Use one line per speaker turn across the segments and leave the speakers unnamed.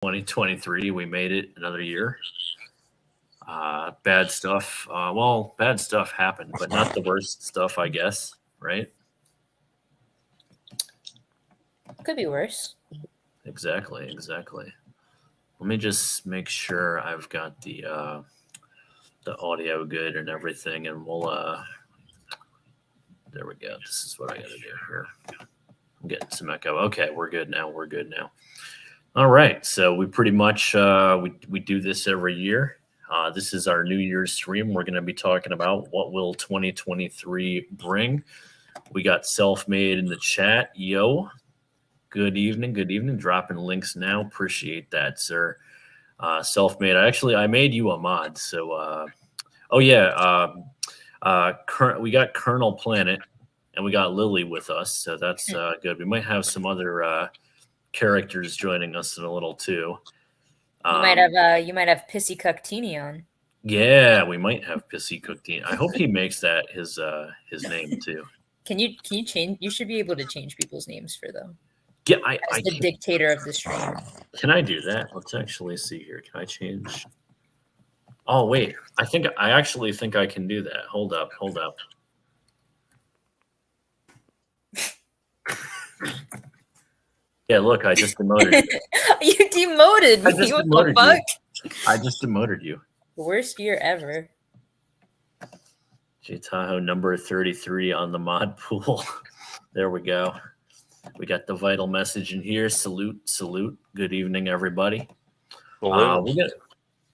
2023. We made it another year. Bad stuff. Well, bad stuff happened, but not the worst stuff, I guess. Right?
Could be worse.
Exactly. Exactly. Let me just make sure I've got the audio good and everything, and we'll. There we go. This is what I got to do here. I'm getting some echo. Okay, we're good now. We're good now. All right. So we pretty much we do this every year. This is our New Year's stream. We're going to be talking about what will 2023 bring. We got self-made in the chat. Yo, good evening. Good evening. Dropping links now. Appreciate that, sir. Self-made. I made you a mod. So, oh yeah. We got Colonel Planet and we got Lily with us. So that's good. We might have some other characters joining us in a little too.
You might have Pissy Cuctini on.
Yeah, we might have Pissy Cookteen. I hope he makes that his name too.
Can you change? You should be able to change people's names for them.
Yeah,
As the dictator of the stream.
Can I do that? Let's actually see here. Can I change? Oh wait, I actually think I can do that. Hold up. Yeah, look, I just demoted you.
You demoted me. What the fuck?
I just demoted you.
Worst year ever.
J Tahoe number 33 on the mod pool. There we go. We got the vital message in here. Salute. Good evening, everybody. We'll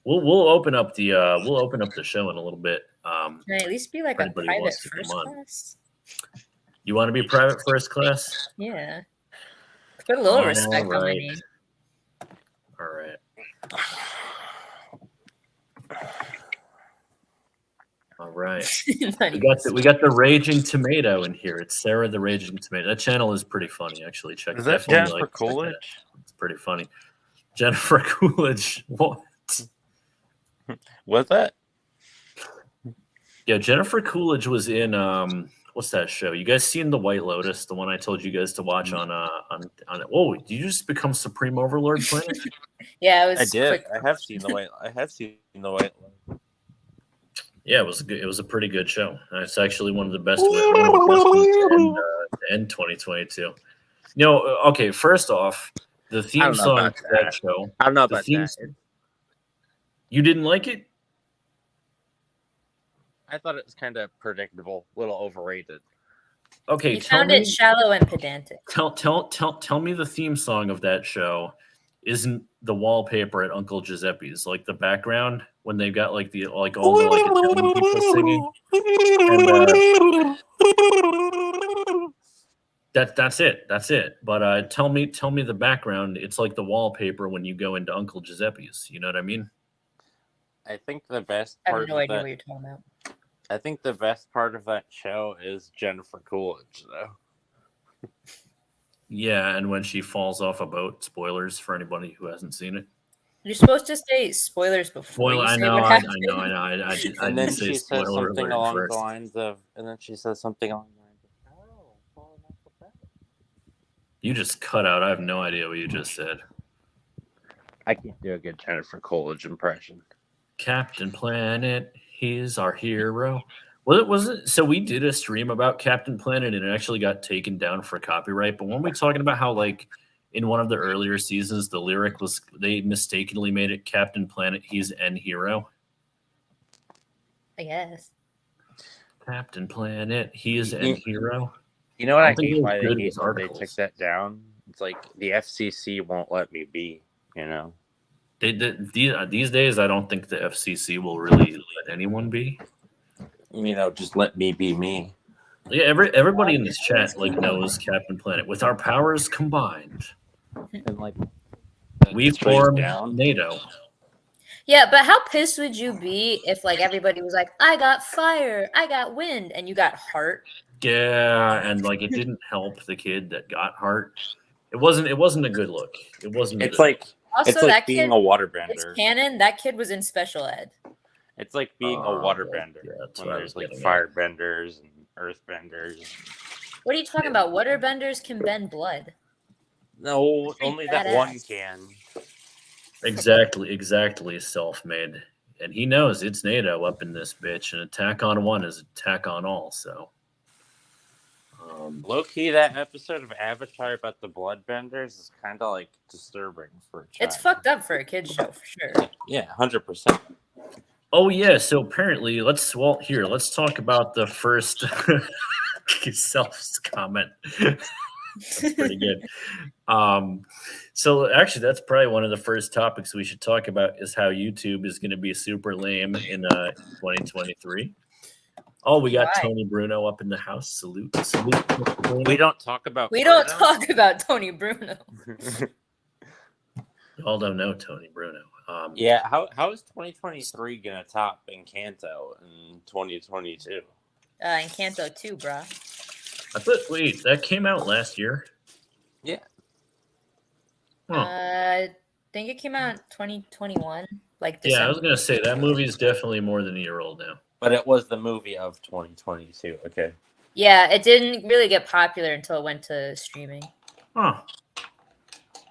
open up the show in a little bit.
Can I at least be like a private first class?
You want to be private first class?
Yeah. Put a little respect on my name.
All right. All right. we got the Raging Tomato in here. It's Sarah the Raging Tomato. That channel is pretty funny, actually. Check.
Is that Jennifer Coolidge?
It's pretty funny. Jennifer Coolidge. What?
What's that?
Yeah, Jennifer Coolidge was in what's that show? You guys seen The White Lotus, the one I told you guys to watch on it? Whoa, did you just become Supreme Overlord Planet?
Yeah, it was.
I did. I have seen the White Lotus.
Yeah, it was a pretty good show. It's actually one of the best ones to end 2022. Okay, first off, the theme song to that show.
I don't know about that.
You didn't like it?
I thought it was kind of predictable, a little overrated.
Okay,
you found it shallow and pedantic.
Tell me the theme song of that show isn't the wallpaper at Uncle Giuseppe's, like the background when they've got all the Italian people singing. And, that's it. But tell me the background. It's like the wallpaper when you go into Uncle Giuseppe's. You know what I mean?
I think the best part.
I have no idea what you're talking about.
I think the best part of that show is Jennifer Coolidge, though.
Yeah, and when she falls off a boat. Spoilers for anybody who hasn't seen it.
You're supposed to say spoilers before you say what happened.
I
and then she says something along the lines of,
You just cut out. I have no idea what you just said.
I can't do a good Jennifer Coolidge impression.
Captain Planet, he's our hero. Was it? So we did a stream about Captain Planet, and it actually got taken down for copyright. But weren't we talking about how, like, in one of the earlier seasons, the lyric was they mistakenly made it Captain Planet, he's an hero?
I guess.
Captain Planet, he is an hero.
You know what I hate why they took that down? It's like the FCC won't let me be, you know?
These days, I don't think the FCC will really let anyone be.
Just let me be me.
Yeah, everybody in this chat knows Captain Planet. With our powers combined,
and
we form NATO.
Yeah, but how pissed would you be if everybody was like, "I got fire, I got wind," and you got heart?
Yeah, and it didn't help the kid that got heart. It wasn't a good look. It wasn't.
It's like being a waterbender.
It's canon. That kid was in special ed.
It's like being a waterbender. Yeah, when there's firebenders and earthbenders.
What are you talking about? Waterbenders can bend blood.
No, only that one can.
Exactly, self-made. And he knows it's NATO up in this bitch, and attack on one is attack on all. So,
low key, that episode of Avatar about the bloodbenders is kind of like disturbing for a child.
It's fucked up for a kid's show for sure.
Yeah, 100%.
Oh yeah, so apparently, let's talk about the first self's comment. That's pretty good. So actually, that's probably one of the first topics we should talk about is how YouTube is going to be super lame in 2023. Oh, we got Tony Bruno up in the house. Salute.
We don't talk about.
We don't talk about Tony Bruno.
Y'all don't know Tony Bruno.
Yeah, how is 2023 gonna top Encanto in 2022?
Encanto 2, bro.
I thought, wait, that came out last year?
Yeah.
Huh.
I think it came out in 2021. Like December.
Yeah, I was gonna say that movie is definitely more than a year old now.
But it was the movie of 2022. Okay.
Yeah, it didn't really get popular until it went to streaming.
Huh.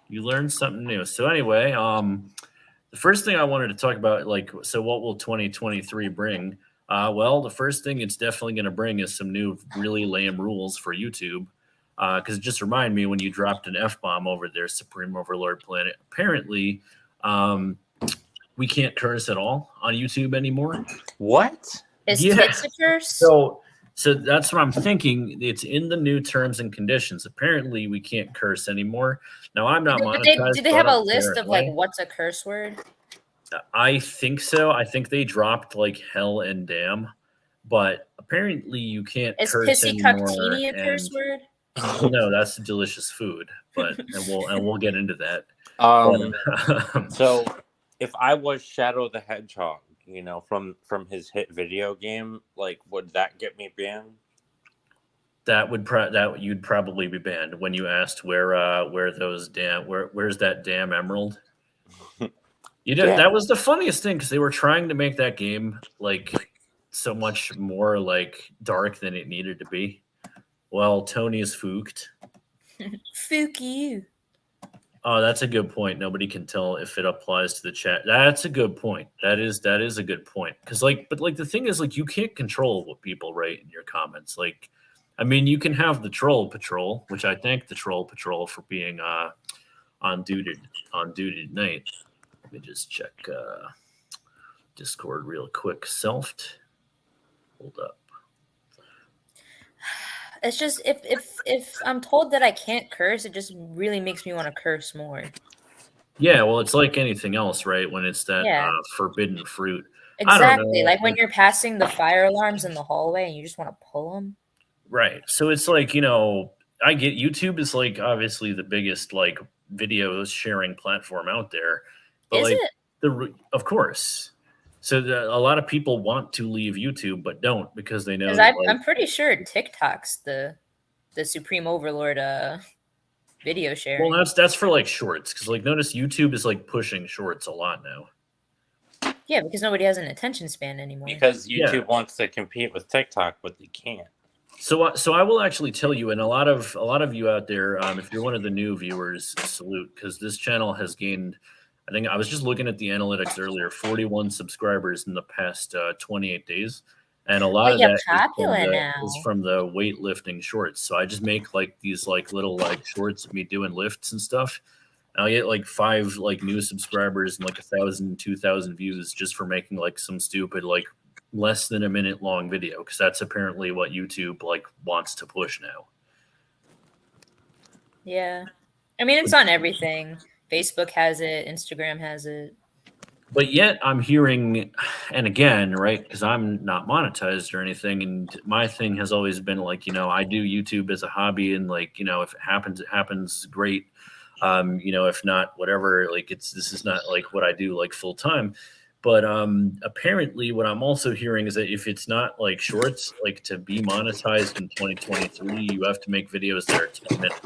You learned something new. So anyway, the first thing I wanted to talk about, so what will 2023 bring? Well, the first thing it's definitely going to bring is some new really lame rules for YouTube. Because just remind me when you dropped an F-bomb over there, Supreme Overlord Planet. Apparently, we can't curse at all on YouTube anymore.
What?
Is tits a curse?
So that's what I'm thinking. It's in the new terms and conditions. Apparently, we can't curse anymore. Now, I'm not monetized.
Do they have a list of like what's a curse word?
I think so. I think they dropped like hell and damn, but apparently you can't curse
pissy
anymore.
Cockteeny a curse word?
No, that's delicious food. But we'll get into that.
So if I was Shadow the Hedgehog, from his hit video game, like, would that get me banned?
That you'd probably be banned. When you asked where's that damn emerald? That was the funniest thing because they were trying to make that game like so much more like dark than it needed to be. Well, Tony is fooked.
Fook you.
Oh, that's a good point. Nobody can tell if it applies to the chat. That's a good point. That is a good point. Because the thing is, like, you can't control what people write in your comments. Like, I mean, you can have the Troll Patrol, which I thank the Troll Patrol for being on duty tonight. Let me just check Discord real quick. Hold up.
It's just if I'm told that I can't curse, it just really makes me want to curse more.
Yeah, well, it's like anything else, right? When it's that forbidden fruit.
Exactly, like when you're passing the fire alarms in the hallway and you just want to pull them. Right.
So it's like, I get YouTube is like obviously the biggest like video sharing platform out there. But
is
it? Of course. So a lot of people want to leave YouTube, but don't because they know.
I'm pretty sure TikTok's the Supreme Overlord video sharing.
Well, that's for like shorts because like notice YouTube is like pushing shorts a lot now.
Yeah, because nobody has an attention span anymore.
Because YouTube wants to compete with TikTok, but they can't.
So I will actually tell you, and a lot of you out there, if you're one of the new viewers, salute because this channel has gained. I think I was just looking at the analytics earlier, 41 subscribers in the past 28 days. And a lot of that is from the weightlifting shorts. So I just make like these like little like shorts of me doing lifts and stuff. And I'll get like 5 like new subscribers and like 1,000, 2,000 views just for making like some stupid like less than a minute long video. Cause that's apparently what YouTube like wants to push now.
Yeah. I mean, it's on everything. Facebook has it. Instagram has it.
But yet I'm hearing, and again, right, because I'm not monetized or anything, and my thing has always been like, I do YouTube as a hobby, and like, if it happens, great. If not, whatever, like this is not like what I do like full time. But apparently what I'm also hearing is that if it's not like shorts, like to be monetized in 2023, you have to make videos that are 10 minutes.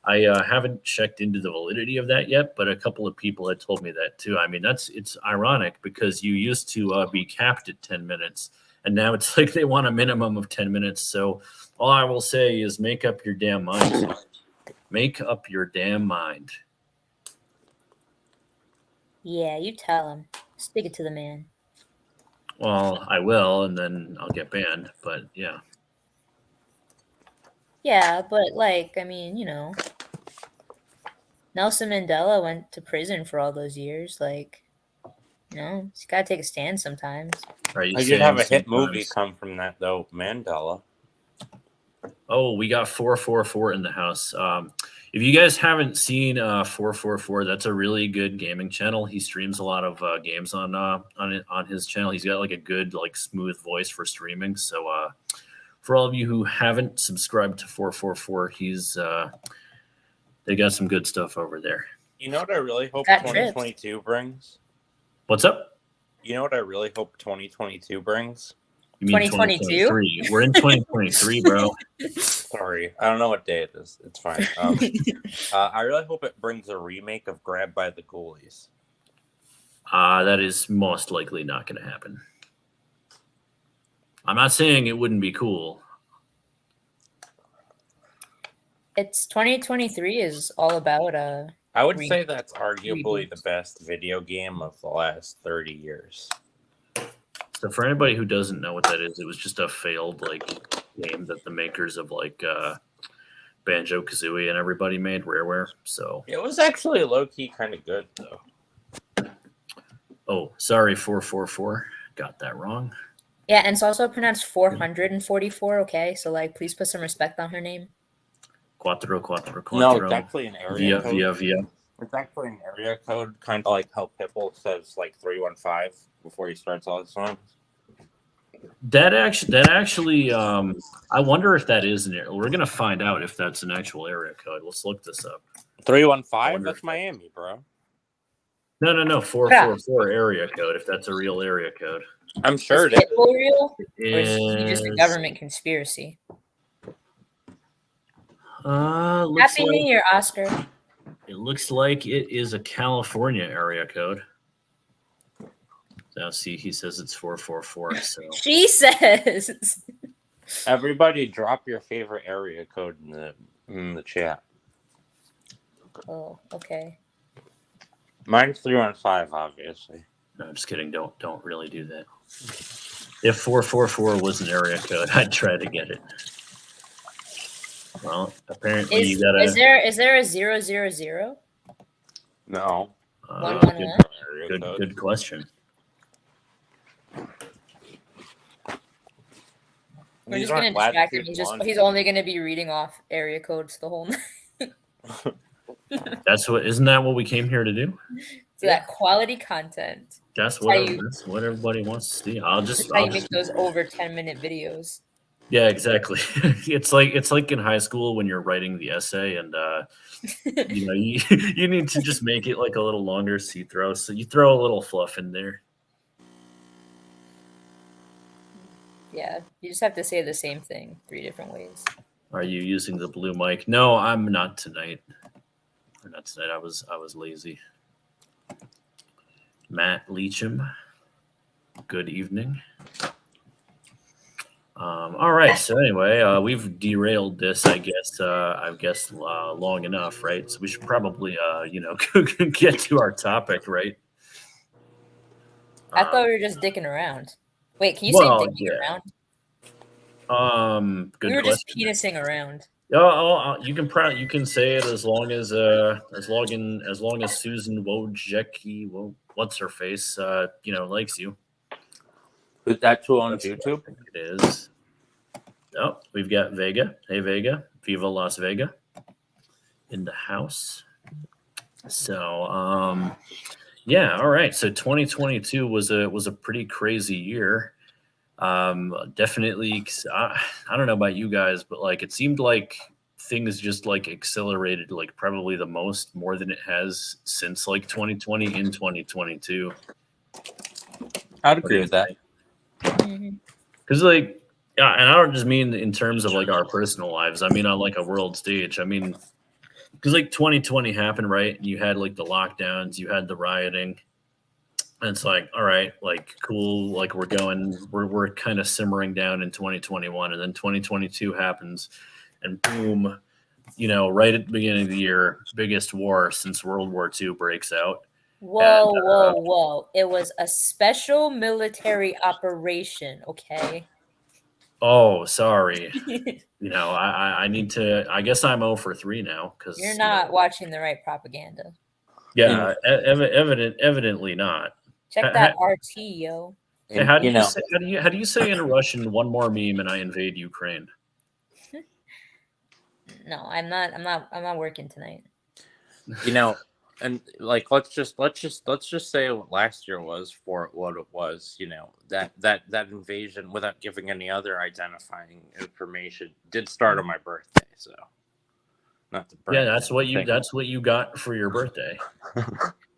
I haven't checked into the validity of that yet, but a couple of people had told me that too. I mean, it's ironic because you used to be capped at 10 minutes, and now it's like they want a minimum of 10 minutes. So all I will say is make up your damn mind. Make up your damn mind.
Yeah, you tell him. Stick it to the man.
Well, I will, and then I'll get banned. But yeah,
Yeah, but like, I mean, Nelson Mandela went to prison for all those years. Like, you gotta take a stand sometimes.
are you
I did
saying
have a hit movie
sometimes-
come from that though, Mandela.
Oh, we got 444 in the house. If you guys haven't seen 444, that's a really good gaming channel. He streams a lot of games on his channel. He's got like a good like smooth voice for streaming. So for all of you who haven't subscribed to 444, they got some good stuff over there.
You know what I really hope
Got
2022 brings?
What's up?
You know what I really hope 2022 brings?
You mean
2022?
2023? We're in 2023, bro.
Sorry, I don't know what day it is. It's fine. I really hope it brings a remake of Grab by the Ghoulies.
That is most likely not going to happen. I'm not saying it wouldn't be cool.
It's 2023 is all about
I would
Re-
say that's arguably the
reboots.
best video game of the last 30 years.
So for anybody who doesn't know what that is, it was just a failed like game that the makers of like Banjo Kazooie and everybody made, Rareware. So
It was actually low key kind of good though.
oh, sorry, 444, got that wrong.
Yeah, and it's also pronounced 444. Okay, so like, please put some respect on her name.
Quattro, quattro,
No,
quattro.
it's actually an area
Via,
code.
via, via.
It's actually an area code, kind of like how Pitbull says like 315 before he starts all his songs.
That actually, I wonder if that is an area. We're gonna find out if that's an actual area code. Let's look this up.
315?
wonder
That's
if-
Miami, bro.
No, 444 area code. If that's a real area code.
I'm sure
Is
it is.
Pitbull real? Or is he just a
Is-
government conspiracy?
looks
Happy New
like,
Year, Oscar.
it looks like it is a California area code. Now, see, he says it's 444. So
She says.
Everybody drop your favorite area code in the chat.
Oh, okay.
Mine's 315, obviously.
no, I'm just kidding. Don't really do that. If 444 was an area code, I'd try to get it. Well, apparently
Is
you gotta.
is there a 000?
No.
111?
Area code.
Good question.
We're
These
just gonna
aren't
distract him.
latitude
He's only gonna be reading off area codes the whole night.
Isn't that what we came here to do?
So that quality content.
That's
how
what
you-
that's what everybody wants to see.
That's how you make those over 10-minute videos.
Yeah, exactly. It's like in high school when you're writing the essay and you need to just make it like a little longer so you throw a little fluff in there.
Yeah, you just have to say the same thing 3 different ways.
Are you using the blue mic? No, I'm not tonight. Or not tonight. I was lazy. Matt Leacham. Good evening. All right. So anyway, we've derailed this, I guess, long enough, right? So we should probably, get to our topic, right?
I thought we were just dicking around. Wait, can you
well,
say dicking
yeah.
around?
Good
We were just
question.
penising around.
You can say it as long as Susan Wojcicki, what's her face, likes you.
Is that too on
That's what I
YouTube?
think it is. Oh, we've got Vega. Hey, Vega. Viva Las Vega in the house. So, yeah. All right. So 2022 was a pretty crazy year. Definitely. I don't know about you guys, but like, it seemed like things just like accelerated, like probably the more than it has since like 2020 in 2022.
I'd agree with that.
Mhm.
Because like, yeah, and I don't just mean in terms of like our personal lives. I mean on like a world stage. I mean, because like 2020 happened, right? And you had like the lockdowns, you had the rioting, and it's like, all right, like cool, like we're kind of simmering down in 2021, and then 2022 happens, and boom, right at the beginning of the year, biggest war since World War II breaks out.
Whoa, whoa, whoa. It was a special military operation, okay?
Oh, sorry. I need to. I guess I'm 0 for 3 now because
You're not watching the right propaganda.
Yeah, evidently not.
Check that RT, yo.
Hey, how do you say in Russian one more meme and I invade Ukraine?
No, I'm not working tonight.
And like let's just say what last year was for what it was. That invasion, without giving any other identifying information, did start on my birthday. So not the birthday.
Yeah, that's what you got for your birthday.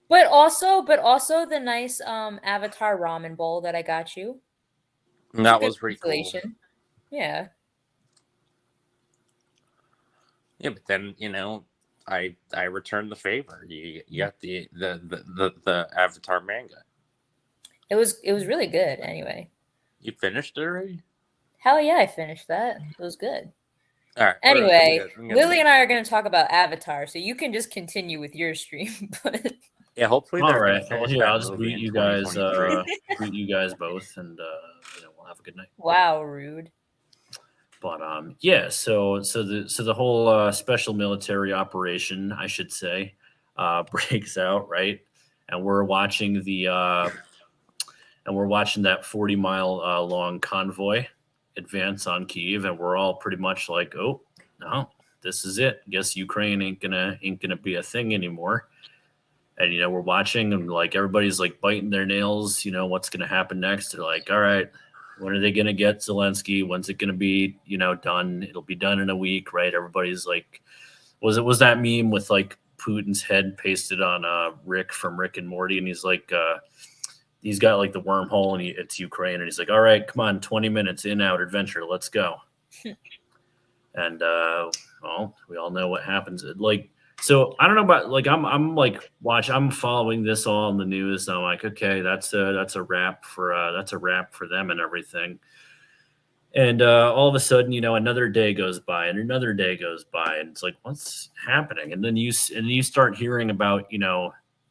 But also the nice Avatar ramen bowl that I got you.
That was pretty cool.
Yeah.
Yeah, but then I returned the favor. You got the Avatar manga.
It was really good. Anyway.
You finished it already?
Hell yeah, I finished that. It was good.
All right.
Anyway, Lily and I are going to talk about Avatar, so you can just continue with your stream. But
yeah, hopefully.
All right. Well, here, I'll just greet you guys. Greet you guys both, and we'll have a good night.
Wow, rude.
But yeah. So the whole special military operation, I should say, breaks out, right? And we're watching that 40-mile long convoy advance on Kyiv, and we're all pretty much like, oh no, this is it. Guess Ukraine ain't gonna be a thing anymore. And we're watching, and like everybody's like biting their nails. What's gonna happen next? They're like, all right, when are they gonna get Zelensky? When's it gonna be done? It'll be done in a week, right? Everybody's like, was that meme with like Putin's head pasted on Rick from Rick and Morty, and he's like. He's got like the wormhole and it's Ukraine. And he's like, all right, come on, 20 minutes in, out adventure. Let's go. And, well, we all know what happens. So I don't know about I'm following this all in the news. And I'm like, okay, that's a wrap for them and everything. And all of a sudden, another day goes by and another day goes by. And it's like, what's happening? And then you start hearing about,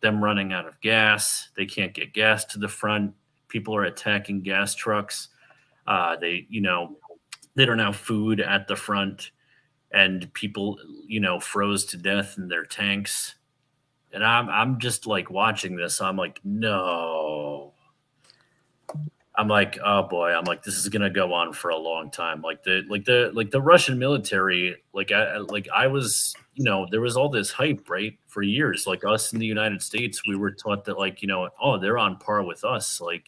them running out of gas. They can't get gas to the front. People are attacking gas trucks. They don't have food at the front, and people, froze to death in their tanks. And I'm just like watching this. I'm like, no. I'm like, oh boy. I'm like, this is gonna go on for a long time. Like the Russian military. I was, there was all this hype, right, for years. Like us in the United States, we were taught that, oh, they're on par with us. They're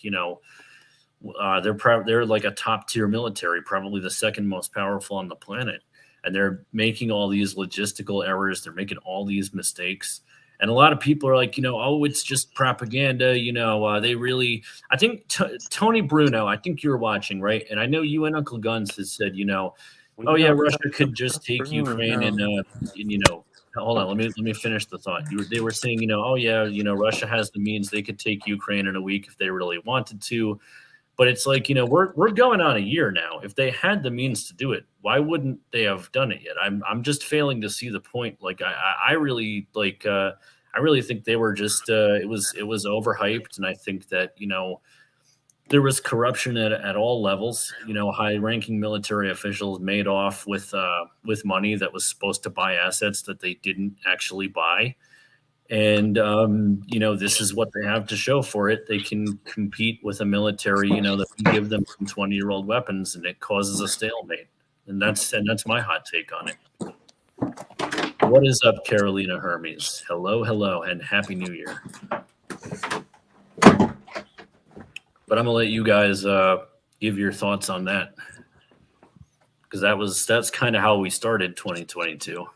like a top tier military, probably the second most powerful on the planet, and they're making all these logistical errors. They're making all these mistakes. And a lot of people are like, oh, it's just propaganda. They really, I think Tony Bruno, I think you're watching, right? And I know you and Uncle Guns has said, oh yeah, Russia could just take Ukraine and hold on, let me finish the thought. They were saying, oh yeah, Russia has the means, they could take Ukraine in a week if they really wanted to. But it's like, we're going on a year now. If they had the means to do it, why wouldn't they have done it yet? I'm just failing to see the point. Like I really think they were just it was overhyped, and I think that there was corruption at all levels. High-ranking military officials made off with money that was supposed to buy assets that they didn't actually buy. And, this is what they have to show for it. They can compete with a military, that can give them some 20-year-old weapons, and it causes a stalemate. And that's my hot take on it. What is up, Carolina Hermes? Hello, and Happy New Year. But I'm going to let you guys give your thoughts on that. Because that's kind of how we started 2022.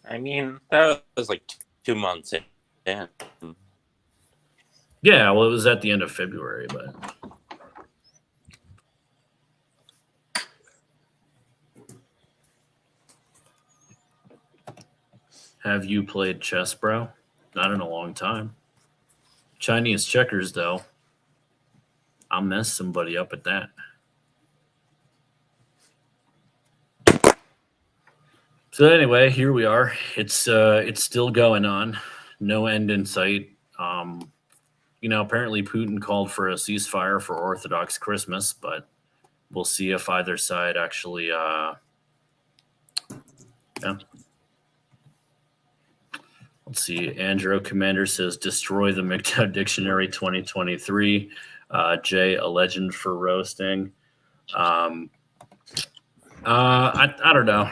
I mean, that was like 2 months in. Yeah.
Yeah, well, it was at the end of February, but have you played chess, bro? Not in a long time. Chinese checkers, though. I'll mess somebody up at that. So anyway, here we are. It's still going on. No end in sight. Apparently Putin called for a ceasefire for Orthodox Christmas, but we'll see if either side actually. Yeah. Let's see. Andrew Commander says, destroy the MGTOW Dictionary 2023. Jay, a legend for roasting. I don't know.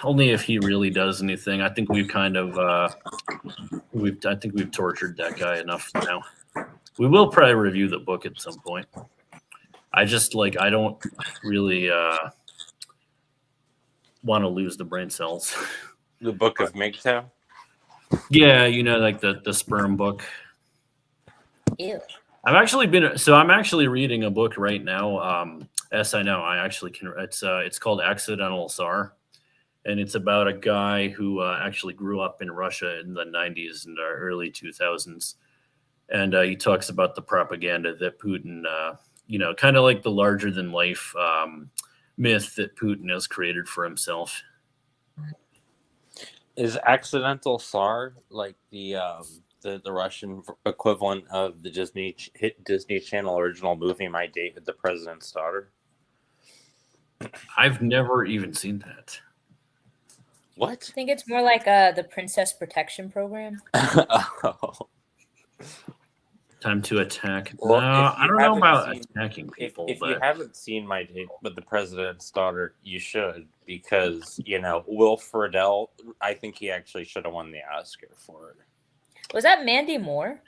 Only if he really does anything. I think we've kind of we've tortured that guy enough now. We will probably review the book at some point. I just I don't really want to lose the brain cells.
The Book of MGTOW.
Yeah, like the sperm book.
Ew.
I'm actually reading a book right now. Yes, I know. I actually can. It's called Accidental Tsar, and it's about a guy who actually grew up in Russia in the 90s and early 2000s, and he talks about the propaganda that Putin, kind of like the larger than life myth that Putin has created for himself.
Is Accidental Tsar like the Russian equivalent of the Disney Channel original movie My Date with the President's Daughter?
I've never even seen that.
What?
I think it's more like the Princess Protection Program.
Oh.
Time to attack.
Well,
no,
if
I
you
don't know
haven't
about
seen-
attacking people.
If
but
you haven't seen My Date with the President's Daughter, you should, because Will Friedle, I think he actually should have won the Oscar for it.
Was that Mandy Moore?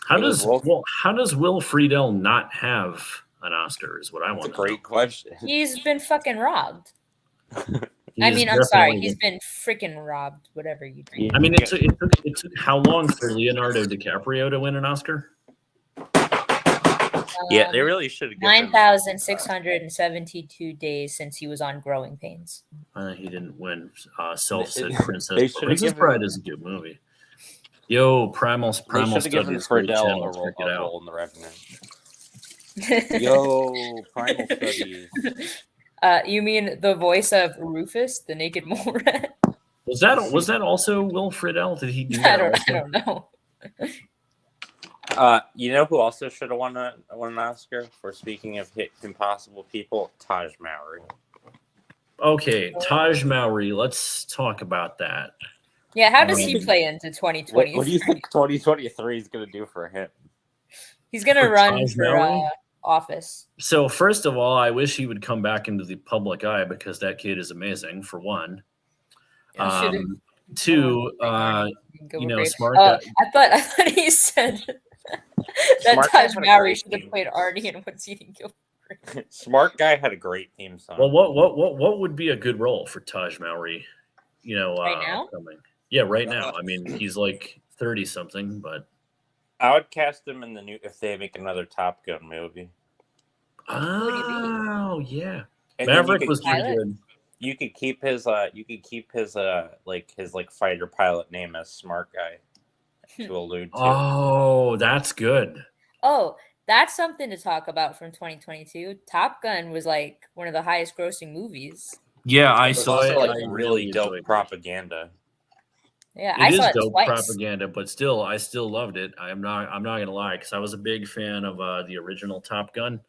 how
it was
does Will Friedle not have an Oscar? Is what I
That's a
want to know.
great question.
He's been fucking robbed.
He
I
is
mean, I'm sorry.
definitely-
He's been freaking robbed. Whatever you do.
I mean, it took how long for Leonardo DiCaprio to win an Oscar?
Yeah, they really should have given
9,672 days since he was on Growing Pains.
He didn't win. Self said
They
Princess.
should have
Princess
given-
Bride is a good movie. Yo, Primal
They should have given
Studies, great
Friedle
channel,
a
check it out.
role in The Revenant. Yo, Primal Studies.
You mean the voice of Rufus, the naked mole rat?
Was that also Will Friedle? Did he do
I
that?
don't
also?
know.
You know who also should have won an Oscar for speaking of hit impossible people? Taj Mowry.
Okay, Taj Mowry. Let's talk about that.
Yeah, how does
Um,
he play into 2020?
What do you think 2023 is going to do for him?
He's gonna
For
run
Taj
for
Mowry?
office.
So first of all, I wish he would come back into the public eye because that kid is amazing. For one, two, smart
Oh,
guy.
I thought he said that
Smart guy
Taj
had a
Mowry
great
should have
team.
played Arnie and What's Eating Gilbert.
Smart guy had a great theme song.
Well, what would be a good role for Taj Mowry?
Right now?
Upcoming? Yeah, right now. I mean, he's like 30 something, but
I would cast him in the new if they make another Top Gun movie.
oh yeah,
And then
Maverick
you could
was pretty
Pilot?
good.
You could keep his fighter pilot name as Smart Guy to allude to.
Oh, that's good.
Oh, that's something to talk about from 2022. Top Gun was like one of the highest grossing movies.
Yeah, I
It was
saw
also
it.
like
I
really
enjoyed
dope
it.
propaganda.
Yeah,
It
I
is
saw it
dope
twice.
propaganda, but still, I still loved it. I'm not gonna lie, because I was a big fan of the original Top Gun,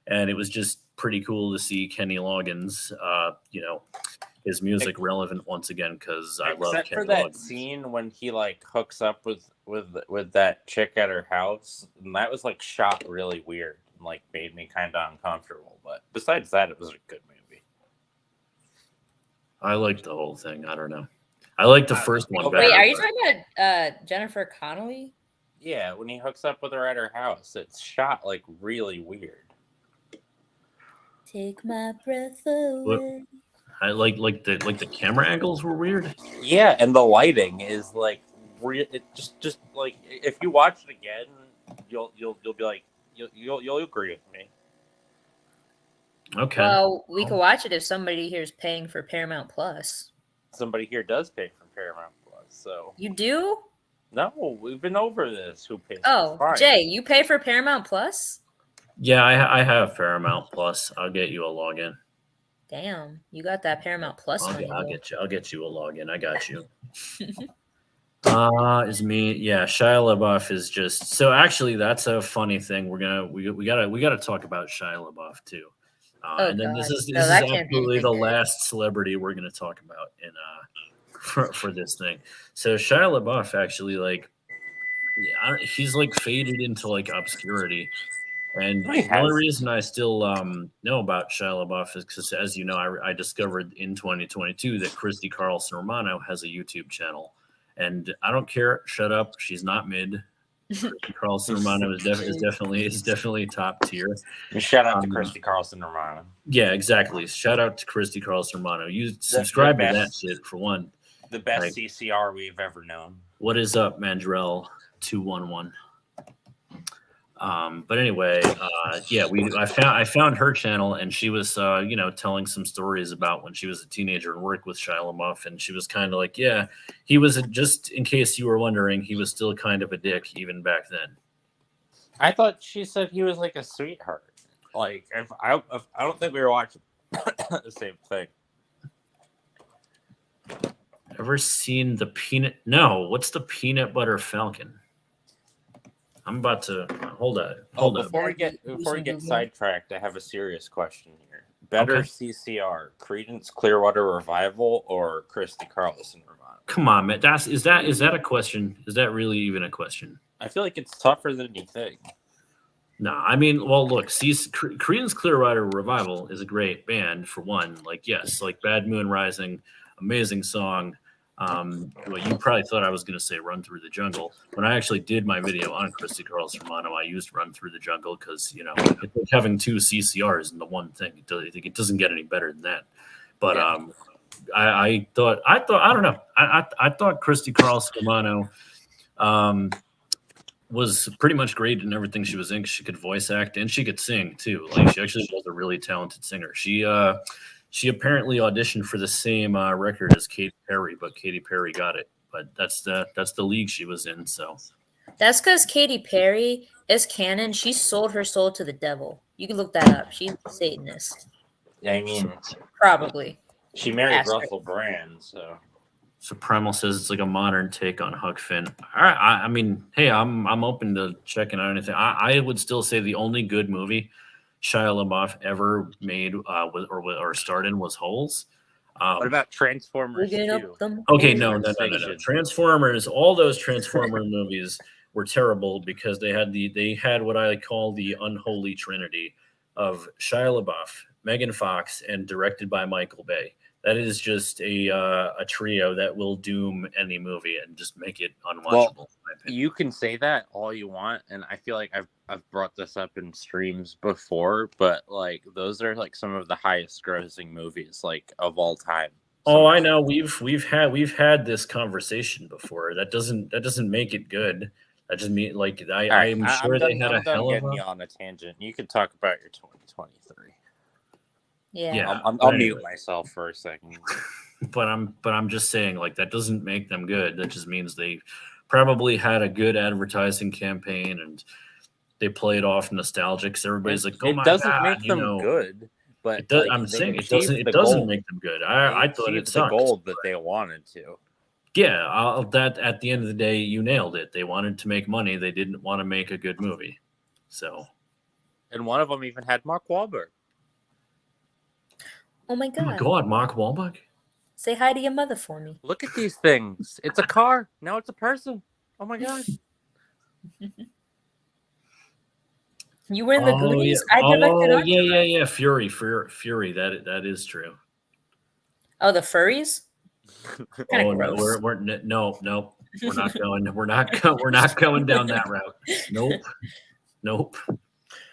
and it was just pretty cool to see Kenny Loggins, his music relevant once again, because I love
Except
Kenny
for that
Loggins.
scene when he like hooks up with that chick at her house, and that was like shot really weird and like made me kind of uncomfortable. But besides that, it was a good movie.
I liked the whole thing. I don't know. I like the first one better.
Wait, are you
but-
talking about Jennifer Connelly?
Yeah, when he hooks up with her at her house, it's shot like really weird.
Take my breath away.
I like the camera angles were weird.
Yeah, and the lighting is like it just like if you watch it again, you'll be like you'll agree with me.
Okay.
Well, we could watch it if somebody here is paying for Paramount Plus.
Somebody here does pay for Paramount Plus, so
You do?
no, we've been over this. Who pays?
Oh,
Fine.
Jay, you pay for Paramount Plus?
Yeah, I have Paramount Plus. I'll get you a login.
Damn, you got that Paramount Plus money.
I'll get you a login. I got you. Is me. Yeah, Shia LaBeouf is just so. Actually, that's a funny thing. We gotta talk about Shia LaBeouf too.
Oh
And then
God,
this
no,
is
that can't be
absolutely
anything
the
good.
last celebrity we're gonna talk about in for this thing. So Shia LaBeouf actually like yeah, he's like faded into like obscurity. And
No, he
the only
has.
reason I still know about Shia LaBeouf is because, as you know, I discovered in 2022 that Christy Carlson Romano has a YouTube channel, and I don't care. Shut up. She's not mid. Christy Carlson Romano is definitely top tier.
Shout out to
Um,
Christy Carlson Romano.
yeah, exactly. Shout out to Christy Carlson Romano. You
The
subscribe to that
best,
shit for one.
the best
Like,
CCR we've ever known.
what is up, Mandrell 211? But anyway, yeah, I found her channel, and she was telling some stories about when she was a teenager and worked with Shia LaBeouf, and she was kind of like, yeah, he was just in case you were wondering, he was still kind of a dick even back then.
I thought she said he was like a sweetheart. Like if I don't think we were watching the same thing.
Ever seen the peanut? No, what's the Peanut Butter Falcon? I'm about to hold on.
Before we get sidetracked, I have a serious question here. Better
Okay.
CCR, Creedence Clearwater Revival or Christy Carlson Romano?
Come on, man. Is that a question? Is that really even a question?
I feel like it's tougher than you think.
No, I mean, well, look, Creedence Clearwater Revival is a great band for one. Like, yes, like Bad Moon Rising, amazing song. Well, you probably thought I was going to say Run Through the Jungle. When I actually did my video on Christy Carlson Romano, I used Run Through the Jungle because, it's like having two CCRs in the one thing. It doesn't get any better than that. But
Yeah.
I thought, I don't know. I thought Christy Carlson Romano was pretty much great in everything she was in. She could voice act and she could sing too. Like, she actually was a really talented singer. She apparently auditioned for the same record as Katy Perry, but Katy Perry got it. But that's the league she was in. So
That's because Katy Perry is canon. She sold her soul to the devil. You can look that up. She's a Satanist,
I mean,
probably.
she married
Ask her.
Russell Brand, so
Primal says it's like a modern take on Huck Finn. All right, I mean, hey, I'm open to checking out anything. I would still say the only good movie Shia LaBeouf ever made or starred in was Holes.
what about Transformers
Digging
2?
up them
Okay,
holes.
no.
Station.
Transformers, all those Transformer movies were terrible because they had what I call the unholy trinity of Shia LaBeouf, Megan Fox, and directed by Michael Bay. That is just a trio that will doom any movie and just make it unwatchable.
Well,
in my opinion.
You can say that all you want, and I feel like I've brought this up in streams before, but like those are like some of the highest grossing movies like of all time.
Oh, I know. We've had this conversation before. That doesn't make it good. That just mean like I'm sure they had a hell of
getting
a.
you on a tangent. You can talk about your 2023.
Yeah.
Yeah.
I'll mute myself for a second.
But I'm just saying, like, that doesn't make them good. That just means they probably had a good advertising campaign and they played off nostalgic. So everybody's like, "Oh
It
my
doesn't
god!"
make them good, but
It does,
like,
I'm
they
saying it
achieved
doesn't. It
the
doesn't
goal.
make them good.
They
I thought it
achieved the
sucked.
goal that they wanted to.
Yeah, that at the end of the day, you nailed it. They wanted to make money. They didn't want to make a good movie. So,
And one of them even had Mark Wahlberg.
Oh my
oh my
god.
god, Mark Wahlberg.
Say hi to your mother for me.
Look at these things. It's a car. Now it's a person. Oh my god.
You were in the Goonies?
Yeah.
I directed Entourage.
Yeah. Fury. That is true.
Oh, the furries? Kind of gross.
No. We're not going. We're not going down that route. Nope.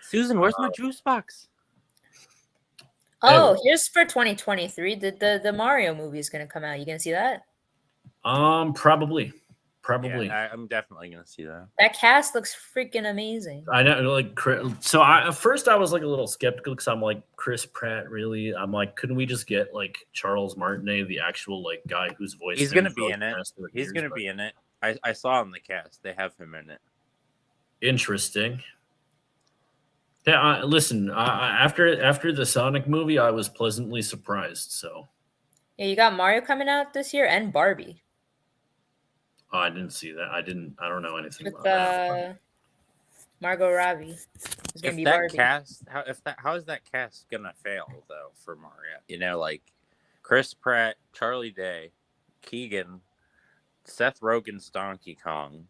Susan, where's my juice box?
Oh, here's for 2023. The Mario movie is going to come out. You going to see that?
Probably.
Yeah, I'm definitely gonna see that.
That cast looks freaking amazing.
I know, like, so at first I was like a little skeptical because I'm like, Chris Pratt, really? I'm like, couldn't we just get like Charles Martinet, the actual like guy whose voice
He's gonna be in it. He's gonna be in it. I saw in the cast. They have him in it.
Interesting. Yeah, listen. After the Sonic movie, I was pleasantly surprised. So
Yeah, you got Mario coming out this year and Barbie.
Oh, I didn't see that. I don't know anything
with
about that.
Margot Robbie. It's gonna
If
be
that
Barbie.
cast, how is that cast gonna fail though for Mario? You know, like Chris Pratt, Charlie Day, Keegan, Seth Rogen's Donkey Kong.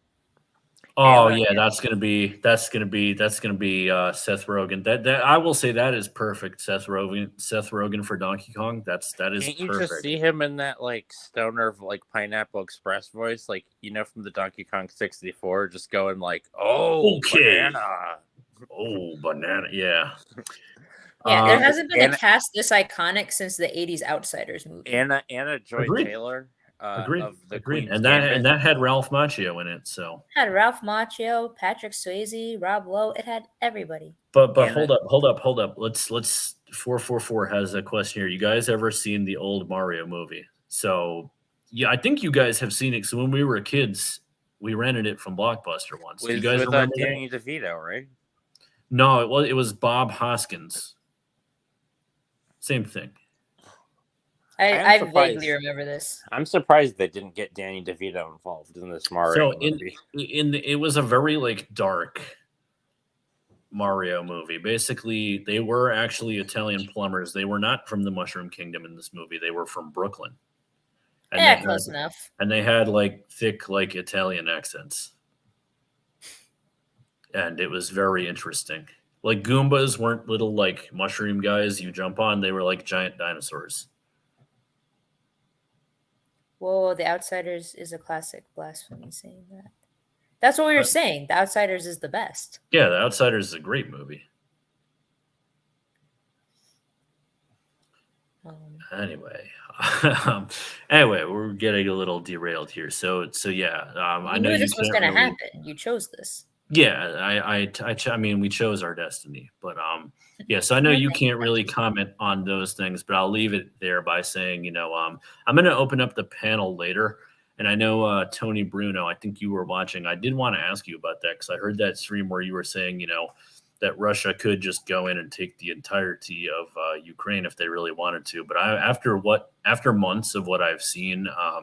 Oh
Anna-
yeah, that's gonna be Seth Rogen. That I will say that is perfect. Seth Rogen for Donkey Kong. That is
Can't you
perfect.
just see him in that like stoner like Pineapple Express voice, like from the Donkey Kong 64, just going like, "Oh,
Okay.
banana."
Oh, banana. Yeah.
Yeah, there hasn't been
Anna-
a cast this iconic since the '80s Outsiders movie.
Anna Joy
Agreed.
Taylor
Agreed.
of the
Agreed.
Queen's
And
Gambit.
that had Ralph Macchio in it. So,
It had Ralph Macchio, Patrick Swayze, Rob Lowe. It had everybody.
but
And
hold up. Let's 444 has a question here. You guys ever seen the old Mario movie? So, yeah, I think you guys have seen it. So when we were kids, we rented it from Blockbuster once. Do you
with
guys remember that?
Danny DeVito, right?
No, it was Bob Hoskins. Same thing.
I
surprised.
vaguely remember this.
I'm surprised they didn't get Danny DeVito involved in this Mario movie.
It was a very like dark Mario movie. Basically, they were actually Italian plumbers. They were not from the Mushroom Kingdom in this movie. They were from Brooklyn. And
Yeah,
they
close
had,
enough.
and they had like thick like Italian accents. And it was very interesting. Like Goombas weren't little like mushroom guys you jump on. They were like giant dinosaurs.
Whoa, The Outsiders is a classic blasphemy saying that. That's what we were saying. The Outsiders is the best.
Yeah, The Outsiders is a great movie. Anyway, we're getting a little derailed here. So yeah, I know
knew this was
can't
going to
really-
happen. You chose this.
Yeah, I mean, we chose our destiny, but yeah. So I know you can't really comment on those things, but I'll leave it there by saying, I'm going to open up the panel later, and I know Tony Bruno. I think you were watching. I did want to ask you about that because I heard that stream where you were saying, that Russia could just go in and take the entirety of Ukraine if they really wanted to. But after months of what I've seen, I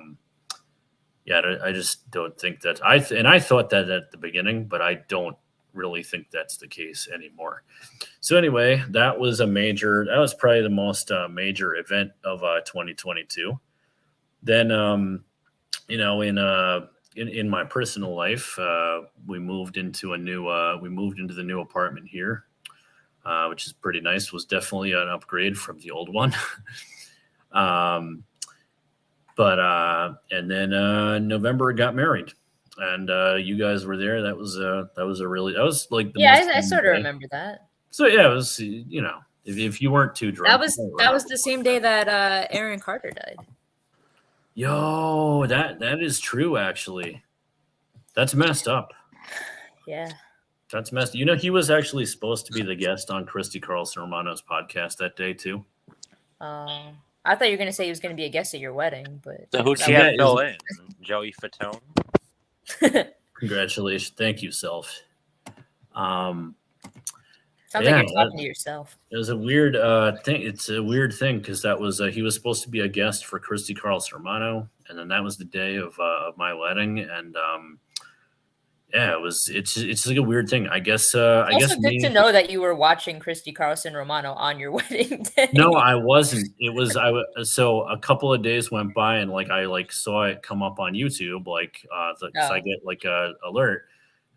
just don't think that I thought that at the beginning, but I don't really think that's the case anymore. So anyway, that was probably the most major event of 2022. Then, in my personal life, we moved into the new apartment here, which is pretty nice. It was definitely an upgrade from the old one. And then November got married, and you guys were there. That was like the most
I sort of remember that.
So yeah, it was if you weren't too drunk.
That was the same day that Aaron Carter died.
Yo, that is true. Actually, that's messed up.
Yeah,
that's messed. He was actually supposed to be the guest on Christy Carlson Romano's podcast that day too.
I thought you were going to say he was going to be a guest at your wedding, but
so who'd you have fill in? Joey Fatone.
Congratulations, thank you, Self.
Sounds like you're talking to yourself.
It was a weird thing. It's a weird thing because that was he was supposed to be a guest for Christy Carlson Romano, and then that was the day of my wedding, and it's like a weird thing. I guess. I guess
good to know that you were watching Christy Carlson Romano on your wedding day.
No, I wasn't. It was so a couple of days went by, and I saw it come up on YouTube, I get like a alert.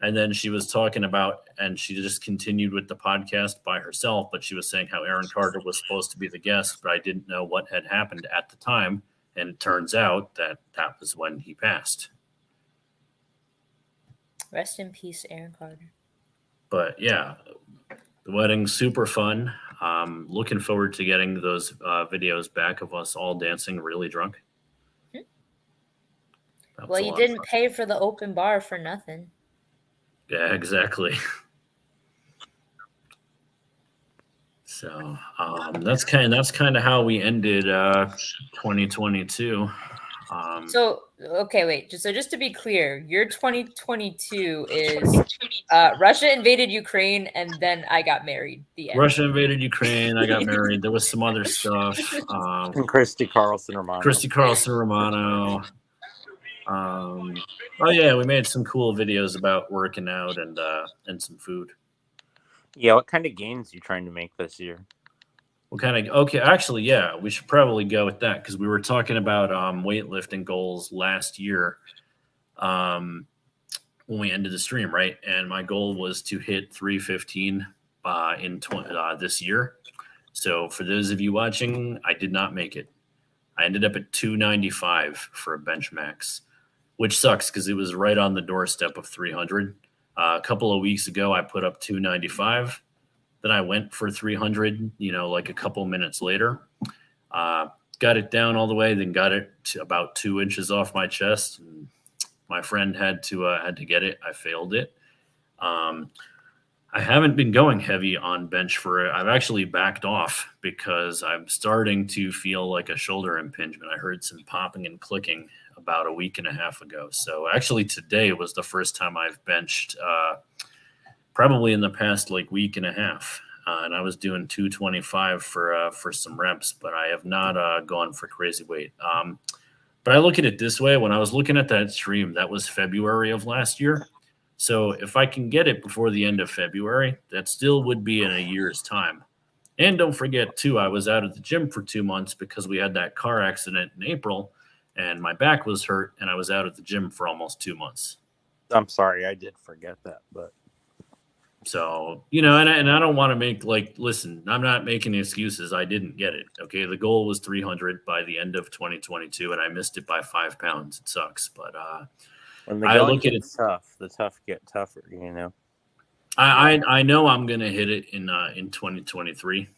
And then she was talking about, and she just continued with the podcast by herself, but she was saying how Aaron Carter was supposed to be the guest, but I didn't know what had happened at the time. And it turns out that was when he passed.
Rest in peace, Aaron Carter.
But yeah, the wedding's super fun. Looking forward to getting those videos back of us all dancing really drunk.
Well, you didn't pay for the open bar for nothing.
Yeah, exactly. So that's kind of how we ended 2022.
So okay, wait. Just to be clear, your 2022 is Russia invaded Ukraine and then I got married. The end.
Russia invaded Ukraine. I got married. There was some other stuff.
Christy Carlson Romano.
Oh yeah, we made some cool videos about working out and some food.
Yeah, what kind of gains you trying to make this year?
What kind of okay? Actually, yeah, we should probably go with that because we were talking about weightlifting goals last year when we ended the stream, right? And my goal was to hit 315 this year. So for those of you watching, I did not make it. I ended up at 295 for a bench max, which sucks because it was right on the doorstep of 300. A couple of weeks ago, I put up 295. Then I went for 300, like a couple minutes later. Got it down all the way, then got it to about 2 inches off my chest. And my friend had to get it. I failed it. I haven't been going heavy on bench for it. I've actually backed off because I'm starting to feel like a shoulder impingement. I heard some popping and clicking about a week and a half ago. So actually today was the first time I've benched probably in the past like week and a half. And I was doing 225 for some reps, but I have not gone for crazy weight. But I look at it this way. When I was looking at that stream, that was February of last year. So if I can get it before the end of February, that still would be in a year's time. And don't forget, too, I was out at the gym for 2 months because we had that car accident in April and my back was hurt and I was out at the gym for almost 2 months.
I'm sorry, I did forget that, but
so, and I don't want to make listen, I'm not making excuses. I didn't get it. Okay. The goal was 300 by the end of 2022 and I missed it by 5 pounds. It sucks, but,
when the
I
going
look at
gets tough, the tough get tougher,
I know I'm gonna hit it in 2023.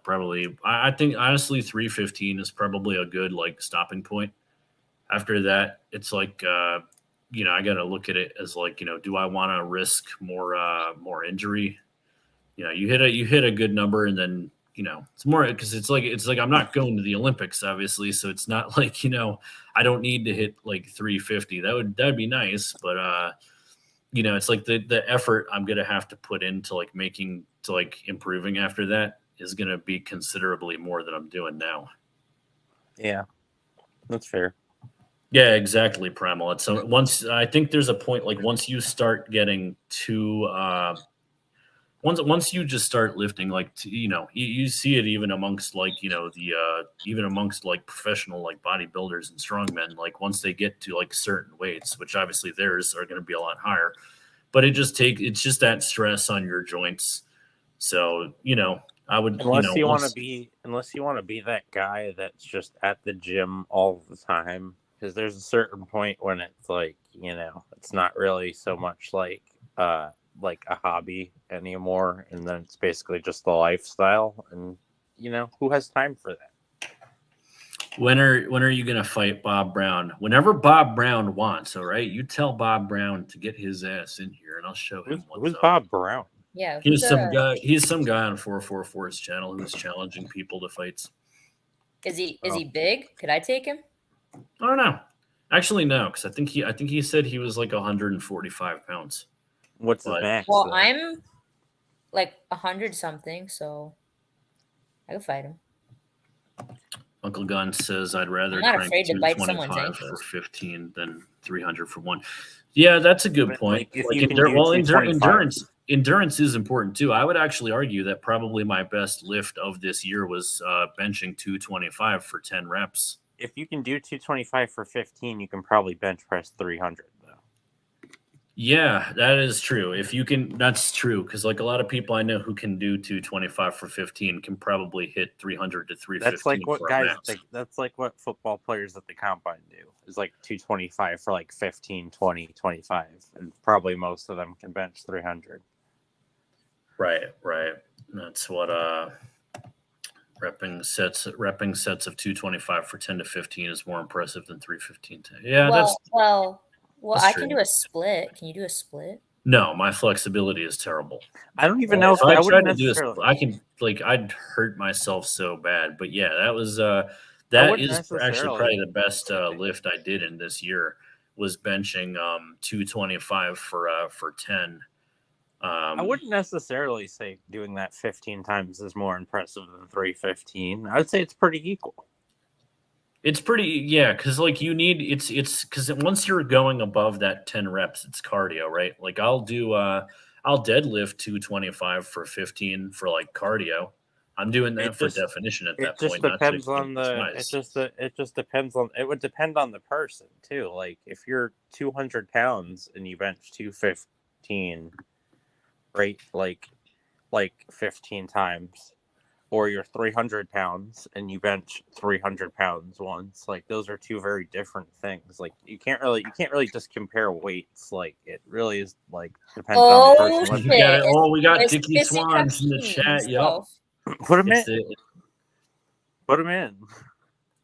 Probably I think honestly 315 is probably a good stopping point. After that, it's I gotta look at it as do I want to risk more injury? You hit a good number and then it's more because it's like I'm not going to the Olympics, obviously, so it's not I don't need to hit 350. That'd be nice, but it's like the effort I'm gonna have to put into improving after that is gonna be considerably more than I'm doing now.
Yeah, that's fair.
Yeah, exactly, Primal. It's once I think there's a point once you start getting too once you just start lifting you see it even amongst even amongst professional bodybuilders and strongmen once they get to certain weights, which obviously theirs are going to be a lot higher, but it's just that stress on your joints. So I would
unless you want to be that guy that's just at the gym all the time, because there's a certain point when it's it's not really so much like a hobby anymore, and then it's basically just the lifestyle, and who has time for that?
When are you gonna fight Bob Brown? Whenever Bob Brown wants, all right? You tell Bob Brown to get his ass in here and I'll show him
who's Bob Brown.
Yeah,
he's some guy on 444's channel who's challenging people to fights.
Is he big? Could I take him?
I don't know. Actually, no, because I think he said he was 145 pounds.
What's his max?
Well, though? I'm 100 something, so I can fight him.
Uncle Gun says I'd rather
I'm not afraid to bite someone's
for
ankles.
15 than 300 for one. Yeah, that's a good point. Endurance is important too. I would actually argue that probably my best lift of this year was benching 225 for 10 reps.
If you can do 225 for 15, you can probably bench press 300 though.
Yeah, that is true. If you can, that's true. Because a lot of people I know who can do 225 for 15 can probably hit 300 to 350.
That's like what guys think. That's like what football players at the combine do. Is 225 for 15, 20, 25, and probably most of them can bench 300.
Right. That's what repping sets of 225 for 10 to 15 is more impressive than 315. Yeah,
Well, I can do a split. Can you do a split?
No, my flexibility is terrible.
I don't even know
if I tried to do a I can I'd hurt myself so bad. But yeah, that was that is actually probably the best lift I did in this year was benching 225 for 10.
I wouldn't necessarily say doing that 15 times is more impressive than 315. I would say it's pretty equal.
It's pretty, yeah, because like you need it's because once you're going above that 10 reps, it's cardio, right? Like I'll deadlift 225 for 15 for like cardio. I'm doing
It
that for
just
definition at
it
that
just
point, not to
depends on the
size.
it just depends on it would depend on the person too. Like if you're 200 pounds and you bench 215, right? Like 15 times, or you're 300 pounds and you bench 300 pounds once. Like those are two very different things. Like you can't really just compare weights. Like it really is like dependent on the
Oh
person
shit!
lifting.
We got
It's
Dickie
Kissy
Swans in the
Hakeem
chat. Yep.
himself.
Put him
It's
in.
the,
Put him in.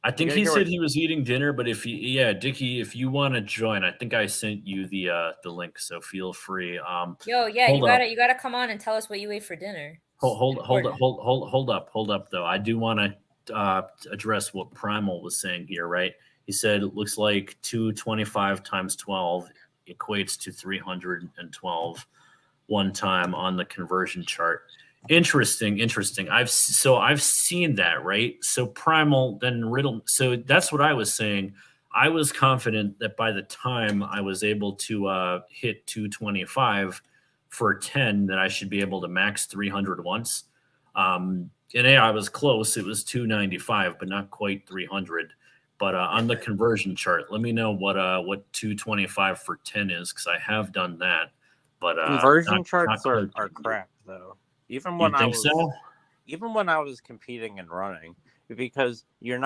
I think
gotta
he
hear
said
what-
he was eating dinner, but Dickie, if you want to join, I think I sent you the link, so feel free.
Yo, yeah,
Hold up.
you gotta come on and tell us what you ate for dinner.
Hold
Important.
up though. I do want to address what Primal was saying here, right? He said it looks like 225 times 12 equates to 312 one time on the conversion chart. Interesting. I've seen that, right? So Primal, then Riddle. So that's what I was saying. I was confident that by the time I was able to hit 225 for 10, that I should be able to max 300 once. And yeah, I was close. It was 295, but not quite 300. But on the conversion chart, let me know what 225 for 10 is, because I have done that. But
Conversion charts are crap though. Even
You
when I
think
was
so?
even when I was competing and running, because you're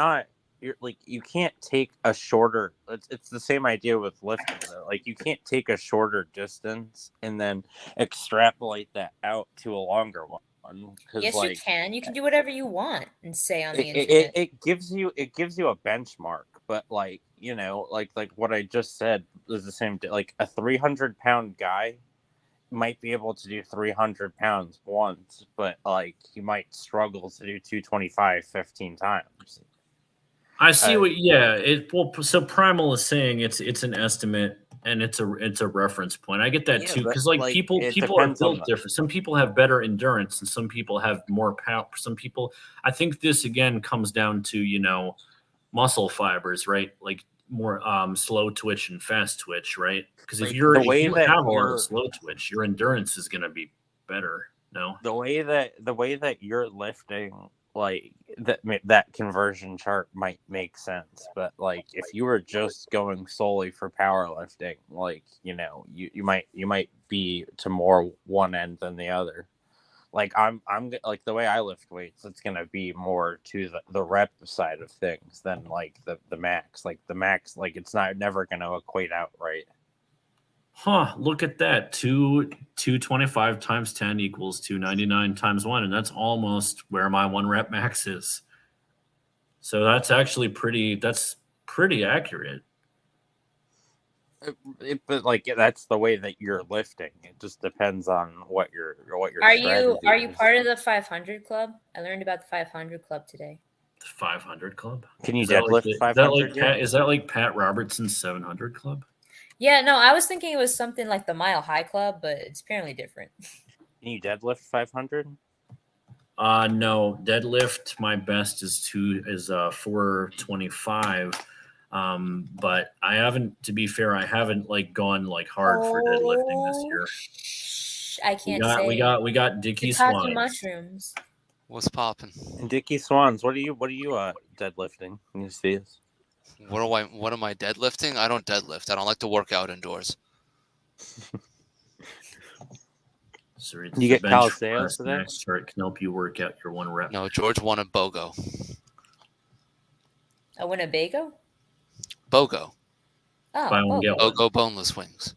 like you can't take a shorter. It's the same idea with lifting though. Like you can't take a shorter distance and then extrapolate that out to a longer one. Because
Yes,
like
you can. You can do whatever you want and say on the
it,
internet.
it gives you a benchmark, but like like what I just said is the same. Like a 300-pound guy might be able to do 300 pounds once, but like he might struggle to do 225 15 times.
I see what. Yeah. So Primal is saying it's an estimate and it's a reference point. I get that
Yeah,
too,
but,
because like
like,
people
it
people are
depends on
built different. Some people have better endurance and some people have more power. Some people. I think this again comes down to muscle fibers, right? Like more slow twitch and fast twitch, right? Because if
Like,
you
the way that
have a lot
you're-
of slow twitch, your endurance is going to be better. No.
the way that you're lifting, like that conversion chart might make sense, but like if you were just going solely for powerlifting, like you might be to more one end than the other. Like I'm like the way I lift weights, it's gonna be more to the rep side of things than like the max. Like the max, like it's never gonna equate out right.
Huh, look at that. 225 times 10 equals 299 times 1, and that's almost where my 1 rep max is. So that's actually pretty accurate.
But like that's the way that you're lifting. It just depends on what your
Are
strategy
you
is.
part of the 500 club? I learned about the 500 club today.
The 500 club?
Can you
Is that
deadlift 500?
Is that like Pat Robertson's 700 club?
Yeah, no, I was thinking it was something like the Mile High Club, but it's apparently different.
Can you deadlift 500?
No, deadlift my best is 425. But I haven't, to be fair, I haven't like gone like hard for deadlifting this year.
I can't say.
We got Dickie
Shiitake
Swans.
mushrooms.
What's popping?
And Dickie Swans, what are you deadlifting? Can you see us?
What am I deadlifting? I don't deadlift. I don't like to work out indoors.
So
You get calisthenics today?
Next chart can help you work out your 1 rep.
No, George wanted BOGO.
A Winnebago?
BOGO.
Oh,
Buy one, get one.
BOGO boneless wings.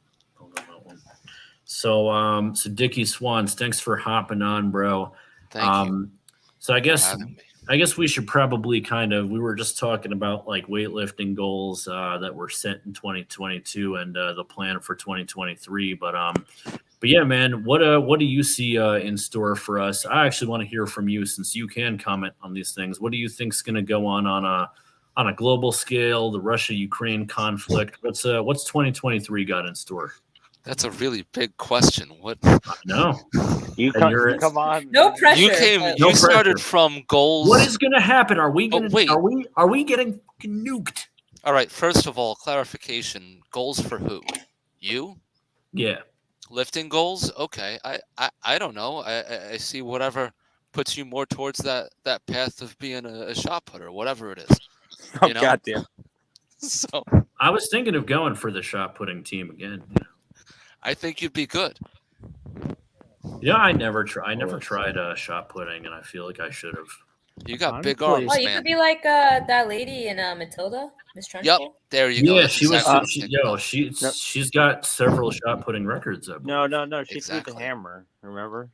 So Dickie Swans, thanks for hopping on, bro.
Thank you
So I
for
guess
having me.
we should probably we were just talking about like weightlifting goals that were set in 2022 and the plan for 2023. But yeah, man, what do you see in store for us? I actually want to hear from you since you can comment on these things. What do you think's going to go on a global scale? The Russia-Ukraine conflict. What's 2023 got in store?
That's a really big question. What
No.
You
And
come,
you're-
come on.
No
man.
pressure.
you came?
but-
No
You started
pressure.
from goals.
What is going to happen? Are we going to?
wait.
Are we getting fucking nuked?
All right. First of all, clarification. Goals for who? You?
Yeah.
Lifting goals? Okay. I don't know. I see whatever puts you more towards that path of being a shot putter, whatever it is.
Oh,
you know?
goddamn.
So
I was thinking of going for the shot putting team again.
I think you'd be good.
Yeah, I never tried shot putting, and I feel like I should have.
You got big
Honestly-
arms,
Oh, you
man.
could be like that lady in Matilda, Miss Trunchbull.
Yep. There you go.
Yeah,
That's
she was.
exactly what I'm
She,
thinking
yo,
of.
she's got several shot putting records. I
No,
believe.
she threw
Exactly.
the hammer. Remember?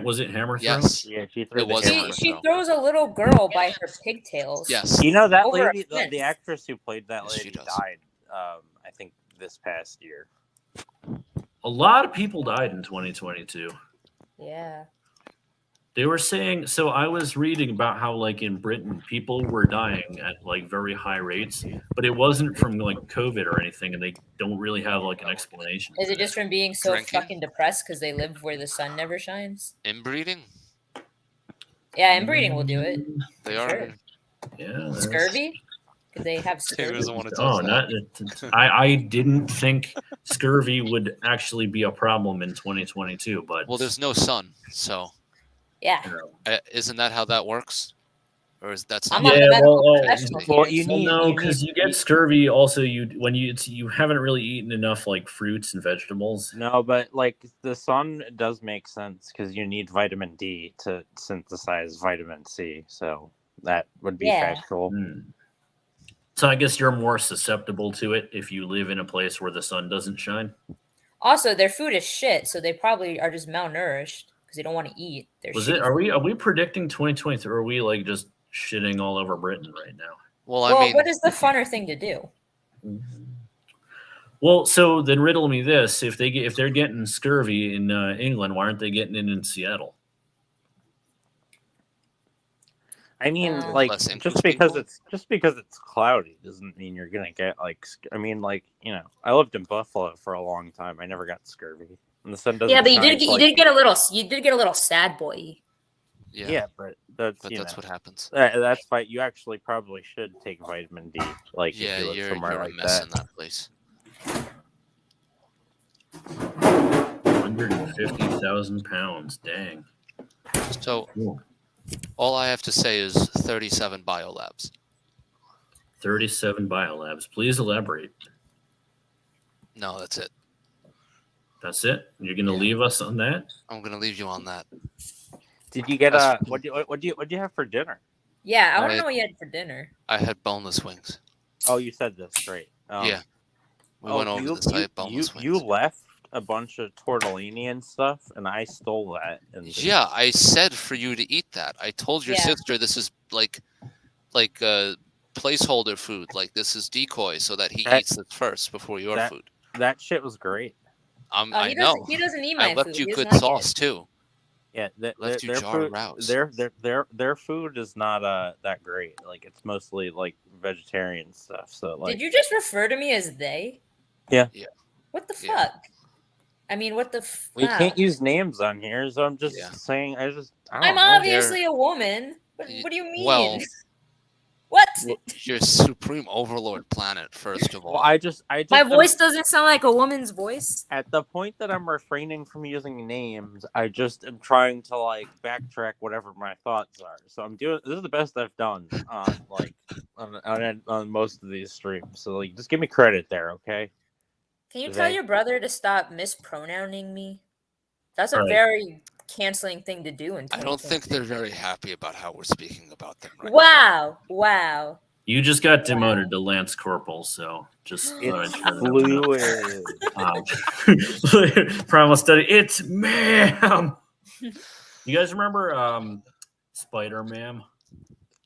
Was it hammer throw?
Yes.
Yeah, she threw
It
the
was
hammer.
hammer.
She
throw.
throws a little girl by her pigtails.
Yes.
You know that
Over a
lady, the
fence.
actress who played that
Yes, she
lady,
does.
died. I think this past year.
A lot of people died in 2022.
Yeah.
They were saying, so I was reading about how like in Britain people were dying at like very high rates, but it wasn't from like COVID or anything, and they don't really have like an explanation.
Is it just from being so
Drinking?
fucking depressed because they live where the sun never shines?
Inbreeding?
Yeah, inbreeding will do it.
They
For
are.
sure.
Yeah. that's-
Scurvy? Could they have
Taylor
scurvy?
doesn't want to
Oh,
touch that.
not. I didn't think scurvy would actually be a problem in 2022, but
Well, there's no sun, so
Yeah.
you know.
isn't that how that works? Or is that
I'm
something?
not
Yeah,
the medical
well,
professional.
well,
here,
you
so-
Well,
need-
no, because you get scurvy. Also, you haven't really eaten enough like fruits and vegetables.
No, but like the sun does make sense because you need vitamin D to synthesize vitamin C. So that would be
Yeah.
factual.
Hmm. So I guess you're more susceptible to it if you live in a place where the sun doesn't shine.
Also, their food is shit, so they probably are just malnourished because they don't want to eat. Their
Was
shitty
it? Are we predicting 2023? Or are we like just shitting all over Britain right now?
Well,
Well,
I mean,
what is the funner thing to do?
Well, so then riddle me this: if they're getting scurvy in England, why aren't they getting it in Seattle?
I mean,
Uh,
like
Less
just
English
because
people?
it's cloudy doesn't mean you're gonna get like. I mean, like I lived in Buffalo for a long time. I never got scurvy, and the sun doesn't.
Yeah, but you
shine
did
for,
get, you
like,
did get a little sad boy.
Yeah, but that's
but that's what happens.
that's fine. You actually probably should take vitamin D. Like
Yeah,
if you live
you're
somewhere
a
like
mess
that.
in that place.
150,000 pounds. Dang.
So
Cool.
all I have to say is 37 biolabs.
37 biolabs. Please elaborate.
No, that's it.
That's it. You're gonna
Yeah.
leave us on that?
I'm gonna leave you on that.
Did you get
That's-
what do you have for dinner?
Yeah, I want
I-
to know what you had for dinner.
I had boneless wings.
Oh, you said this. Great.
Yeah. We went over this. I had boneless wings.
You left a bunch of tortellini and stuff, and I stole that. And
Yeah, I said for you to eat that. I told your
Yeah.
sister this is like placeholder food. Like this is decoy so that he
That-
eats it first before your
that-
food.
that shit was great.
I
He
know.
Doesn't, he doesn't eat my
I left
food.
you
He
good
doesn't like
sauce
it.
too.
Yeah,
Left you
their
jar of
food,
rouse.
their food is not that great. Like it's mostly like vegetarian stuff. So like
Did you just refer to me as they?
Yeah.
Yeah.
What the
Yeah.
fuck? I mean, what the?
we
wow.
can't use names on here, so I'm just
Yeah.
saying. I don't
I'm
know.
obviously a woman. What do you mean?
Well,
what?
your supreme overlord planet, first of all.
Well, I just
My voice doesn't sound like a woman's voice.
at the point that I'm refraining from using names, I just am trying to like backtrack whatever my thoughts are. So I'm doing this is the best I've done on most of these streams. So like, just give me credit there, okay?
Can you
Is
tell
that-
your brother to stop mispronouncing me? That's a
Alright.
very canceling thing to do in
I don't
2020.
think they're very happy about how we're speaking about them right
Wow. Wow.
You just got demoted to Lance Corporal, so just
It's
fluid.
fluid.
Primal study. It's ma'am. You guys remember Spider-Man?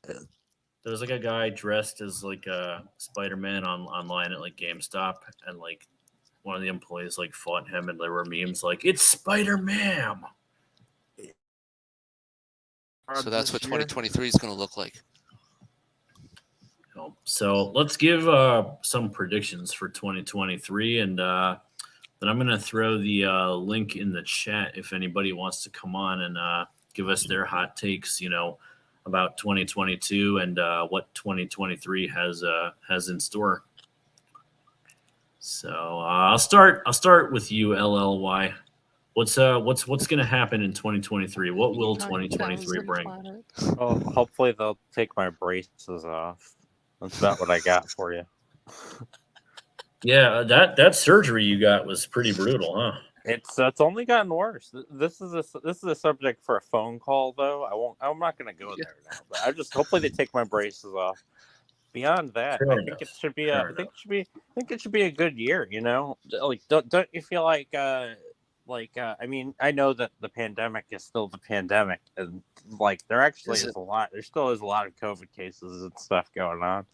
There was like a guy dressed as like a Spider-Man online at like GameStop, and like one of the employees like fought him, and there were memes like "It's Spider-Man."
So that's what 2023 is going to look like.
So let's give some predictions for 2023, and Then I'm going to throw the link in the chat if anybody wants to come on and give us their hot takes, about 2022 and what 2023 has in store. So I'll start with you, LLY. What's going to happen in 2023? What will 2023 bring?
Well, hopefully they'll take my braces off. That's about what I got for you.
Yeah, that surgery you got was pretty brutal, huh?
It's only gotten worse. This is a subject for a phone call, though. I'm not going to go there now. But I just hopefully they take my braces off. Beyond that,
Fair
I
enough.
think it should be
Fair
I think it should be a good year. Like don't you feel like I mean, I know that the pandemic is still the pandemic, and like there still is a lot of COVID cases and stuff going on.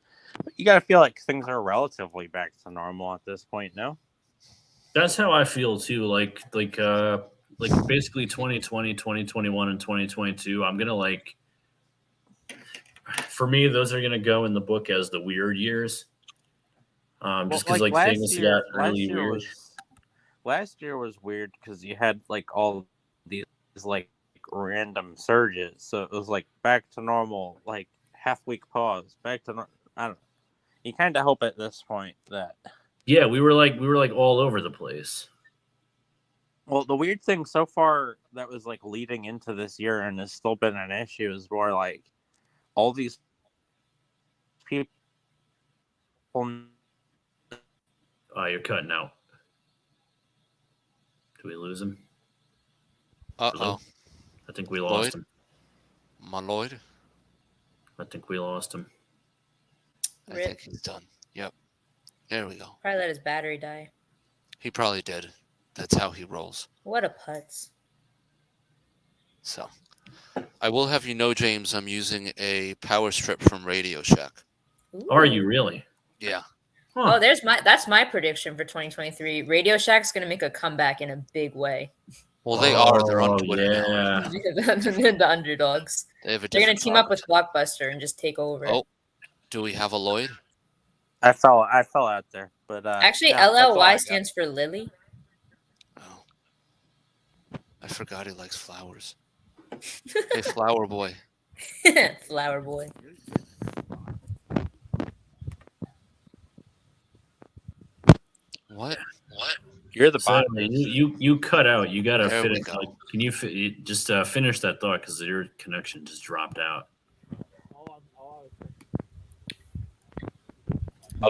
But you got to feel like things are relatively back to normal at this point, no?
That's how I feel too. Like basically 2020, 2021, and 2022. I'm gonna for me, those are gonna go in the book as the weird years. Just because things got really weird.
Last year was weird because you had like all these like random surges, so it was like back to normal, like half week pause, back to I don't know. You kind of hope at this point that.
Yeah, we were like all over the place.
Well, the weird thing so far that was like leading into this year and has still been an issue is more like all these people.
You're cutting out. Do we lose him?
Uh-oh.
I think we lost him.
My Lloyd?
I think we lost him.
I think he's done. Yep. There we go.
Probably let his battery die.
He probably did. That's how he rolls.
What a putz.
So, I will have you know, James, I'm using a power strip from Radio Shack.
Ooh.
Are you really?
Yeah.
Huh.
Oh, that's my prediction for 2023. Radio Shack's gonna make a comeback in a big way.
Well, they are. They're on Twitter
now.
The underdogs. They're gonna team up with Blockbuster and just take over.
Oh, do we have a Lloyd?
I fell out there, but
actually, LLY stands for Lily.
Oh, I forgot he likes flowers. Hey, flower boy.
Flower boy.
What?
You're the
So,
bot.
you cut out. You gotta
There we
finish.
go.
Can you just finish that thought because your connection just dropped out.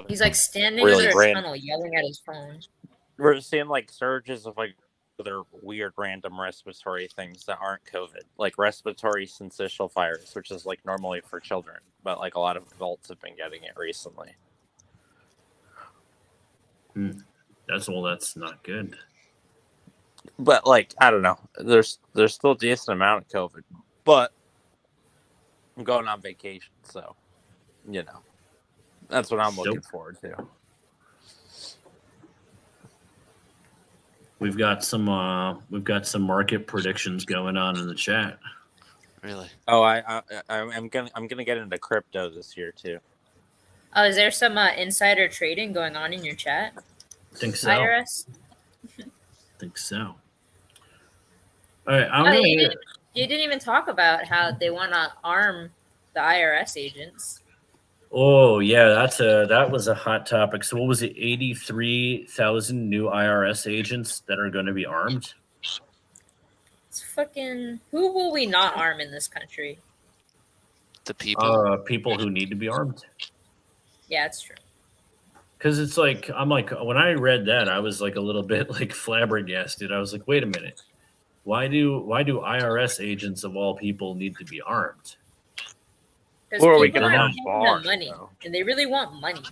He's like standing
Really
under a
grand.
tunnel yelling at his phone.
We're seeing like surges of like other weird random respiratory things that aren't COVID, like respiratory syncytial virus, which is like normally for children, but like a lot of adults have been getting it recently.
That's not good.
But like I don't know, there's still a decent amount of COVID, but I'm going on vacation, so that's what I'm looking forward to.
We've got some market predictions going on in the chat.
Really?
Oh, I'm gonna get into crypto this year too.
Oh, is there some insider trading going on in your chat?
I think so.
IRS?
think so. All right,
you didn't even talk about how they want to arm the IRS agents.
Oh yeah, that was a hot topic. So what was it? 83,000 new IRS agents that are going to be armed.
It's fucking. Who will we not arm in this country?
The people.
People who need to be armed.
Yeah, it's true.
Because it's like I'm like when I read that, I was like a little bit like flabbergasted. I was like, wait a minute, why do IRS agents of all people need to be armed?
Because people are paying them money, and they really want money.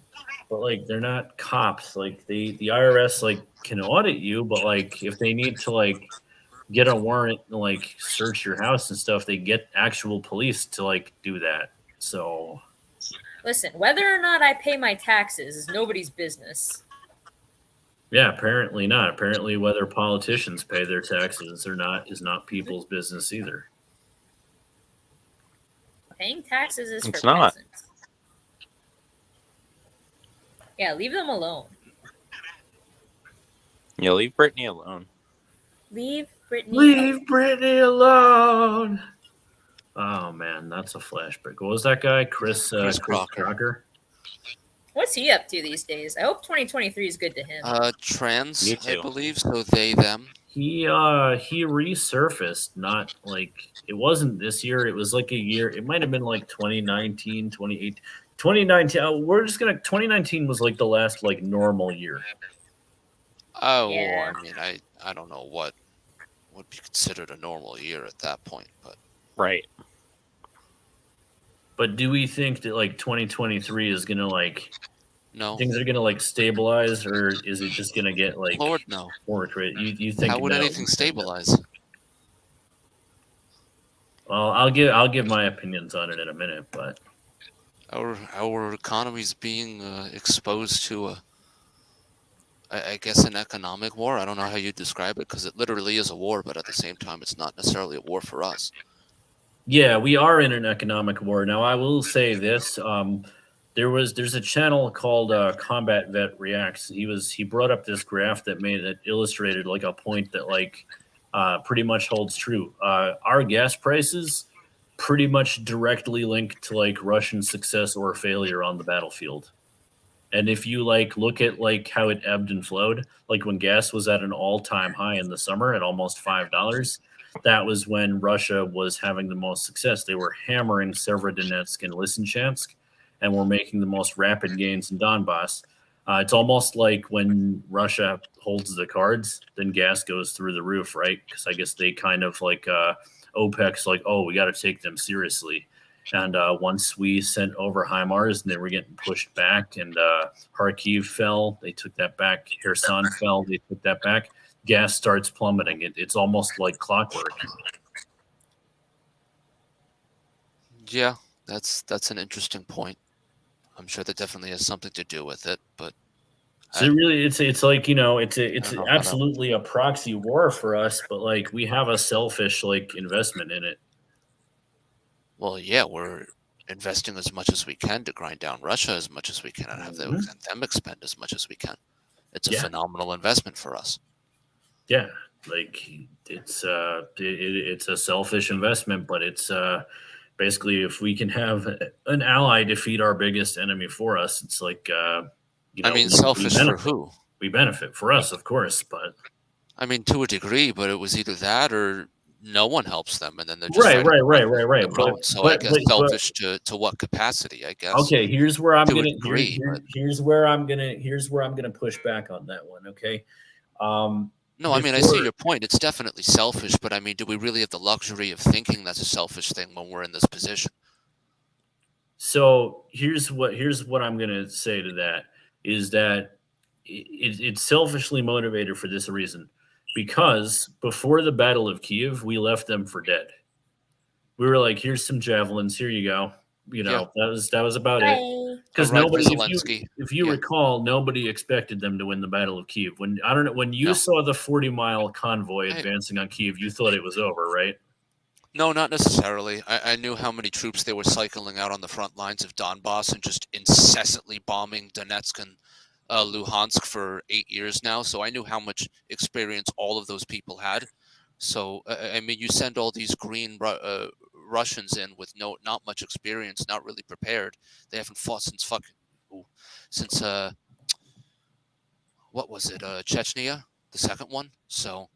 But like, they're not cops. Like the IRS like can audit you, but like if they need to like get a warrant and like search your house and stuff, they get actual police to like do that. So
listen, whether or not I pay my taxes is nobody's business.
yeah, apparently not. Apparently, whether politicians pay their taxes or not is not people's business either.
Paying taxes is
it's
for
not.
peasants. Yeah, leave them alone.
Yeah, leave Brittany alone.
Leave Brittany.
Leave Brittany alone. Oh man, that's a flashback. What was that guy? Chris
Crocker.
Crocker.
What's he up to these days? I hope 2023 is good to him.
Trans,
Me
I
too.
believe. So they, them.
He resurfaced, not like it wasn't this year. It was like a year. It might have been like 2019, 2018, 2019. We're just gonna 2019 was like the last like normal year.
Oh,
Yeah.
I mean, I don't know what would be considered a normal year at that point, but
Right.
But do we think that like 2023 is gonna like
no.
things are gonna like stabilize, or is it just gonna get like
Lord, no.
more crazy? You think
How would
no?
anything stabilize?
Well, I'll give my opinions on it in a minute, but
Our economy's being exposed to I guess an economic war. I don't know how you describe it because it literally is a war, but at the same time, it's not necessarily a war for us.
yeah, we are in an economic war now. I will say this: there's a channel called Combat Vet Reacts. He brought up this graph that illustrated like a point that like pretty much holds true. Our gas prices pretty much directly linked to like Russian success or failure on the battlefield. And if you like look at like how it ebbed and flowed, like when gas was at an all-time high in the summer at almost $5, that was when Russia was having the most success. They were hammering Severodonetsk and Lysychansk, and were making the most rapid gains in Donbass. It's almost like when Russia holds the cards, then gas goes through the roof, right? Because I guess they kind of like OPEC's like, oh, we got to take them seriously. And once we sent over HIMARS and they were getting pushed back, and Kharkiv fell, they took that back. Kherson fell, they took that back. Gas starts plummeting. It's almost like clockwork.
Yeah, that's an interesting point. I'm sure that definitely has something to do with it, but
So really, it's like, you know, it's
I don't know about
absolutely a proxy war for us, but like we have a selfish like investment in it.
well, yeah, we're investing as much as we can to grind down Russia as much as we can and have them expend as much as we can. It's a
Yeah.
phenomenal investment for us.
Yeah, like it's it's a selfish investment, but it's basically if we can have an ally defeat our biggest enemy for us, it's like you know,
I mean,
we
selfish for
benefit.
who?
We benefit for us, of course, but
I mean, to a degree, but it was either that or no one helps them, and then they're just
right.
their own. So I
But-
guess
but-
selfish to what capacity? I guess.
Okay, here's where I'm
to a
gonna
degree, but-
here's where I'm gonna push back on that one. Okay.
No, I mean, I see
before-
your point. It's definitely selfish, but I mean, do we really have the luxury of thinking that's a selfish thing when we're in this position?
So here's what I'm gonna say to that is that it's selfishly motivated for this reason, because before the Battle of Kiev, we left them for dead. We were like, "Here's some javelins. Here you go." You know, that was about it.
Bye.
Because
Right,
nobody,
Zelensky.
if you
Yeah.
recall, nobody expected them to win the Battle of Kiev. When I don't know when you
No.
saw the 40-mile convoy
Hey.
advancing on Kiev, you thought it was over, right?
No, not necessarily. I knew how many troops they were cycling out on the front lines of Donbass and just incessantly bombing Donetsk and Luhansk for 8 years now. So I knew how much experience all of those people had. So I mean, you send all these green Russians in with not much experience, not really prepared. They haven't fought since what was it? Chechnya, the second one. So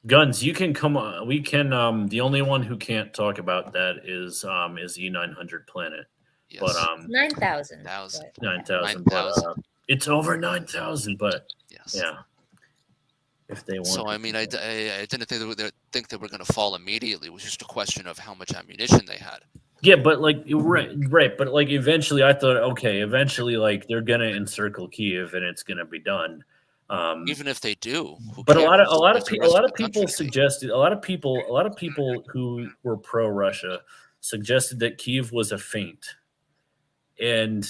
Guns, you can come on. We can. The only one who can't talk about that is E900 Planet,
yes,
but
9,000.
9,000.
9,000. But
9,000.
it's over 9,000. But
Yes.
yeah, if they want.
So I mean, I didn't think they were going to fall immediately. It was just a question of how much ammunition they had.
Yeah, but like right, but like eventually, I thought, okay, eventually, like they're gonna encircle Kiev and it's gonna be done.
Even if they do, who
But
cares?
a lot of
What's the rest
people
the country see?
suggested a lot of people who were pro Russia suggested that Kiev was a feint, and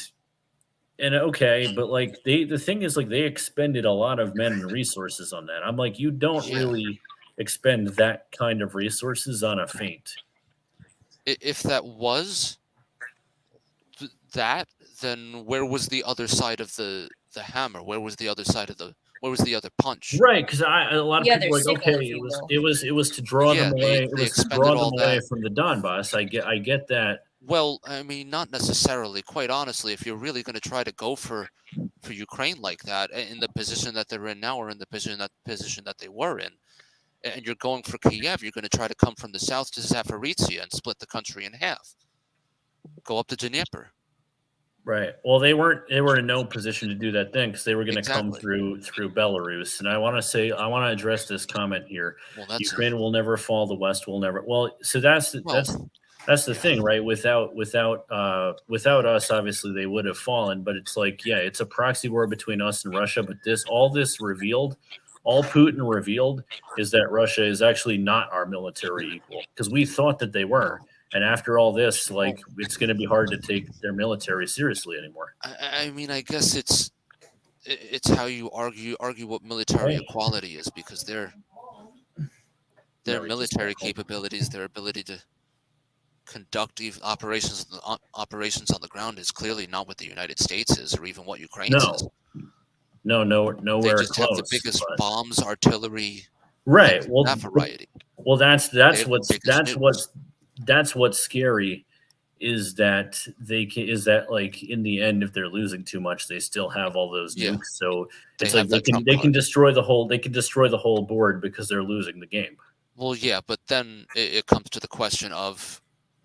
okay, but like the thing is, like, they expended a lot of men and resources on that. I'm like, you don't
Yeah.
really expend that kind of resources on a feint.
If that was that, then where was the other side of the hammer? Where was the other side of the Where was the other punch?
Right, because a lot of
The
people
other
are like,
signal,
okay,
if you will.
it was to draw
Yeah,
them
they-
away. It
they
was to
expended
draw them
all
away
that.
from the Donbass. I get that.
Well, I mean, not necessarily. Quite honestly, if you're really going to try to go for Ukraine like that, in the position that they're in now, or in the position that they were in, and you're going for Kiev, you're going to try to come from the south to Zaporizhia and split the country in half. Go up to Dnieper.
Right. Well, they were in no position to do that then because they were going to come
Exactly.
through Belarus. And I want to address this comment here.
Well, that's
Ukraine will never fall. The West will never. Well, so that's the thing, right? Without us, obviously they would have fallen. But it's like, yeah, it's a proxy war between us and Russia. But all Putin revealed is that Russia is actually not our military equal because we thought that they were. And after all this, like, it's going to be hard to take their military seriously anymore.
I mean, I guess it's how you argue what military equality is, because their military capabilities, their ability to conduct operations on the ground is clearly not what the United States is, or even what Ukraine is.
Nowhere
They just
close.
have the biggest bombs, artillery,
right? Well,
that variety.
Well, that's what's scary is that like in the end, if they're losing too much, they still have all those nukes. So it's like they can destroy the whole board because they're losing the game.
Well, yeah, but then it comes to the question of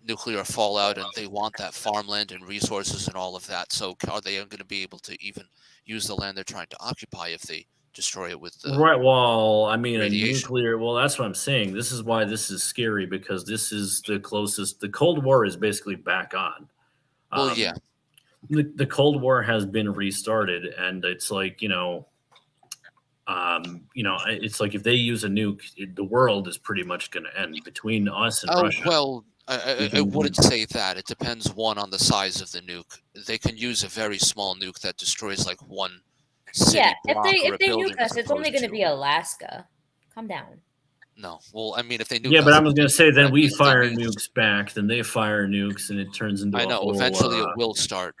nuclear fallout, and they want that farmland and resources and all of that. So are they going to be able to even use the land they're trying to occupy if they destroy it with the
right? Well, I mean,
radiation?
a nuclear. Well, that's what I'm saying. This is why this is scary, because this is the closest. The Cold War is basically back on.
Well, yeah.
The Cold War has been restarted, and it's like it's like if they use a nuke, the world is pretty much going to end between us and Russia.
Well, I wouldn't say that. It depends, one, on the size of the nuke. They can use a very small nuke that destroys like one city block or
if
a
they
building,
nuke us, it's only going to be Alaska. Calm down.
No, well, I mean, if they nuke
yeah,
us,
but I was going to say, then we
means
fire nukes back, then they fire nukes, and it turns into
I know. Eventually, it will start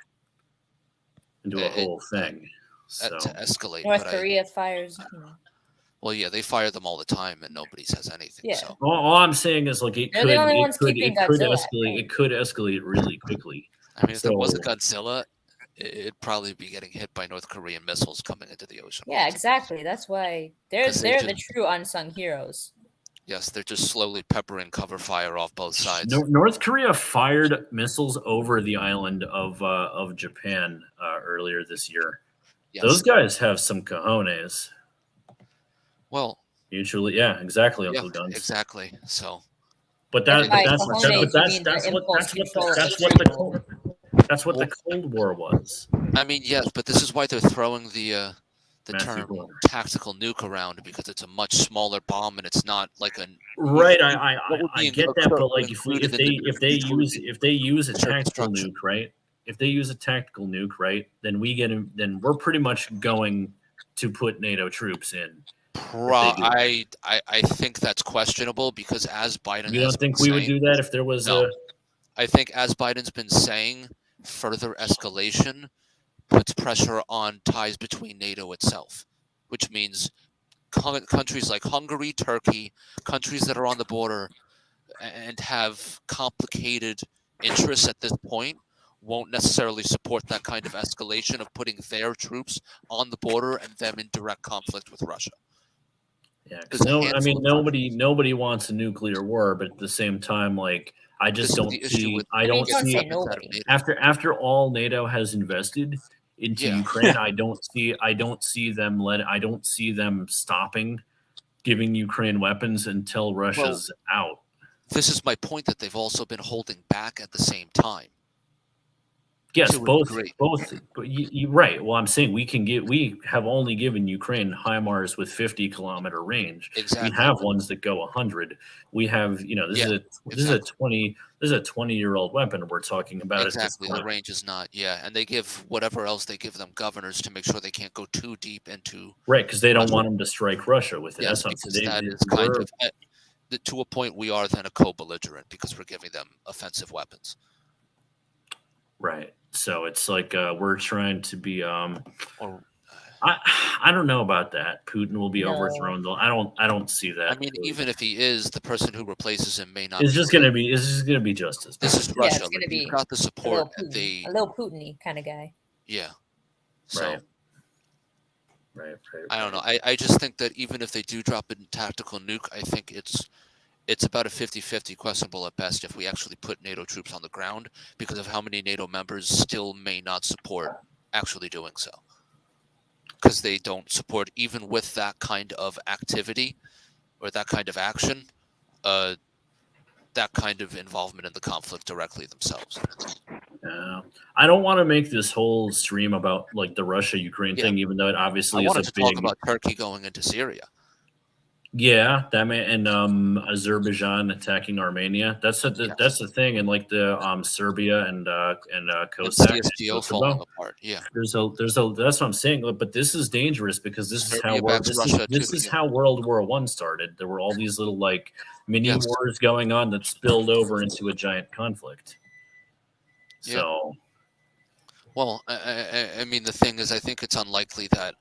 into a whole thing.
to escalate.
North Korea fires.
Well, yeah, they fire them all the time, and nobody says anything.
Yeah.
So
all I'm saying is, like, it could escalate really quickly.
I mean, if there was a Godzilla, it'd probably be getting hit by North Korean missiles coming into the ocean.
Yeah, exactly. That's why they're the true unsung heroes.
Yes, they're just slowly peppering cover fire off both sides.
North Korea fired missiles over the island of Japan earlier this year. Yes. Those guys have some cojones.
Well,
mutually, yeah, exactly, Uncle Guns.
Exactly. So,
but that's what the Cold War was.
I mean, yes, but this is why they're throwing the term tactical nuke around, because it's a much smaller bomb and it's not like a
right. I get that, but like if they use a tactical nuke, right? If they use a tactical nuke, right, then we're pretty much going to put NATO troops in.
I think that's questionable, because as Biden,
you don't think we would do that if there was
I think, as Biden's been saying, further escalation puts pressure on ties between NATO itself, which means countries like Hungary, Turkey, countries that are on the border and have complicated interests at this point, won't necessarily support that kind of escalation of putting their troops on the border and them in direct conflict with Russia.
Yeah, because nobody wants a nuclear war, but at the same time, like, I just don't see. I don't see after all NATO has invested into Ukraine. I don't see them stopping giving Ukraine weapons until Russia's out.
This is my point, that they've also been holding back at the same time.
Yes, both. You're right. Well, I'm saying we have only given Ukraine HIMARS with 50-kilometer range.
Exactly.
We have ones that go 100. We have, this is a 20-year-old weapon we're talking about.
Exactly. The range is not. Yeah, and they give whatever else they give them governors to make sure they can't go too deep into.
Right, because they don't want them to strike Russia with it.
Yes, because that is kind of to a point. We are then a co-belligerent because we're giving them offensive weapons.
Right. So it's like we're trying to be I don't know about that. Putin will be
No.
overthrown though. I don't see that.
I mean, even if he is, the person who replaces him may not.
it's just gonna be just as
This is
Yeah,
Russia.
it's gonna
Like,
be
he's got the
a
support.
a little Putin-y kind of guy.
Yeah. So
right.
I don't know. I just think that even if they do drop a tactical nuke, I think it's about a 50-50, questionable at best, if we actually put NATO troops on the ground, because of how many NATO members still may not support actually doing so. Because they don't support, even with that kind of activity or that kind of action, that kind of involvement in the conflict directly themselves.
I don't want to make this whole stream about like the Russia-Ukraine
Yeah.
thing, even though it
I
obviously is
wanted
a
to talk
big.
about Turkey going into Syria.
Yeah, that may and Azerbaijan attacking Armenia. That's the thing, and like the Serbia and
And
Cossack and
CSTO falling
Kosovo.
apart. Yeah.
There's a that's what I'm saying. But this is dangerous because this is how
Serbia backs Russia
this
too,
is
yeah.
how World War One started. There were all these little like mini
Yes.
wars going on that spilled over into a giant conflict.
Yeah.
So
Well, I mean, the thing is, I think it's unlikely that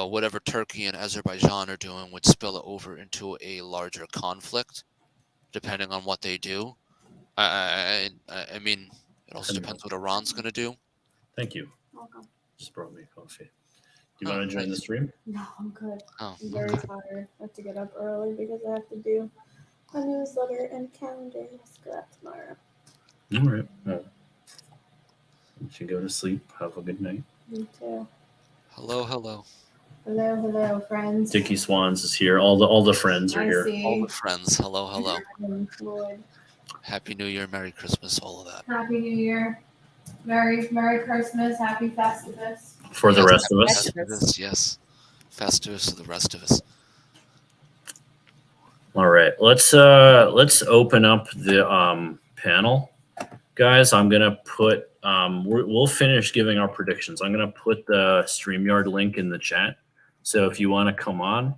whatever Turkey and Azerbaijan are doing would spill over into a larger conflict, depending on what they do. I mean, it also depends what Iran's going to do.
thank you.
Welcome.
Just brought me coffee. Do you
Oh,
want to join the
nice.
stream?
No, I'm good.
Oh,
I'm very tired. I have to get up early because I have to do a newsletter and calendar. Let's go out tomorrow.
All right. Well, you should go to sleep. Have a good night.
Me too.
hello.
Hello, friends.
Dickie Swans is here. All the friends are
I
here.
see.
All the friends, hello.
And Lloyd.
Happy New Year, Merry Christmas, all of that.
Happy New Year. Merry Christmas. Happy Festivus.
For the
Yes,
rest of
happy
us.
Festivus, yes. Festivus to the rest of us.
All right. Let's open up the panel. Guys, I'm gonna put we'll finish giving our predictions. I'm gonna put the StreamYard link in the chat. So if you want to come on,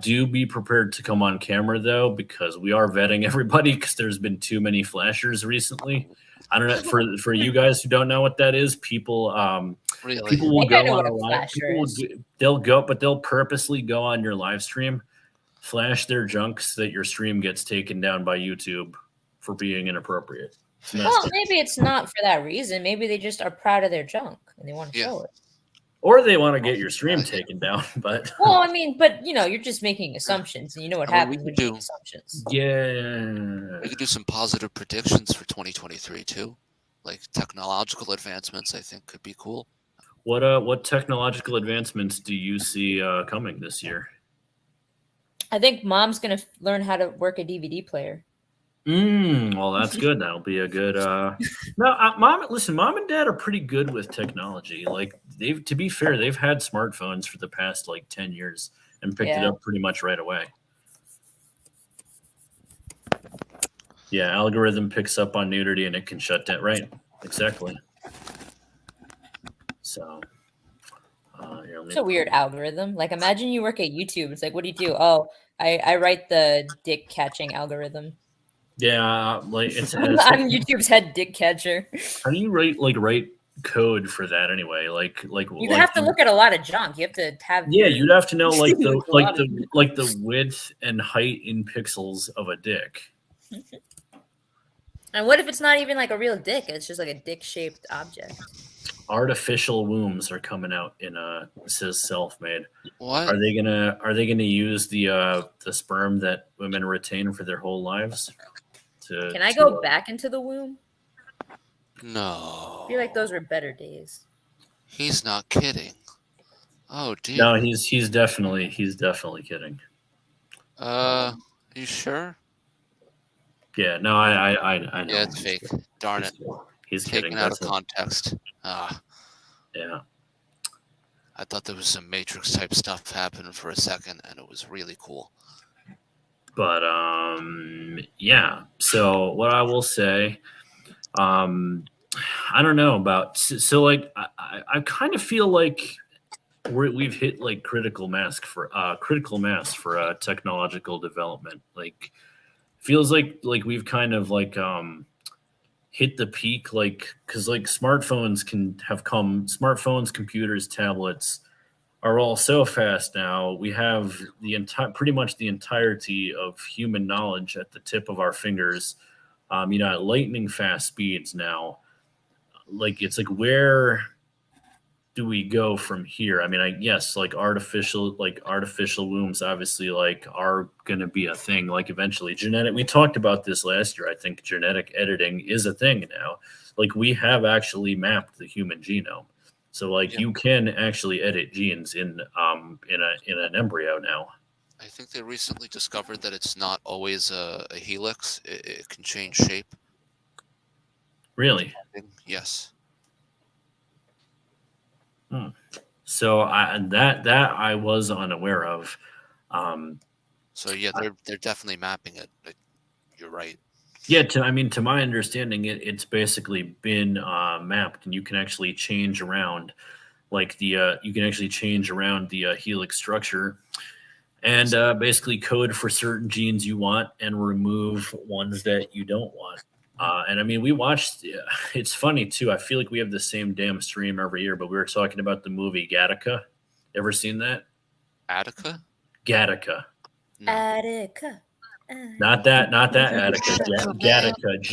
do be prepared to come on camera though, because we are vetting everybody because there's been too many flashers recently. I don't know for you guys who don't know what that is. People
Really?
people will
I think I
go
know
on
what
a
a
live.
flasher
People will
is.
they'll go, but they'll purposely go on your live stream, flash their junk so that your stream gets taken down by YouTube for being inappropriate. It's messed
Well,
up.
maybe it's not for that reason. Maybe they just are proud of their junk and they want to
Yeah.
show it.
Or they want to get your stream taken down, but
Well, I mean, but you're just making assumptions, and you know what
I mean, we
happens when
could
you
do-
make assumptions.
yeah.
We could do some positive predictions for 2023 too. Like technological advancements, I think could be cool.
What technological advancements do you see coming this year?
I think mom's gonna learn how to work a DVD player.
Well, that's good. That'll be a good. Mom and dad are pretty good with technology. Like to be fair, they've had smartphones for the past like 10 years and picked it
Yeah.
up pretty much right away. Yeah, algorithm picks up on nudity and it can shut down. Right, exactly. So, here, let me
It's a weird algorithm. Like, imagine you work at YouTube. It's like, what do you do? Oh, I write the dick catching algorithm.
Yeah, like it's
I'm YouTube's head dick catcher.
how do you write code for that anyway? Like
You have to look at a lot of junk. You have to have.
Yeah, you'd have to know like the
A lot of-
the width and height in pixels of a dick.
And what if it's not even like a real dick? It's just like a dick shaped object.
Artificial wombs are coming out in it says self-made.
What?
Are they gonna use the sperm that women retain for their whole lives?
Can I go back into the womb?
No.
I feel like those were better days.
He's not kidding. Oh dear.
No, he's definitely kidding.
You sure?
Yeah, no, I know.
Yeah, it's fake. Darn it.
He's kidding.
Taken out of
That's
context.
yeah.
I thought there was some Matrix type stuff happening for a second, and it was really cool.
But yeah. So what I will say, I don't know about like I kind of feel like we've hit like critical mass for technological development. Like feels like we've kind of like hit the peak, like, because like smartphones, computers, tablets are all so fast now. We have pretty much the entirety of human knowledge at the tip of our fingers, at lightning fast speeds now. Like, it's like, where do we go from here? I mean, yes, like artificial wombs obviously like are going to be a thing. Like eventually, we talked about this last year. I think genetic editing is a thing now. Like, we have actually mapped the human genome, so like you can actually edit genes in an embryo now.
I think they recently discovered that it's not always a helix. It can change shape.
Really?
Yes.
So I was unaware of.
So yeah, they're definitely mapping it. You're right.
Yeah, to my understanding, it's basically been mapped, and you can actually change around, like the helix structure, and basically code for certain genes you want and remove ones that you don't want. And I mean, we watched. It's funny too. I feel like we have the same damn stream every year, but we were talking about the movie Gattaca. Ever seen that?
Attica?
Gattaca.
No.
Attica.
Not that Attica. Gattaca.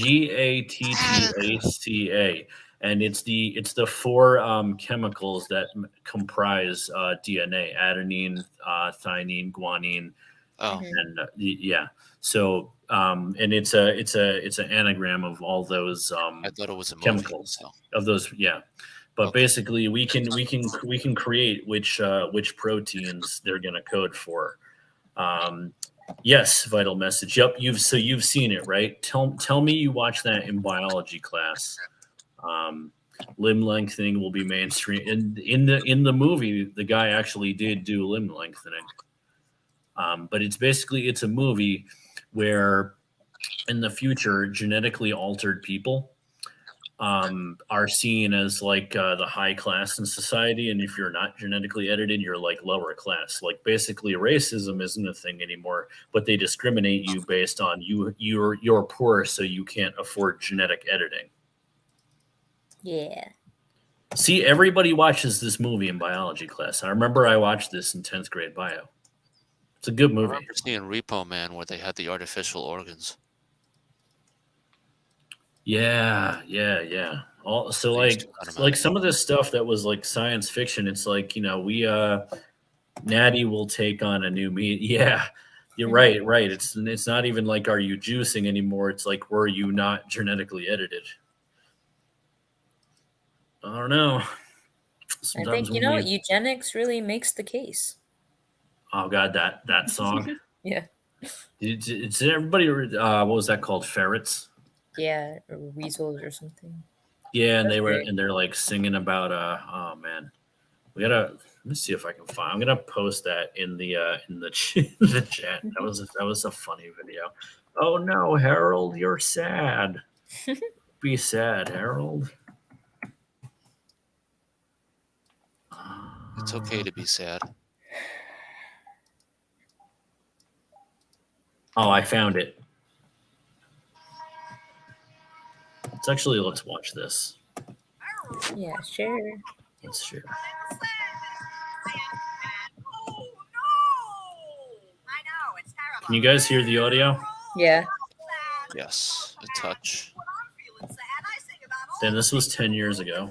Gattaca. And it's the four chemicals that comprise DNA: adenine, thymine, guanine,
Oh,
and yeah. So and it's an anagram of all those
I thought it was a movie.
chemicals
So.
of those. Yeah. But
Okay.
basically, we can create which proteins they're going to code for. Yes, vital message. Yep, you've seen it, right? Tell me you watched that in biology class. Limb lengthening will be mainstream. In the movie, the guy actually did do limb lengthening. But it's a movie where in the future, genetically altered people are seen as like the high class in society, and if you're not genetically edited, you're like lower class. Like, basically, racism isn't a thing anymore, but they discriminate you based on you're poor, so you can't afford genetic editing.
Yeah.
See, everybody watches this movie in biology class. I remember I watched this in 10th grade bio. It's a good
I
movie.
remember seeing Repo Man where they had the artificial organs.
Yeah. So like some of this stuff that was like science fiction, it's like, we Natty will take on a new meat. Yeah, you're right. It's not even like, are you juicing anymore? It's like, were you not genetically edited? I don't know.
Sometimes I think eugenics really makes the case.
Oh God, that song.
Yeah.
It's everybody. What was that called? Ferrets.
Yeah, or weasels or something.
Yeah, and they're like singing about oh man, let me see if I can find. I'm gonna post that in the chat. That was a funny video. Oh no, Harold, you're sad. Be sad, Harold.
It's okay to be sad.
Oh, I found it. Let's watch this.
Yeah, sure.
Let's share. Can you guys hear the audio?
Yeah.
Yes, a touch.
Then this was 10 years ago.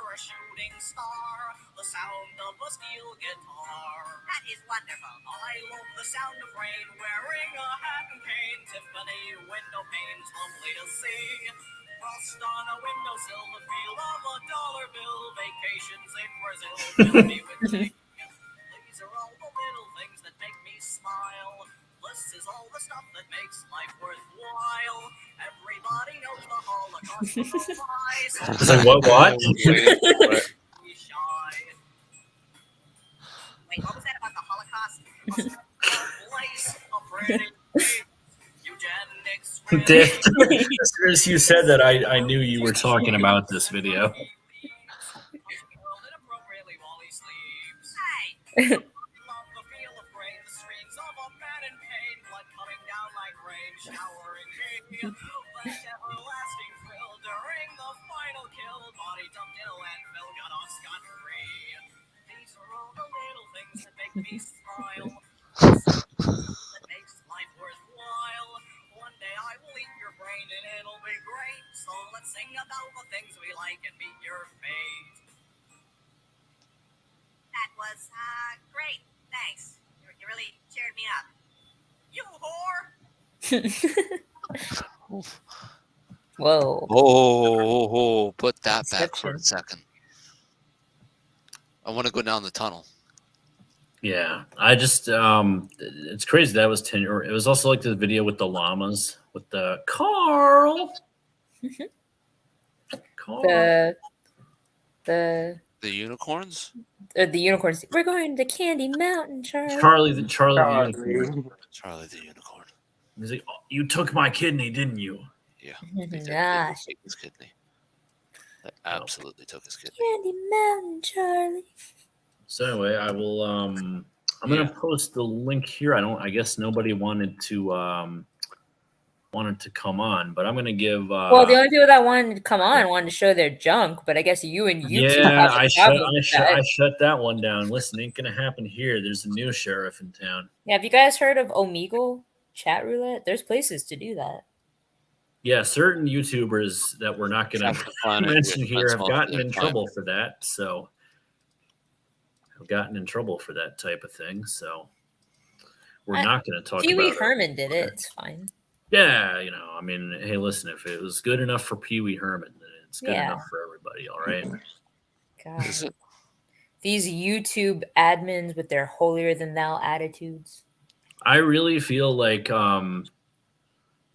A shooting star, the sound of a steel guitar. That is wonderful. I love the sound of rain, wearing a hat and cane. Tiffany window panes, lovely to see. Frost on a windowsill, the feel of a dollar bill. Vacations in Brazil, fill me with me. These are all the little things that make me smile. This is all the stuff that makes life worthwhile. Everybody knows the Holocaust was a lie.
It's like, what?
Wait, what was that about the Holocaust?
As soon as you said that, I knew you were talking about this video.
Love the feel of grain, the screams of a man in pain, blood coming down like rain, showering me. That everlasting thrill during the final kill, body dumped in a landfill, got off scot-free. These are all the little things that make me smile. That makes life worthwhile. One day I will eat your brain and it'll be great. So let's sing about the things we like and meet your fate. That was great. Thanks. You really cheered me up. You whore!
Whoa.
Oh, put that back for a
Inception.
second. I want to go down the tunnel.
Yeah, I just it's crazy that was 10. Or it was also like the video with the llamas with the Carl. Carl.
The
The unicorns?
the unicorns. We're going to Candy Mountain, Charlie.
Charlie the unicorn.
Charlie the unicorn.
He's like, "Oh, you took my kidney, didn't you?"
Yeah. They did
Gosh.
take his kidney. They absolutely took his kidney.
Candy Mountain, Charlie.
So anyway, I will. I'm gonna post the link here. I guess nobody wanted to come on, but I'm gonna give.
Well, the only people that wanted to come on wanted to show their junk, but I guess you and YouTube
yeah,
have a problem with that.
I shut that one down. Listen, ain't gonna happen here. There's a new sheriff in town.
Yeah, have you guys heard of Omegle chat roulette? There's places to do that.
Yeah, certain YouTubers that we're not gonna
Half the planet
mention
is
here have
responsible
gotten
for
in
that
trouble for that. So, have gotten in trouble for that type of thing. So, we're not gonna talk
Pee Wee
about it.
Herman did it. It's fine.
Yeah, I mean, hey, listen, if it was good enough for Pee Wee Herman, then it's good
Yeah.
enough for everybody, all right?
God.
Is it?
These YouTube admins with their holier than thou attitudes.
I really feel like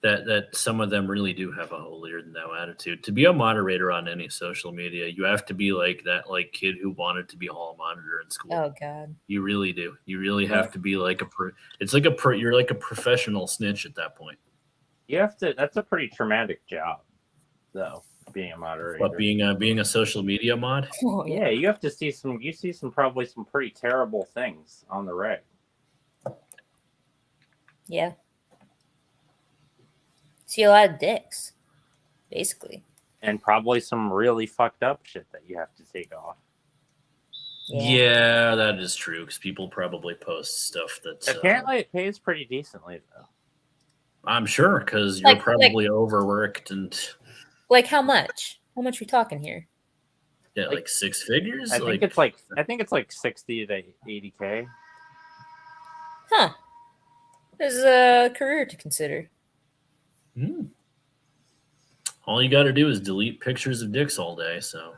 that some of them really do have a holier than thou attitude. To be a moderator on any social media, you have to be like that kid who wanted to be hall monitor in school.
Oh God.
You really do. You really have to be like you're like a professional snitch at that point.
You have to. That's a pretty traumatic job, though. Being a moderator.
But being a social media mod,
Oh,
yeah, you have to see some. You see probably some pretty terrible things on the reg.
Yeah. See a lot of dicks, basically.
And probably some really fucked up shit that you have to take off.
yeah, that is true because people probably post stuff that's.
Apparently, it pays pretty decently, though.
I'm sure because you're
Like-
probably overworked and
Like how much? How much we talking here?
yeah, like six figures.
I think it's like 60 to 80K.
Huh. This is a career to consider.
Hmm. All you got to do is delete pictures of dicks all day. So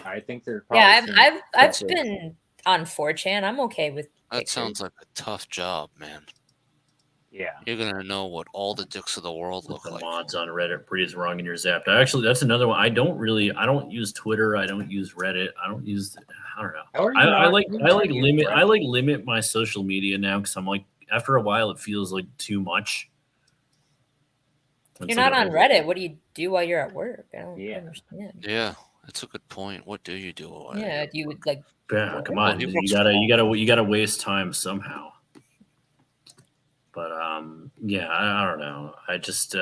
I think they're probably
Yeah, I've
some-
been on 4chan. I'm okay with
That
pictures.
sounds like a tough job, man.
Yeah.
You're gonna know what all the dicks of the world
with
look
the
like.
mods on Reddit, breathes wrong in your zapped. That's another one. I don't use Twitter. I don't use Reddit. I don't know.
How are you
I
not
like
using
limit. I
Reddit?
like limit my social media now because I'm like after a while it feels like too much.
You're
It's
not
like
on Reddit. What do you do while you're at work? I don't
Yeah.
understand.
Yeah, that's a good point. What do you do? While
Yeah,
you're-
do you would like
Yeah, come
Well,
on.
he
You
works
gotta waste time somehow. But yeah, I don't know. I just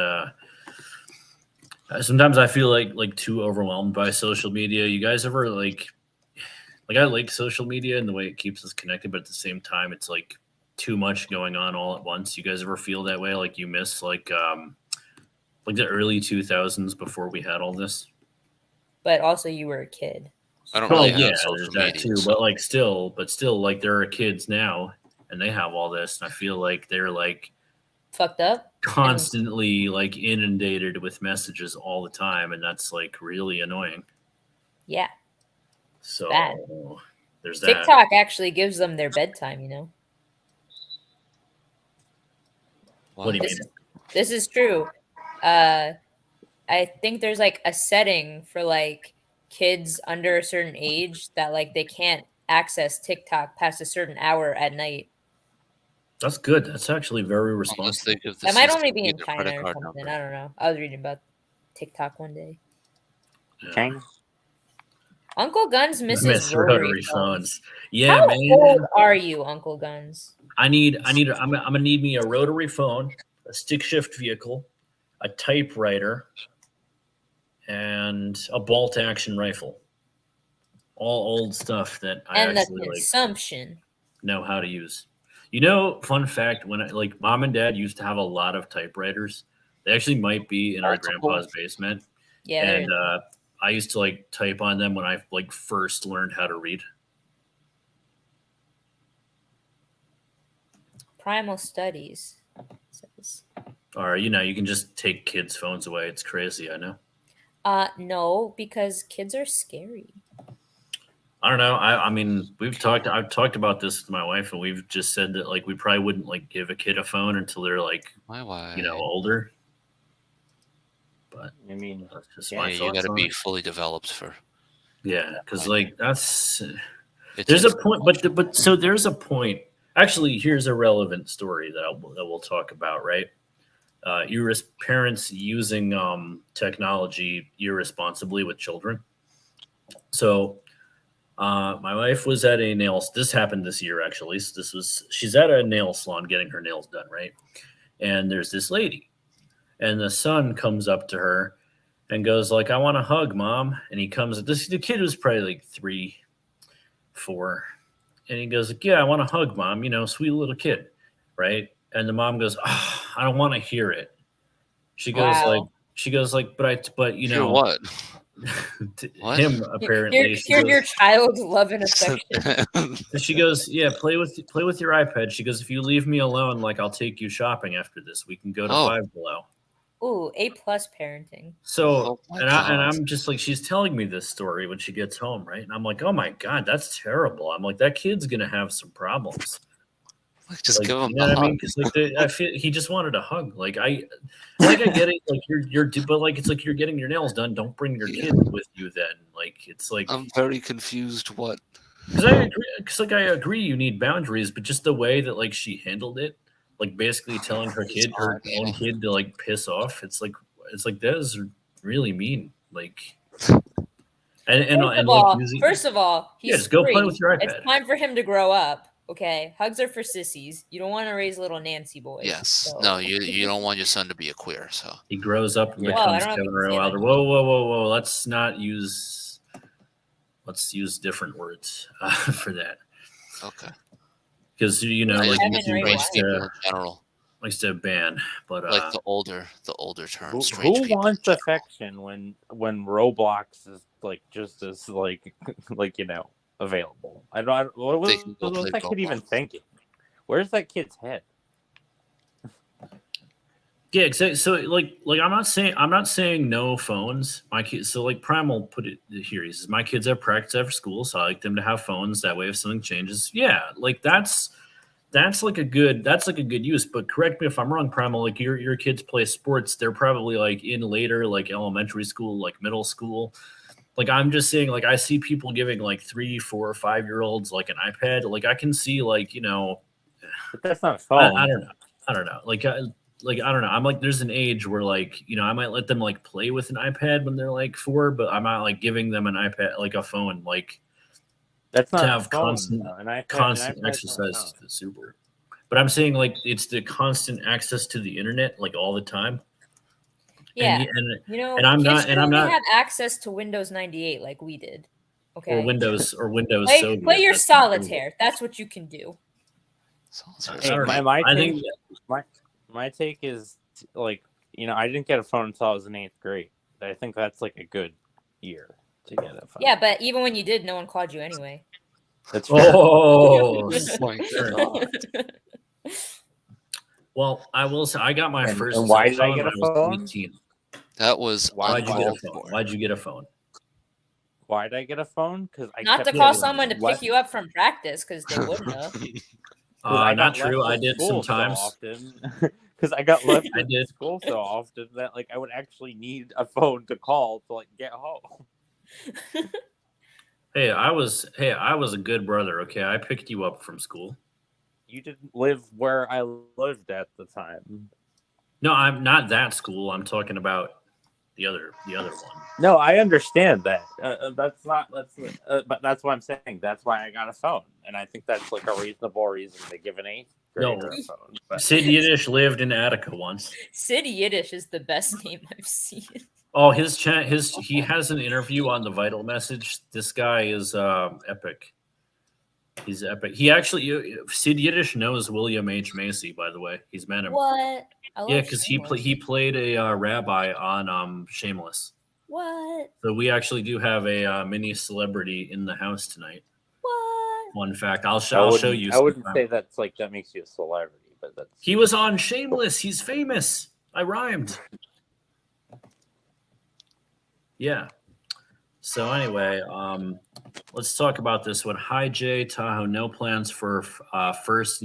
sometimes I feel like too overwhelmed by social media. You guys ever like I like social media and the way it keeps us connected, but at the same time it's like too much going on all at once. You guys ever feel that way? Like you miss like the early 2000s before we had all this?
but also you were a kid.
I don't
Oh
really
yeah,
have social
there's that
media.
too.
so-
But still, like there are kids now, and they have all this, and I feel like they're like
Fucked up?
constantly like inundated with messages all the time, and that's like really annoying.
Yeah.
So
Bad.
there's that.
TikTok actually gives them their bedtime, you know?
What do you
This
mean?
This is true. I think there's like a setting for like kids under a certain age that like they can't access TikTok past a certain hour at night.
That's good. That's actually very
Unless
responsible.
they give the
That might
system
only be in
their
China
credit
or
card
something.
number.
I don't know. I was reading about TikTok one day.
Yeah.
China.
Uncle Guns
I
misses
miss
rotary,
rotary
phones.
phones. Yeah,
How
man.
old are you, Uncle Guns?
I'm gonna need me a rotary phone, a stick shift vehicle, a typewriter, and a bolt action rifle. All old stuff that I
And the
actually like
consumption.
know how to use. You know, fun fact: when like mom and dad used to have a lot of typewriters, they actually might be in our
Multiple?
grandpa's basement,
Yeah,
and
they're
I used to like type on them when I like first learned how to read.
primal studies. Says.
Or you can just take kids' phones away. It's crazy, I know.
No, because kids are scary.
I don't know. I mean, I've talked about this with my wife, and we've just said that like we probably wouldn't like give a kid a phone until they're like
Why?
older. But
I mean,
that's just
Yeah,
my
Yeah, you
thoughts
got to
on
be
it.
fully developed for.
Yeah, because like that's
It's
there's a
ins-
point, but so there's a point. Actually, here's a relevant story that we'll talk about, right? Parents using technology irresponsibly with children. So my wife was at a nails. This happened this year, actually. So she's at a nail salon getting her nails done, right? And there's this lady, and the son comes up to her and goes like, "I want a hug, mom." And he comes. The kid was probably like 3, 4, and he goes like, "Yeah, I want a hug, mom." Sweet little kid, right? And the mom goes, "Oh, I don't want to hear it." She goes
Wow.
like, but
Sure, what?
to
What?
him apparently. She
Here's
goes,
your child's love and affection.
and she goes, "Yeah, play with your iPad." She goes, "If you leave me alone, like I'll take you shopping after this. We can go to
Oh.
Five Below."
Ooh, A+ parenting.
So,
Oh my
and
God.
I'm just like, she's telling me this story when she gets home, right? And I'm like, "Oh my God, that's terrible." I'm like, that kid's gonna have some problems.
Like, just
Like,
give him
you know
a
what I
hug.
mean? Because like I feel he just wanted a hug. Like I get it. Like but like it's like you're getting your nails done. Don't bring your
Yeah.
kid with you. Then like it's like
I'm very confused. What?
because I agree. Because like I agree, you need boundaries, but just the way that like she handled it, like basically telling her
It's
her
odd,
own
yeah.
kid to like piss off. It's like that is really mean. Like and like using
First of all,
yeah,
he's
just go play
3.
with your
It's
iPad.
time for him to grow up. Okay, hugs are for sissies. You don't want to raise little Nancy boys.
Yes.
so-
No, you don't want your son to be a queer. So
He grows up and
Yeah.
Well, I
becomes
don't know if
Kevin
you can
Ray
say that.
Wilder. Whoa! Let's not use. Let's use different words for that,
okay.
because
I
like
just
Kevin
mean
Ray
straight
Wilder.
people in general,
likes to ban, but
like the older term,
who
strange people. in
wants
general.
affection when Roblox is like just as like like available? I don't.
They can go
What's
play
that kid even
Roblox.
thinking? Where's that kid's head?
yeah, exactly. So like I'm not saying no phones. My kids. So like Primal put it here. He says my kids have practice after school, so I like them to have phones. That way, if something changes, yeah, like that's like a good use. But correct me if I'm wrong, Primal. Like your kids play sports, they're probably like in later like elementary school, like middle school. Like I'm just saying, like I see people giving like 3, 4, 5-year-olds like an iPad. Like I can see like
But that's not a phone.
I don't know. I don't know. Like I don't know. I'm like there's an age where like I might let them like play with an iPad when they're like 4, but I'm not like giving them an iPad like a phone like
That's not
to
a
have
phone,
constant
though. An iPad,
constant
an iPad's not a
exercise
phone.
is super. But I'm saying like it's the constant access to the internet like all the time.
Yeah,
and I'm
kids
not
should
and I'm
only
not
have access to Windows 98 like we did. Okay.
or Windows
Play
Soviet.
your
That's not good.
solitaire. That's what you can do.
Solitaire's
Hey,
I don't
great.
know.
my
I
take,
think
my take is like I didn't get a phone until I was in 8th grade. I think that's like a good year to get a phone.
Yeah, but even when you did, no one called you anyway.
That's true.
oh,
my
sure.
God.
Well, I will say I got my
And-
first
and why
cell
did I get
phone
a
when I was
phone?
18.
That was
Why'd
Why'd you get a
uncalled
phone?
for.
Why'd you get a phone?
Why did I get a phone? Because I
Not
kept
to call
getting
someone to
left-
pick you up from practice because they wouldn't have.
'cause I
Not
got
true.
left
I
at
did
school
sometimes.
so often. Because I got left
I
at
did.
school so often that like I would actually need a phone to call to like get home.
Hey, I was a good brother. Okay, I picked you up from school.
You didn't live where I lived at the time.
No, I'm not that school. I'm talking about The other one.
No, I understand that. But that's what I'm saying. That's why I got a phone, and I think that's like a reasonable reason to give an 8th grader a phone. But
Sid Yiddish lived in Attica once.
Sid Yiddish is the best name I've seen.
Oh, he has an interview on the Vital Message. This guy is epic. He's epic. He actually Sid Yiddish knows William H. Macy, by the way. He's met him.
What? I love
Yeah, because
Shameless.
he played a rabbi on Shameless.
What?
So we actually do have a mini celebrity in the house tonight.
What?
Fun fact. I'll
I
show
wouldn't,
you.
I wouldn't
sometime.
say that's like that makes you a celebrity, but that's
He was on Shameless. He's famous. I rhymed. Yeah. So anyway, let's talk about this one. Hi Jay Tahoe. No plans for first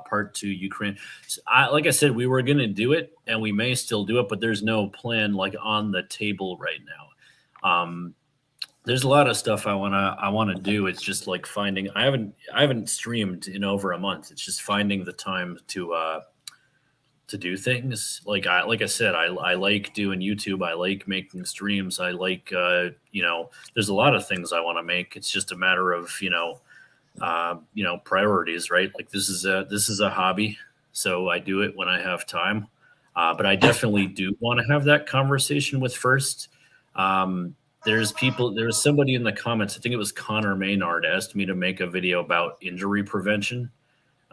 part 2 Ukraine. So like I said, we were gonna do it, and we may still do it, but there's no plan like on the table right now. There's a lot of stuff I wanna do. It's just like finding. I haven't streamed in over a month. It's just finding the time to do things. Like I said, I like doing YouTube. I like making streams. I like there's a lot of things I want to make. It's just a matter of priorities, right? Like this is a hobby, so I do it when I have time. But I definitely do want to have that conversation with First. There was somebody in the comments, I think it was Connor Maynard, asked me to make a video about injury prevention,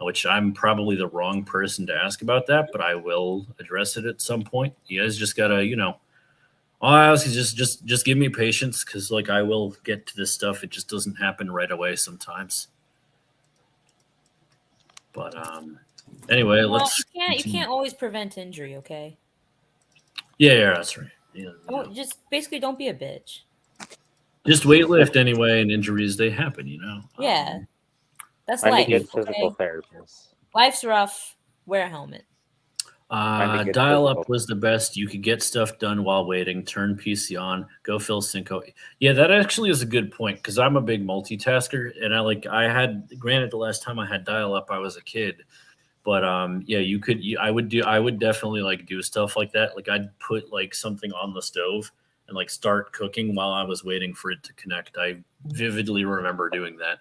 which I'm probably the wrong person to ask about that, but I will address it at some point. You guys just gotta, all I ask is just give me patience, because like I will get to this stuff. It just doesn't happen right away sometimes. But anyway,
Well,
let's.
you can't always prevent injury, okay?
Yeah, that's right. Yeah,
Oh, just basically don't be a bitch.
just weightlift anyway, and injuries they happen.
Yeah. That's
find a
life.
good physical
Okay?
therapist.
Life's rough. Wear a helmet.
Find a good
Dial up
physical-
was the best. You could get stuff done while waiting. Turn PC on. Go fill Cinco. Yeah, that actually is a good point, because I'm a big multitasker, and I had, granted, the last time I had dial up, I was a kid, but yeah, you could. I would definitely like do stuff like that. Like I'd put like something on the stove and like start cooking while I was waiting for it to connect. I vividly remember doing that.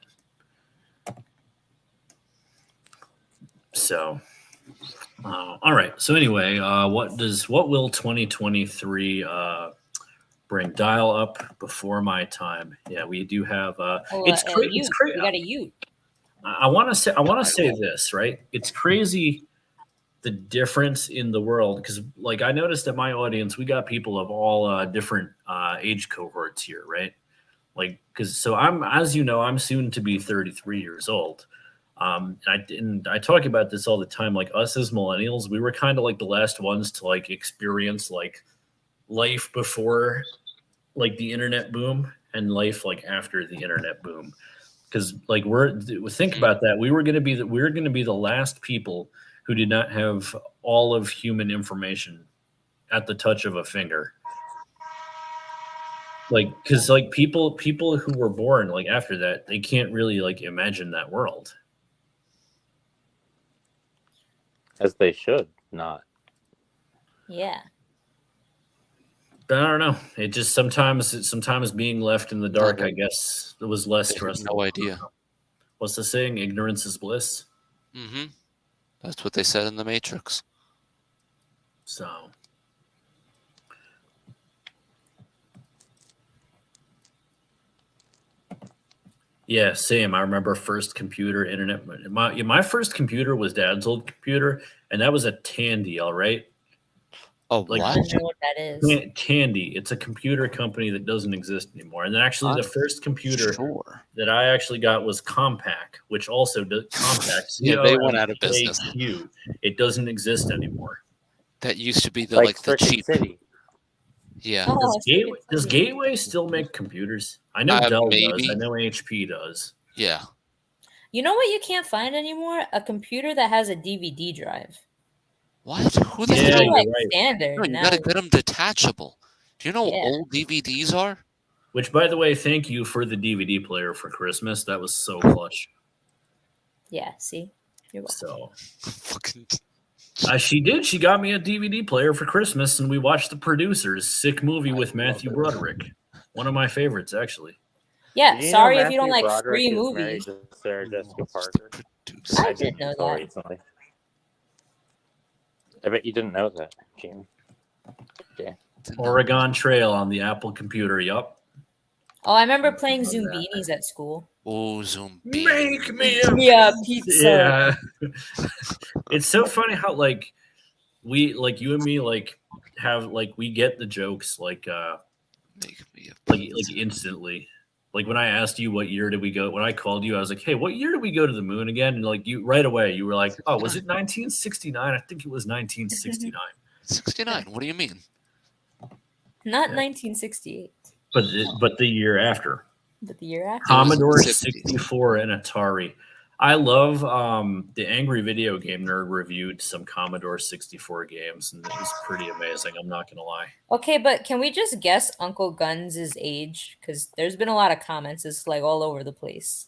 So. All right. So anyway, what will 2023 bring? Dial up before my time. Yeah, we do have. It's crazy.
We got a Ute.
I want to say this, right? It's crazy the difference in the world, because like I noticed at my audience, we got people of all different age cohorts here, right? Like, because I'm, as you know, I'm soon to be 33 years old. And I talk about this all the time. Like us as millennials, we were kind of like the last ones to like experience like life before like the internet boom and life like after the internet boom. Because like think about that. We're going to be the last people who did not have all of human information at the touch of a finger. Like, because like people who were born like after that, they can't really like imagine that world.
As they should not.
Yeah.
But I don't know. It just sometimes being left in the dark, I guess, it was less
They have
stressful.
no idea.
What's the saying? Ignorance is bliss.
Mm-hmm. That's what they said in the Matrix.
So. Yeah, same. I remember first computer, internet. My first computer was Dad's old computer, and that was a Tandy, all right?
Oh,
Like,
I
what?
don't know what that is.
Tandy. It's a computer company that doesn't exist anymore. And then actually the first computer
Sure.
that I actually got was Compaq, which also does Compaq.
Yeah, they went out of business.
COMPAQ. It doesn't exist anymore.
That used to be the
Like
the
Circuit
cheap.
City.
Yeah.
Oh,
Does Gateway still make computers? I know Dell does.
Maybe.
I know HP does.
Yeah.
You know what you can't find anymore? A computer that has a DVD drive.
What? Who the
Yeah,
It's
hell?
you're
like
right.
standard
No, you
now.
gotta get them detachable. Do you know
Yeah.
what old DVDs are?
Which, by the way, thank you for the DVD player for Christmas. That was so clutch.
Yeah, see? You're welcome.
So,
Fucking
She did. She got me a DVD player for Christmas, and we watched The Producers. Sick movie with
I love
Matthew
it.
Broderick. One of my favorites, actually.
Yeah,
Did you
sorry
know
if you don't
Matthew
like
Broderick
free
is
movies.
married to Sarah Jessica
What's the
Parker?
producer?
I didn't know
until
that.
recently. I bet you didn't know that, Gene.
Didn't know.
Oregon Trail on the Apple computer. Yup.
Oh, I remember playing
Love that.
Zumbinis at school.
Oh, Zoom.
Make me
Yeah, pizza.
Yeah. It's so funny how like you and me have we get the jokes
Make me a
like
pizza.
instantly. Like when I asked you what year did we go, when I called you, I was like, "Hey, what year did we go to the moon again?" And like you right away, you were like, "Oh, was it 1969? I think it was 1969."
69. What do you mean?
Not
Yeah.
1968,
But the year after.
but the year after.
Commodore
60s.
64 and Atari. I love the Angry Video Game Nerd reviewed some Commodore 64 games, and it was pretty amazing. I'm not gonna lie.
Okay, but can we just guess Uncle Guns' age? Because there's been a lot of comments. It's like all over the place.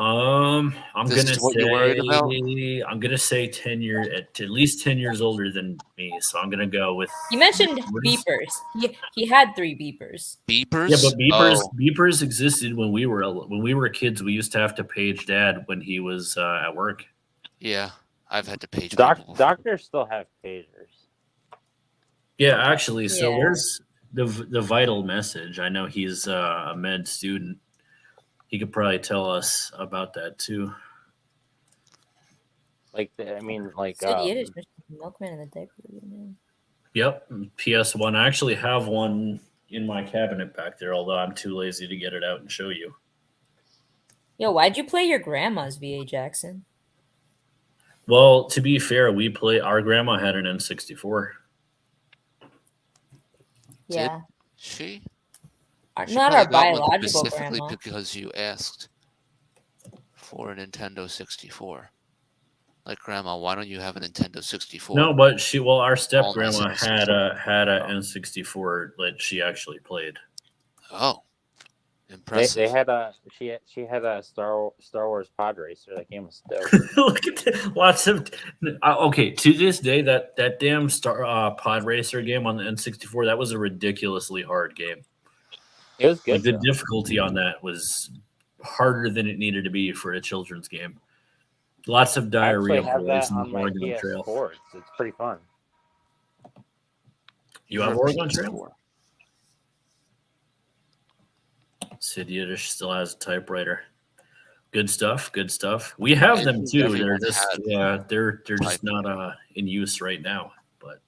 I'm
This
gonna
is what you're worried about?
say I'm gonna say 10 years at least 10 years older than me. So I'm gonna go with
You mentioned
What is-
beepers. He had 3 beepers.
Beepers?
yeah, but
Oh,
beepers existed when we were kids. We used to have to page dad when he was at work.
yeah. I've had to page people before.
Doctors still have pagers.
Yeah, actually. So
Yeah.
where's the vital message? I know he's a med student. He could probably tell us about that too.
Like, I mean, like,
Said Yiddish, Milkman in the diaper. Man.
Yep, PS1. I actually have one in my cabinet back there, although I'm too lazy to get it out and show you.
Yo, why'd you play your grandma's VA Jackson?
Well, to be fair, our grandma had an N64.
Yeah.
She? She
Not
probably
our
got one
biological
specifically
grandma.
because you asked for a Nintendo 64. Like, Grandma, why don't you have a Nintendo 64?
No, but our step
All
grandma
nice
had a
Oh.
N64 that she actually played.
Oh,
They
impressive.
had a she had a Star Wars Pod Racer. That game was dope.
Look at that. Lots of okay. To this day, that damn Pod Racer game on the N64, that was a ridiculously hard game.
It was
Like
good.
the
though.
difficulty on that was harder than it needed to be for a children's game. Lots of
I actually
diarrhea
have
boys
that
in
on
the
my
Oregon Trail.
PS4. It's pretty fun.
You have
Your
Oregon Trail?
PS4.
Sid Yiddish still has a typewriter. Good stuff. Good stuff. We have them too. They're
Everyone
just
had
they're just
typewriter.
not in use right now. But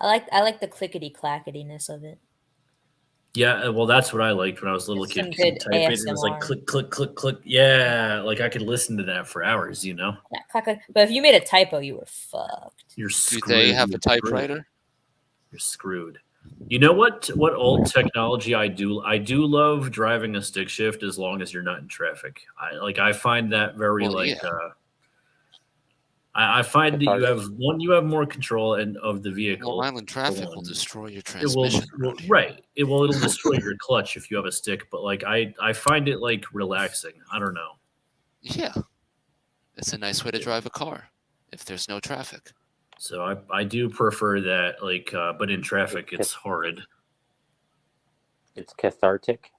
I like the clickety clacketyness of it.
yeah, well, that's what I liked when I was a little
It's
kid.
some
'Cause you
good
type it, it was like
ASMR.
click, click, click, click. Yeah, like I could listen to that for hours. You know,
Yeah, clack. But if you made a typo, you were fucked.
you're
Do
screwed.
they have a
You're screwed.
typewriter?
You're screwed. You know what? What old technology I do? I do love driving a stick shift as long as you're not in traffic. I find that very
Well, yeah.
I find that
Catharsis.
you have more control of the vehicle.
Long Island traffic will
one.
destroy your
It will,
transmission. around here.
right. It'll destroy your clutch if you have a stick. But like I find it like relaxing. I don't know.
Yeah. It's a nice way to drive a car if there's no traffic.
So I do prefer that. But in traffic, it's horrid.
It's cathartic.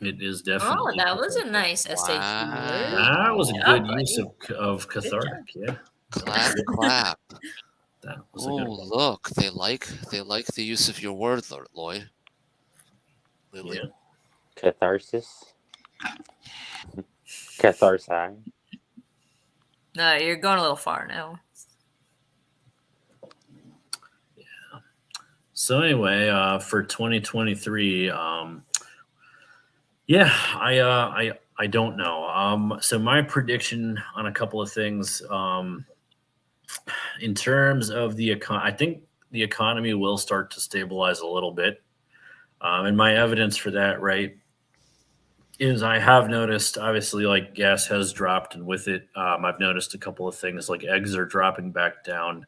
It is
Oh,
definitely.
that was a
cathartic.
nice SAT word.
That was a
Yeah,
good use
buddy.
of cathartic. Yeah,
Clap, clap.
that was a
Oh,
good one.
look, they like the use of your word, Lloyd. Lily.
Yeah.
Catharsis. Catharsi.
No, you're going a little far now.
So anyway, for 2023, yeah, I don't know. So my prediction on a couple of things, in terms of the I think the economy will start to stabilize a little bit, and my evidence for that, right, is I have noticed obviously like gas has dropped, and with it, I've noticed a couple of things like eggs are dropping back down.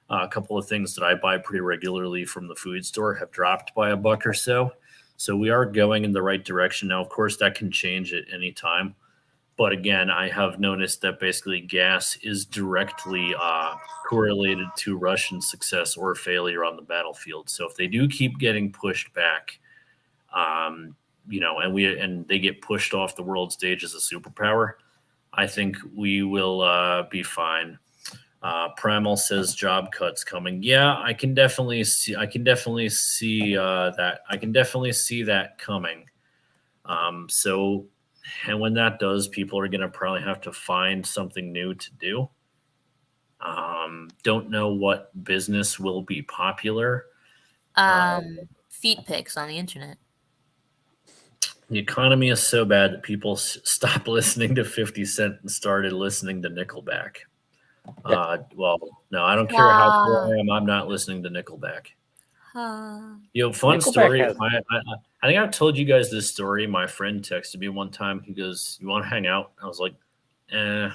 A couple of things that I buy pretty regularly from the food store have dropped by $1 or so. So we are going in the right direction. Now, of course, that can change at any time. But again, I have noticed that basically gas is directly correlated to Russian success or failure on the battlefield. So if they do keep getting pushed back, and they get pushed off the world stage as a superpower, I think we will be fine. Primal says job cuts coming. Yeah, I can definitely see that. I can definitely see that coming. And when that does, people are going to probably have to find something new to do. Don't know what business will be popular.
Feet pics on the internet.
The economy is so bad that people stopped listening to 50 Cent and started listening to Nickelback. Well, no, I don't care how poor I am. I'm not listening to Nickelback. Fun
Nickelback
story.
has-
I think I've told you guys this story. My friend texted me one time. He goes, "You want to hang out?" I was like, kind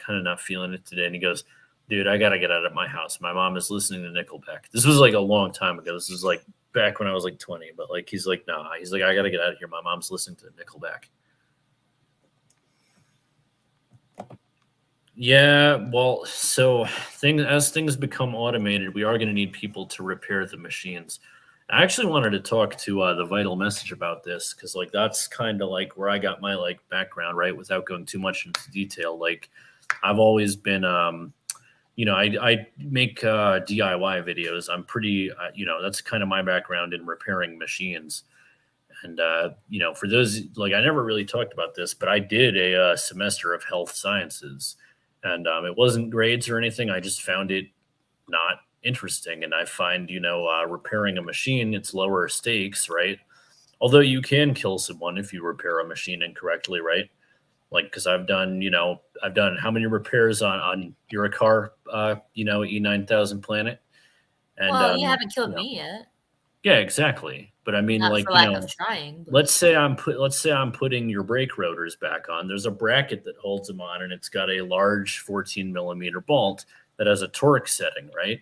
of not feeling it today. And he goes, "Dude, I gotta get out of my house. My mom is listening to Nickelback." This was like a long time ago. This was like back when I was like 20. But like, he's like, "No," he's like, "I gotta get out of here. My mom's listening to Nickelback." Yeah, well, so as things become automated, we are going to need people to repair the machines. I actually wanted to talk to the Vital Message about this because, like, that's kind of like where I got my like background, right? Without going too much into detail, like, I've always been, I make DIY videos. I'm pretty, that's kind of my background in repairing machines. And for those, like, I never really talked about this, but I did a semester of health sciences. And it wasn't grades or anything. I just found it not interesting. And I find, repairing a machine, it's lower stakes, right? Although you can kill someone if you repair a machine incorrectly, right? Like, because I've done how many repairs on your car, E9000 Planet. And
you haven't killed me yet.
Yeah, exactly. But I mean,
Not
like,
for lack of trying. But...
let's say I'm putting your brake rotors back on. There's a bracket that holds them on, and it's got a large 14 millimeter bolt that has a torque setting, right?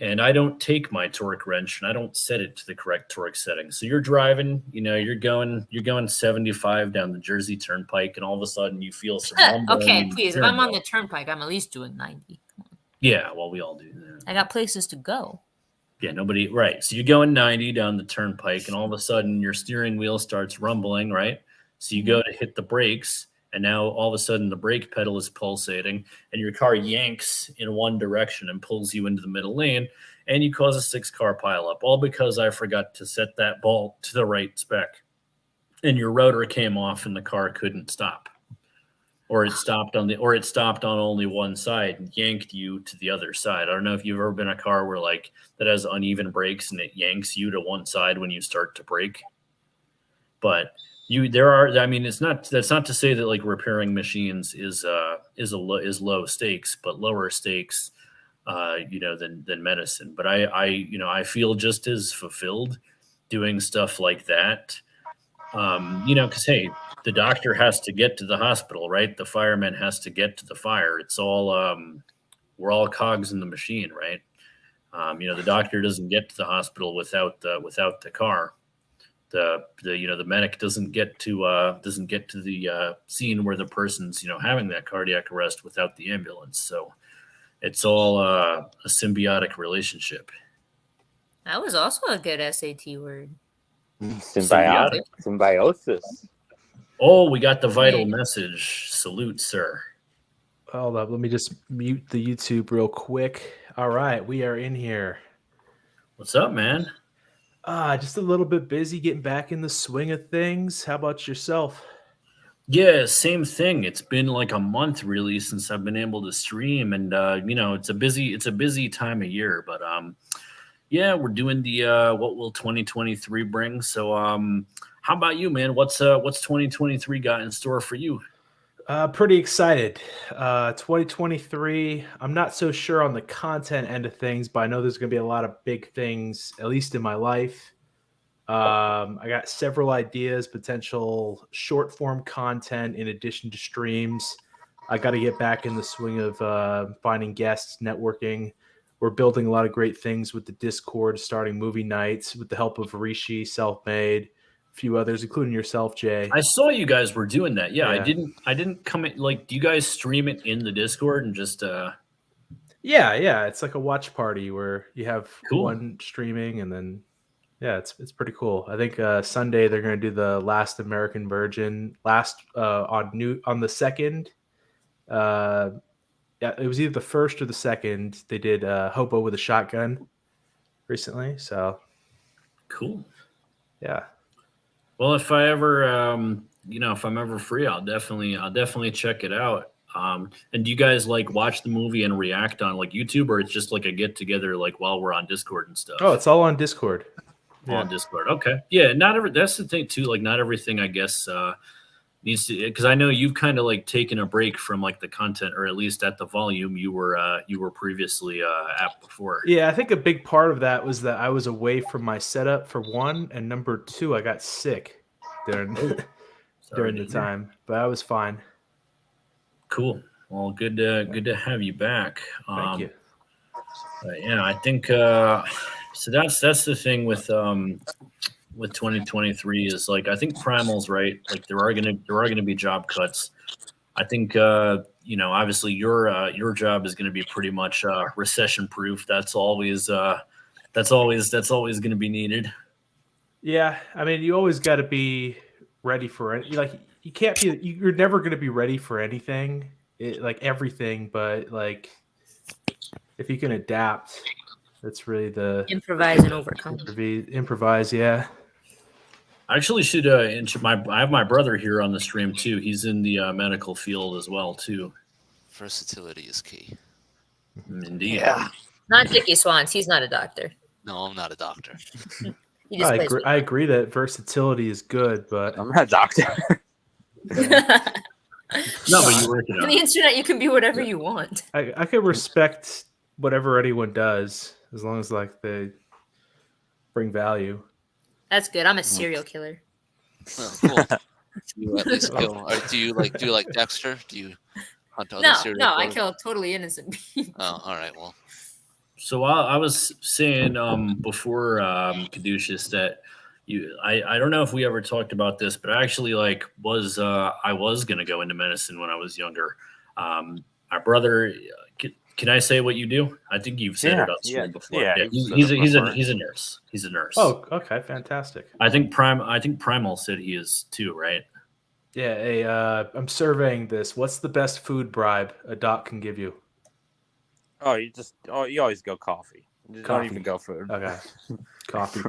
And I don't take my torque wrench and I don't set it to the correct torque setting. So you're driving, you're going 75 down the Jersey Turnpike, and all of a sudden you feel some rumbling.
Okay, please. If I'm on the turnpike, I'm at least doing 90.
Yeah, well, we all do that.
I got places to go.
Yeah, right. So you're going 90 down the turnpike, and all of a sudden your steering wheel starts rumbling, right? So you go to hit the brakes, and now all of a sudden the brake pedal is pulsating, and your car yanks in one direction and pulls you into the middle lane, and you cause a 6-car pileup, all because I forgot to set that bolt to the right spec. And your rotor came off and the car couldn't stop. Or it stopped on only one side and yanked you to the other side. I don't know if you've ever been in a car where like that has uneven brakes and it yanks you to one side when you start to brake. But that's not to say that like repairing machines is low stakes, but lower stakes, than medicine. But I feel just as fulfilled doing stuff like that. Because hey, the doctor has to get to the hospital, right? The fireman has to get to the fire. It's all we're all cogs in the machine, right? The doctor doesn't get to the hospital without the car. The medic doesn't get to the scene where the person's having that cardiac arrest without the ambulance. So it's all a symbiotic relationship.
That was also a good SAT word.
Symbiosis.
Oh, we got the Vital Message. Salute, sir.
Hold up. Let me just mute the YouTube real quick. All right. We are in here.
What's up, man?
Just a little bit busy getting back in the swing of things. How about yourself?
Yeah, same thing. It's been like a month really since I've been able to stream, and it's a busy time of year. But yeah, we're doing the what will 2023 bring. So how about you, man? What's 2023 got in store for you?
Pretty excited. 2023, I'm not so sure on the content end of things, but I know there's going to be a lot of big things, at least in my life. I got several ideas, potential short form content in addition to streams. I got to get back in the swing of finding guests, networking. We're building a lot of great things with the Discord, starting movie nights with the help of Rishi, Selfmade. few others, including yourself, Jay.
I saw you guys were doing that. Yeah,
Yeah.
I didn't come in. Like, do you guys stream it in the Discord and just?
Yeah, it's like a watch party where you have
Cool.
one streaming, and then it's pretty cool. I think Sunday they're going to do the Last American Virgin on the second. Yeah, it was either the first or the second. They did Hobo with a Shotgun recently, so
Cool.
yeah.
Well, if I ever, if I'm ever free, I'll definitely check it out. And do you guys like watch the movie and react on like YouTube, or it's just like a get together like while we're on Discord and stuff?
Oh, it's all on Discord.
All on Discord. Okay. Yeah. That's the thing too. Like, not everything, I guess, needs to, because I know you've kind of like taken a break from like the content, or at least at the volume you were previously at before.
Yeah, I think a big part of that was that I was away from my setup for one, and number two, I got sick during
Sorry to
the
hear.
time, but I was fine.
Cool. Well, good to have you back.
Thank you.
But yeah, I think so. That's the thing with 2023 is like, I think Primal's right. Like, there are gonna be job cuts. I think obviously your job is gonna be pretty much recession proof. That's always going to be needed.
Yeah, I mean, you always got to be ready for it. You can't be. You're never going to be ready for anything, like everything. But like, if you can adapt, that's really the
Improvise and overcome.
improvise. Yeah.
I actually should I have my brother here on the stream too. He's in the medical field as well too.
Versatility is key.
Indeed.
Yeah.
Not Dickie Swans. He's not a doctor.
No, I'm not a doctor.
He just plays
I agree that versatility is good, but
I'm not a doctor.
No, but you work it
On
out.
the internet, you can be whatever you want.
I can respect whatever anyone does as long as like they bring value.
That's good. I'm a serial killer.
Oh, cool. Do you at least kill? Or do you like Dexter? Do you hunt other
No,
serial
I
killers?
kill totally innocent people.
Oh, all right. Well,
So I was saying before Caduceus that I don't know if we ever talked about this, but I actually I was gonna go into medicine when I was younger. My brother, can I say what you do? I think you've said it on stream before.
yeah,
he's a nurse. He's a nurse.
Oh, okay, fantastic.
I think Primal said he is too, right?
Yeah, hey, I'm surveying this. What's the best food bribe a doc can give you?
You always go coffee. You
Coffee.
don't even go food.
Okay, coffee.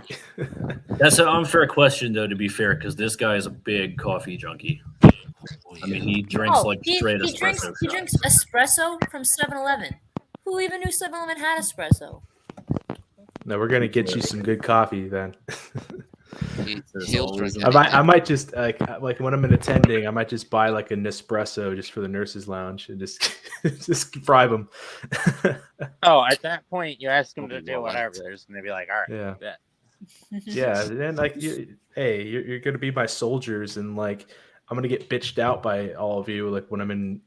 That's an unfair question, though, to be fair, because this guy is a big coffee junkie.
oh,
I mean,
yeah.
he drinks
he
straight
drinks
espresso.
he drinks espresso from 7-Eleven. Who even knew 7-Eleven had espresso?
No, we're gonna get you some good coffee then.
He'll drink
I might just like when I'm in attending, I might just buy like a Nespresso just for the nurses' lounge and just just bribe them.
Oh, at that point, you ask them to
Well,
do whatever. They're just gonna be like, all right,
Yeah.
bet.
Yeah, and like, you're gonna be my soldiers, and like I'm gonna get bitched out by all of you, like when I'm in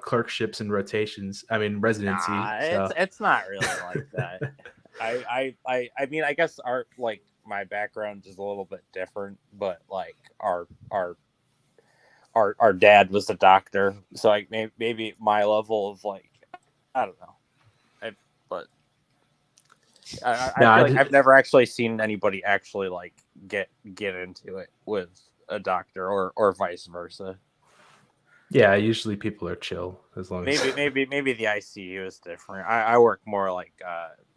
clerkships and rotations. I mean residency.
Nah,
so.
it's not really like that. I mean, I guess my background is a little bit different, but like our dad was a doctor, so like maybe my level of like, I don't know, I've never actually seen anybody actually like get into it with a doctor or vice versa.
Yeah, usually people are chill as long as
Maybe the ICU is different. I work more like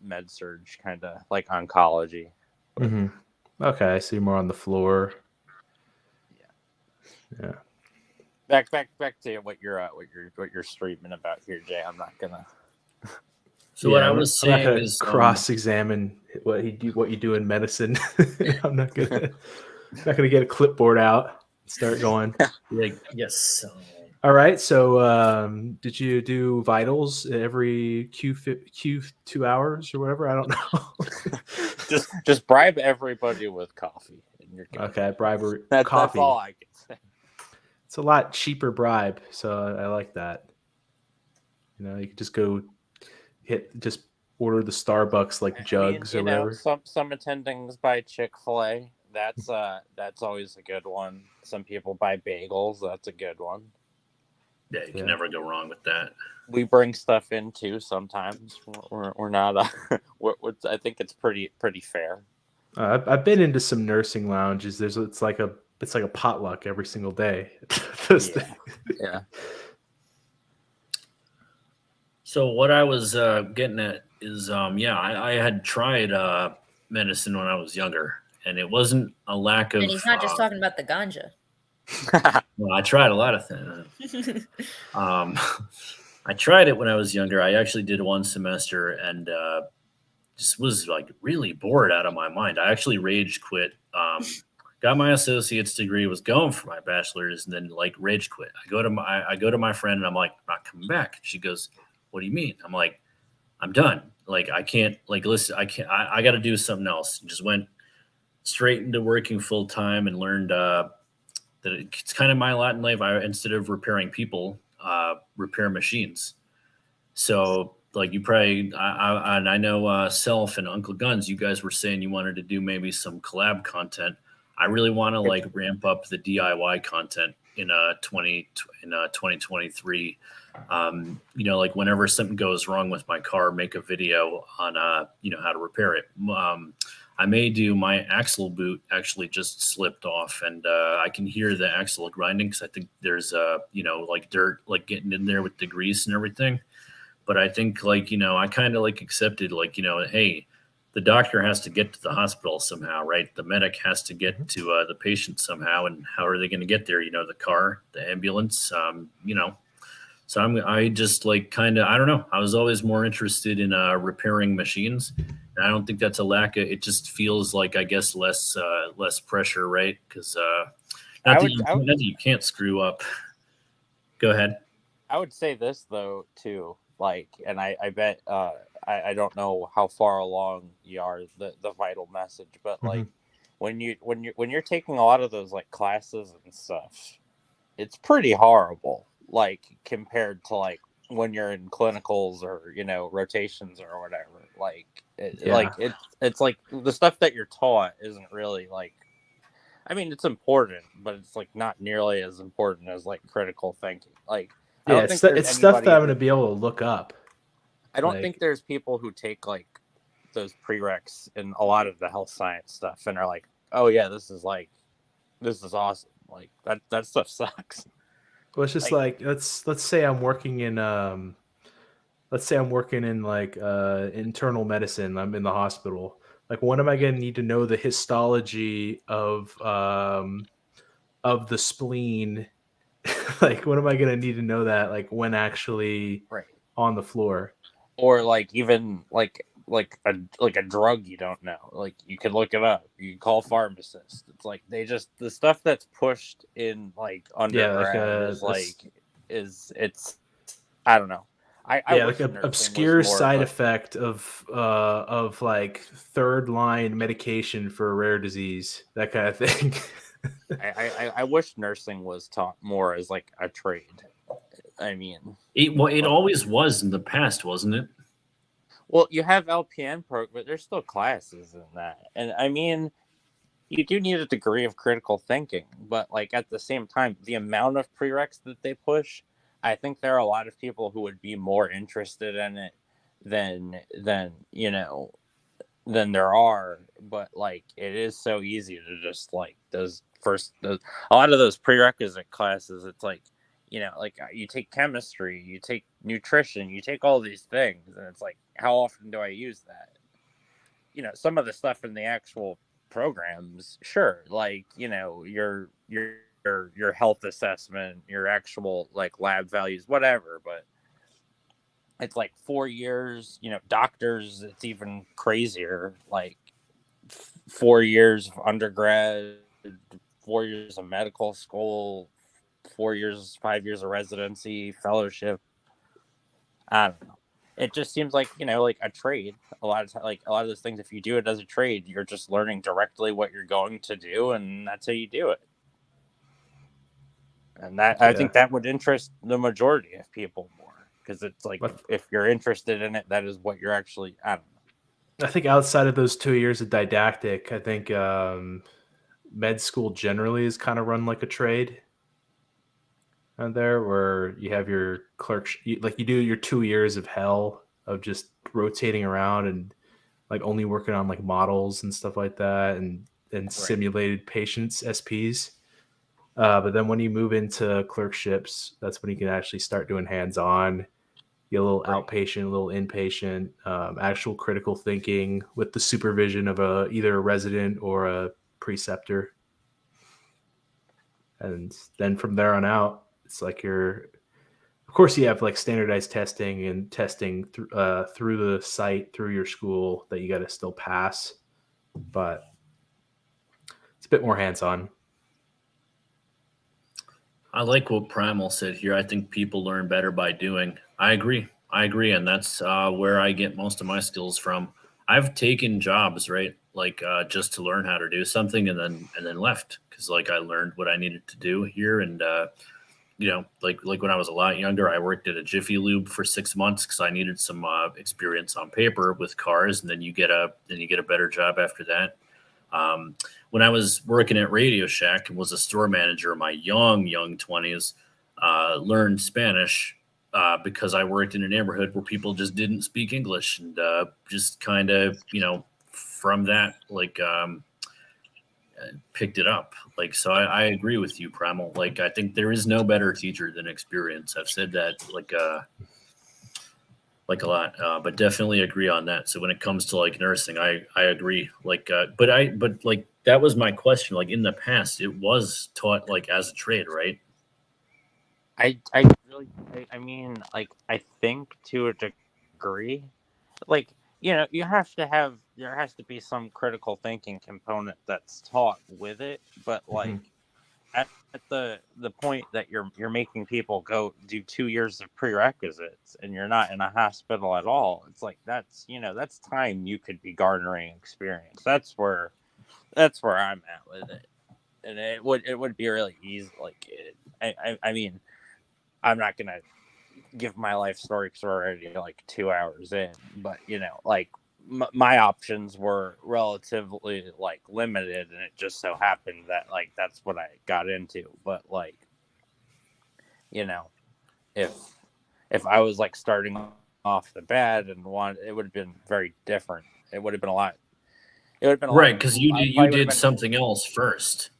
med surge, kind of like oncology.
hmm Okay, I see more on the floor. Yeah.
Back to what you're streaming about here, Jay. I'm not gonna.
So what I was
I'm not
saying
gonna
is
cross-examine what you do in medicine. I'm not gonna get a clipboard out and start going.
yes.
All right. So, did you do vitals every Q 2 hours or whatever? I don't know.
just bribe everybody with coffee, and you're good.
Okay, bribery.
That's
coffee.
all I can say.
It's a lot cheaper bribe, so I like that. You know, you could just go order the Starbucks like jugs or whatever.
Some attendings by Chick-fil-A, That's always a good one. Some people buy bagels. That's a good one.
Yeah, you can
Yeah.
never go wrong with that.
We bring stuff in too sometimes. We're not. I think it's pretty fair.
I've been into some nursing lounges. It's like a potluck every single day. Those
Yeah.
things.
Yeah.
So what I was getting at is, I had tried medicine when I was younger, and it wasn't a lack of.
And he's not just talking about the ganja.
Well, I tried a lot of things. I tried it when I was younger. I actually did one semester and just was like really bored out of my mind. I actually rage quit. Got my associate's degree, was going for my bachelor's, and then like rage quit. I go to my friend and I'm like, I'm not coming back. She goes, "What do you mean?" I'm like, "I'm done. Like I can't. Like listen, I can't. I got to do something else." Just went straight into working full time and learned that it's kind of my lot in life. Instead of repairing people, repair machines. So like you probably, I know Self and Uncle Guns, you guys were saying you wanted to do maybe some collab content. I really want to like ramp up the DIY content in 2023. Like whenever something goes wrong with my car, make a video on how to repair it. I may do my axle boot actually just slipped off, and I can hear the axle grinding because I think there's like dirt like getting in there with the grease and everything. But I think I kind of like accepted hey, the doctor has to get to the hospital somehow, right? The medic has to get to the patient somehow, and how are they going to get there? The car, the ambulance, So I just like kind of, I don't know. I was always more interested in repairing machines. And I don't think that's a lack of, it just feels like, I guess, less pressure, right? Because not that you can't screw up. Go ahead.
I would say this though too, and I bet I don't know how far along you are the vital message, but like when you're taking a lot of those like classes and stuff, it's pretty horrible. Like compared to like when you're in clinicals or rotations or whatever, it's like the stuff that you're taught isn't really like, I mean it's important, but it's like not nearly as important as like critical thinking. Like
yeah, it's stuff that I'm going to be able to look up.
I don't think there's people who take like those prereqs in a lot of the health science stuff and are like, oh yeah, this is awesome. Like that stuff sucks.
Well, it's just like let's say I'm working in like internal medicine. I'm in the hospital. Like, when am I going to need to know the histology of the spleen? Like, when am I going to need to know that? Like, when actually on the floor,
or like even like a drug you don't know. Like you can look it up. You can call pharmacists. It's like the stuff that's pushed in like undergrad it's I don't know. I
like an obscure side effect of like third line medication for a rare disease, that kind of thing.
I wish nursing was taught more as like a trade. I mean,
it always was in the past, wasn't it?
Well, you have LPN program, but there's still classes in that. And I mean, you do need a degree of critical thinking, but like at the same time, the amount of prereqs that they push, I think there are a lot of people who would be more interested in it than there are. But like, it is so easy to just like a lot of those prerequisite classes. It's like, like you take chemistry, you take nutrition, you take all these things, and it's like, how often do I use that? Some of the stuff in the actual programs, sure, like your health assessment, your actual like lab values, whatever, but it's like 4 years. Doctors, it's even crazier, like 4 years of undergrad, 4 years of medical school, 5 years of residency, fellowship. I don't know. It just seems like, like a trade. A lot of those things, if you do it as a trade, you're just learning directly what you're going to do, and that's how you do it. And I think that would interest the majority of people more, because it's like, if you're interested in it, that is what you're actually, I don't know.
I think outside of those 2 years of didactic, I think med school generally is kind of run like a trade out there, where you have your like you do your 2 years of hell of just rotating around and like only working on like models and stuff like that, and simulated patients, SPs. But then when you move into clerkships, that's when you can actually start doing hands-on, get a little outpatient, a little inpatient, actual critical thinking with the supervision of either a resident or a preceptor. And then from there on out, it's like of course you have like standardized testing and testing through the site, through your school that you got to still pass, but it's a bit more hands-on.
I like what Primal said here. I think people learn better by doing. I agree, and that's where I get most of my skills from. I've taken jobs, right, like just to learn how to do something, and then left because like I learned what I needed to do here, and like when I was a lot younger, I worked at a Jiffy Lube for 6 months because I needed some experience on paper with cars, and then you get a better job after that. When I was working at Radio Shack and was a store manager in my young 20s, learned Spanish because I worked in a neighborhood where people just didn't speak English, and just kind of, from that, like, picked it up. Like, so I agree with you, Primal. Like, I think there is no better teacher than experience. I've said that like a lot, but definitely agree on that. So when it comes to like nursing, I agree. Like, but like that was my question. Like in the past, it was taught like as a trade, right?
I mean, like, I think to a degree, like, there has to be some critical thinking component that's taught with it, but like at the point that you're making people go do 2 years of prerequisites and you're not in a hospital at all, it's like that's time you could be garnering experience. That's where I'm at with it, and it would be really easy. Like, I mean, I'm not gonna give my life story because we're already like 2 hours in, but like my options were relatively like limited, and it just so happened that like that's what I got into. But like, if I was like starting off the bat and it would have been very different. It would have been a lot. It would have been
right, because you did something else first.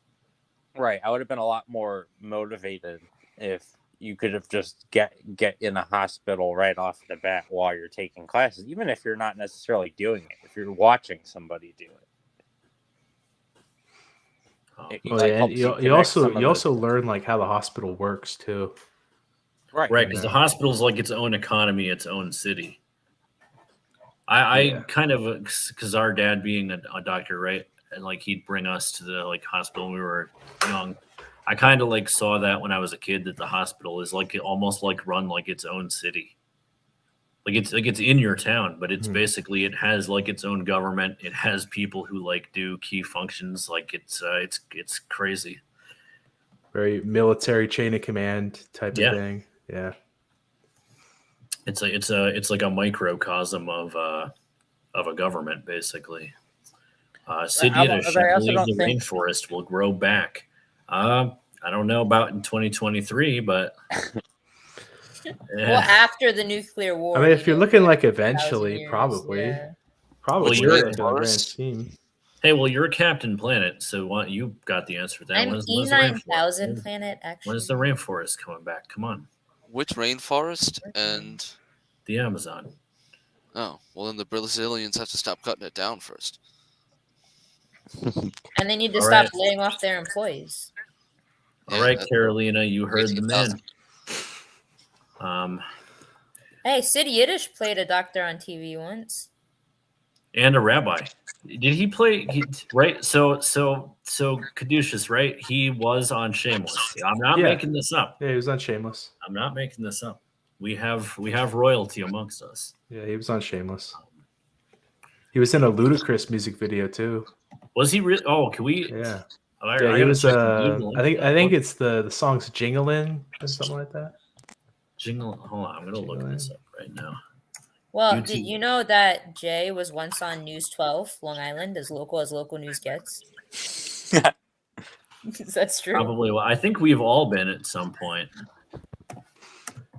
Right, I would have been a lot more motivated if you could have just get in a hospital right off the bat while you're taking classes, even if you're not necessarily doing it, if you're watching somebody do it.
You also learn like how the hospital works too.
Right,
because the hospital's like its own economy, its own city. I kind of, because our dad being a doctor, right, and like he'd bring us to the like hospital when we were young. I kind of like saw that when I was a kid, that the hospital is like almost like run like its own city. Like it's in your town, but it's basically, it has like its own government. It has people who like do key functions. Like it's crazy.
Very military chain of command type of thing. Yeah.
It's like a microcosm of a government, basically. Sid Yiddish, I believe the rainforest will grow back. I don't know about in 2023, but
well, after the nuclear war.
I mean, if you're looking like eventually,
years,
probably
Well,
you're in the grand scheme.
Hey, well, you're a Captain Planet, so you got the answer to that.
I'm E9000 Planet, actually.
When's the rainforest coming back? Come on.
Which rainforest and
the Amazon?
Oh, well, then the Brazilians have to stop cutting it down first.
And they need to stop laying off their employees.
All right, Carolina, you heard the man.
Hey, Sid Yiddish played a doctor on TV once.
And a rabbi. Did he play? Right. So Caduceus, right? He was on Shameless. I'm not making this up.
Yeah, he was on Shameless.
I'm not making this up. We have royalty amongst us.
Yeah, he was on Shameless. He was in a Ludacris music video too.
Was he really? Oh, can we?
Yeah.
Yeah,
he was. I think it's the song's "Jingling" or something like that.
Jingle. Hold on, I'm gonna look this up right now.
Well, YouTube. Did you know that Jay was once on News 12, Long Island, as local news gets? That's true.
Probably. Well, I think we've all been at some point.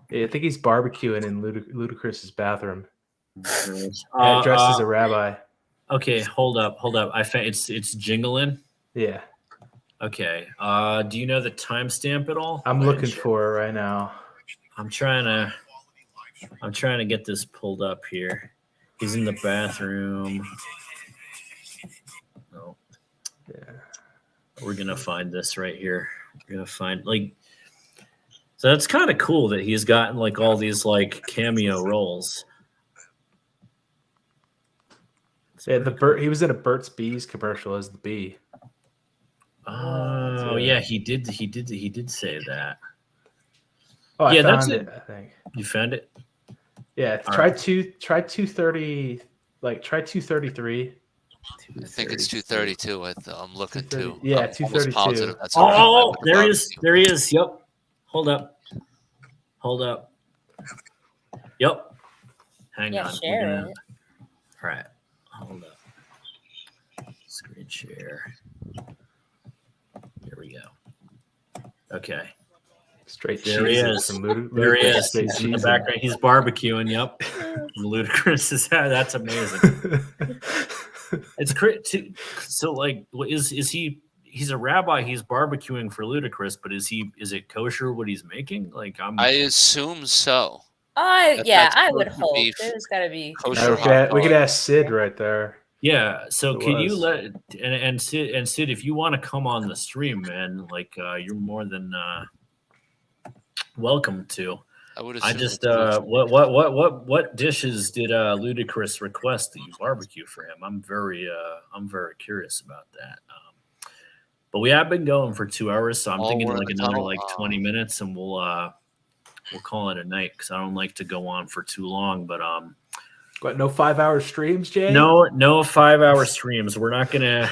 Yeah, I think he's barbecuing in Ludacris's bathroom. Dressed
Uh,
as a
uh,
rabbi.
okay, hold up. It's jingling.
Yeah,
Okay. Do you know the timestamp at all?
I'm
Go ahead
looking
and share.
for it right now.
I'm trying to get this pulled up here. He's in the bathroom. Oh,
Yeah.
we're gonna find this right here. We're gonna find so that's kind of cool that he's gotten like all these like cameo roles.
Yeah, he was in a Burt's Bees commercial as the bee.
Oh yeah, he did say that.
Oh, I
Yeah, that's
found
it.
it. I think.
You found it?
Yeah,
All
try
right.
230. Like try 233.
I think it's 232. I'm looking
230
too.
yeah,
I'm almost
232.
positive that's
Oh,
what
there he is. There he is. Yep. Hold up. Yep. Hang
Yeah,
on.
share it.
All right. Hold up. Screen share. Here we go. Okay.
Straight
There he
cheese
is.
from
There he
Ludacris.
is.
Straight
He's in the
cheese.
background. He's barbecuing. Yep. Ludacris is that's amazing. It's crazy. So like, is he? He's a rabbi. He's barbecuing for Ludacris, but is it kosher what he's making? Like
I assume so.
Yeah,
That's
I would
kosher
hope
beef.
there's got to be.
Kosher
we could
hot
ask Sid right there.
Yeah. So
It
can you
was.
let and Sid, if you want to come on the stream, man, like you're more than welcome to.
I would
I
assume
just
it's kosher.
what dishes did Ludacris request that you barbecue for him? I'm very curious about that. But we have been going for 2 hours, so I'm
Oh,
thinking
we're in
like
the
another
tunnel?
like 20 minutes, and we'll call it a night because I don't like to go on for too long. But
What? No 5-hour streams, Jay?
no 5-hour streams. We're not gonna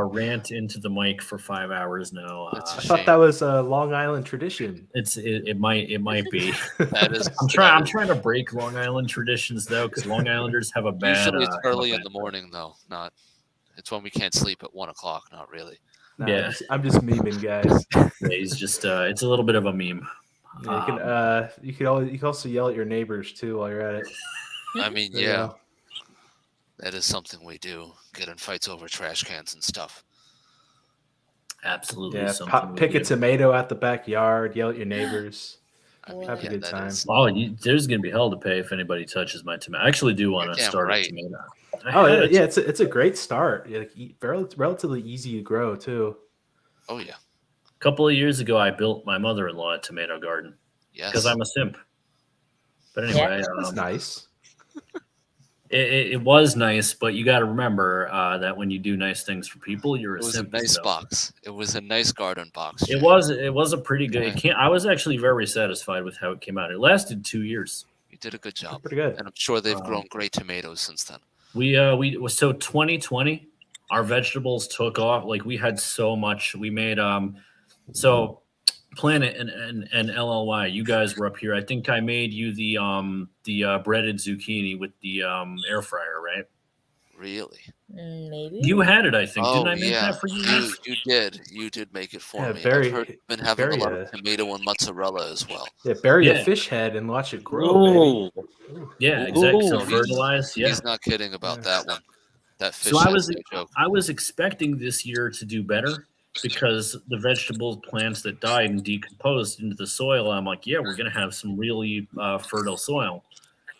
rant into the mic for 5 hours. No,
That's
I
a
thought
shame.
that was a Long Island tradition.
it might be.
That is.
I'm trying to break Long Island traditions though, because Long Islanders have a bad.
Usually it's
have a
early in
bad-
the morning though. Not. It's when we can't sleep at 1 o'clock. Not really.
Nah,
Yeah.
I'm just memeing, guys.
Yeah, he's just it's a little bit of a meme.
Yeah, you can also yell at your neighbors too while you're at it.
I mean,
There you
yeah,
go.
that is something we do. Get in fights over trash cans and stuff.
Absolutely.
Yeah,
something we
pick a
do.
tomato out the backyard, yell at your neighbors.
I mean,
Have a
yeah,
good
that
time.
is-
Oh, there's gonna be hell to pay if anybody touches my tomato. I actually do want to
Damn
start
right.
a tomato.
Oh yeah, it's a great start. Yeah, like, relatively easy to grow too.
Oh yeah.
A couple of years ago, I built my mother-in-law a tomato garden
Yes.
because I'm a simp. But anyway,
That's nice.
it was nice, but you got to remember that when you do nice things for people, you're a
It was a
simp.
nice
so-
box. It was a nice garden box.
It
Jay.
was a pretty good. I was actually very satisfied with how it came out. It lasted 2 years.
You did a good job,
Pretty good.
and I'm sure they've
Um,
grown great tomatoes since then.
So 2020, our vegetables took off. Like we had so much. We made so Planet and LLY. You guys were up here. I think I made you the breaded zucchini with the air fryer, right?
Really?
Maybe.
You had it, I think.
Oh
Didn't I make
yeah,
that for you?
you did. You did make it for
Yeah,
me.
very-
I've heard you've been having
very,
a lot of tomato and mozzarella as well.
Yeah, bury
Yeah.
a fish head and watch it grow. Baby.
Yeah, exactly. So
Ooh.
fertilized. Yeah.
He's not kidding about
Yeah.
that one. That fish.
So I
head's
was
no joke.
I was expecting this year to do better because the vegetable plants that died and decomposed into the soil. I'm like, yeah, we're gonna have some really fertile soil.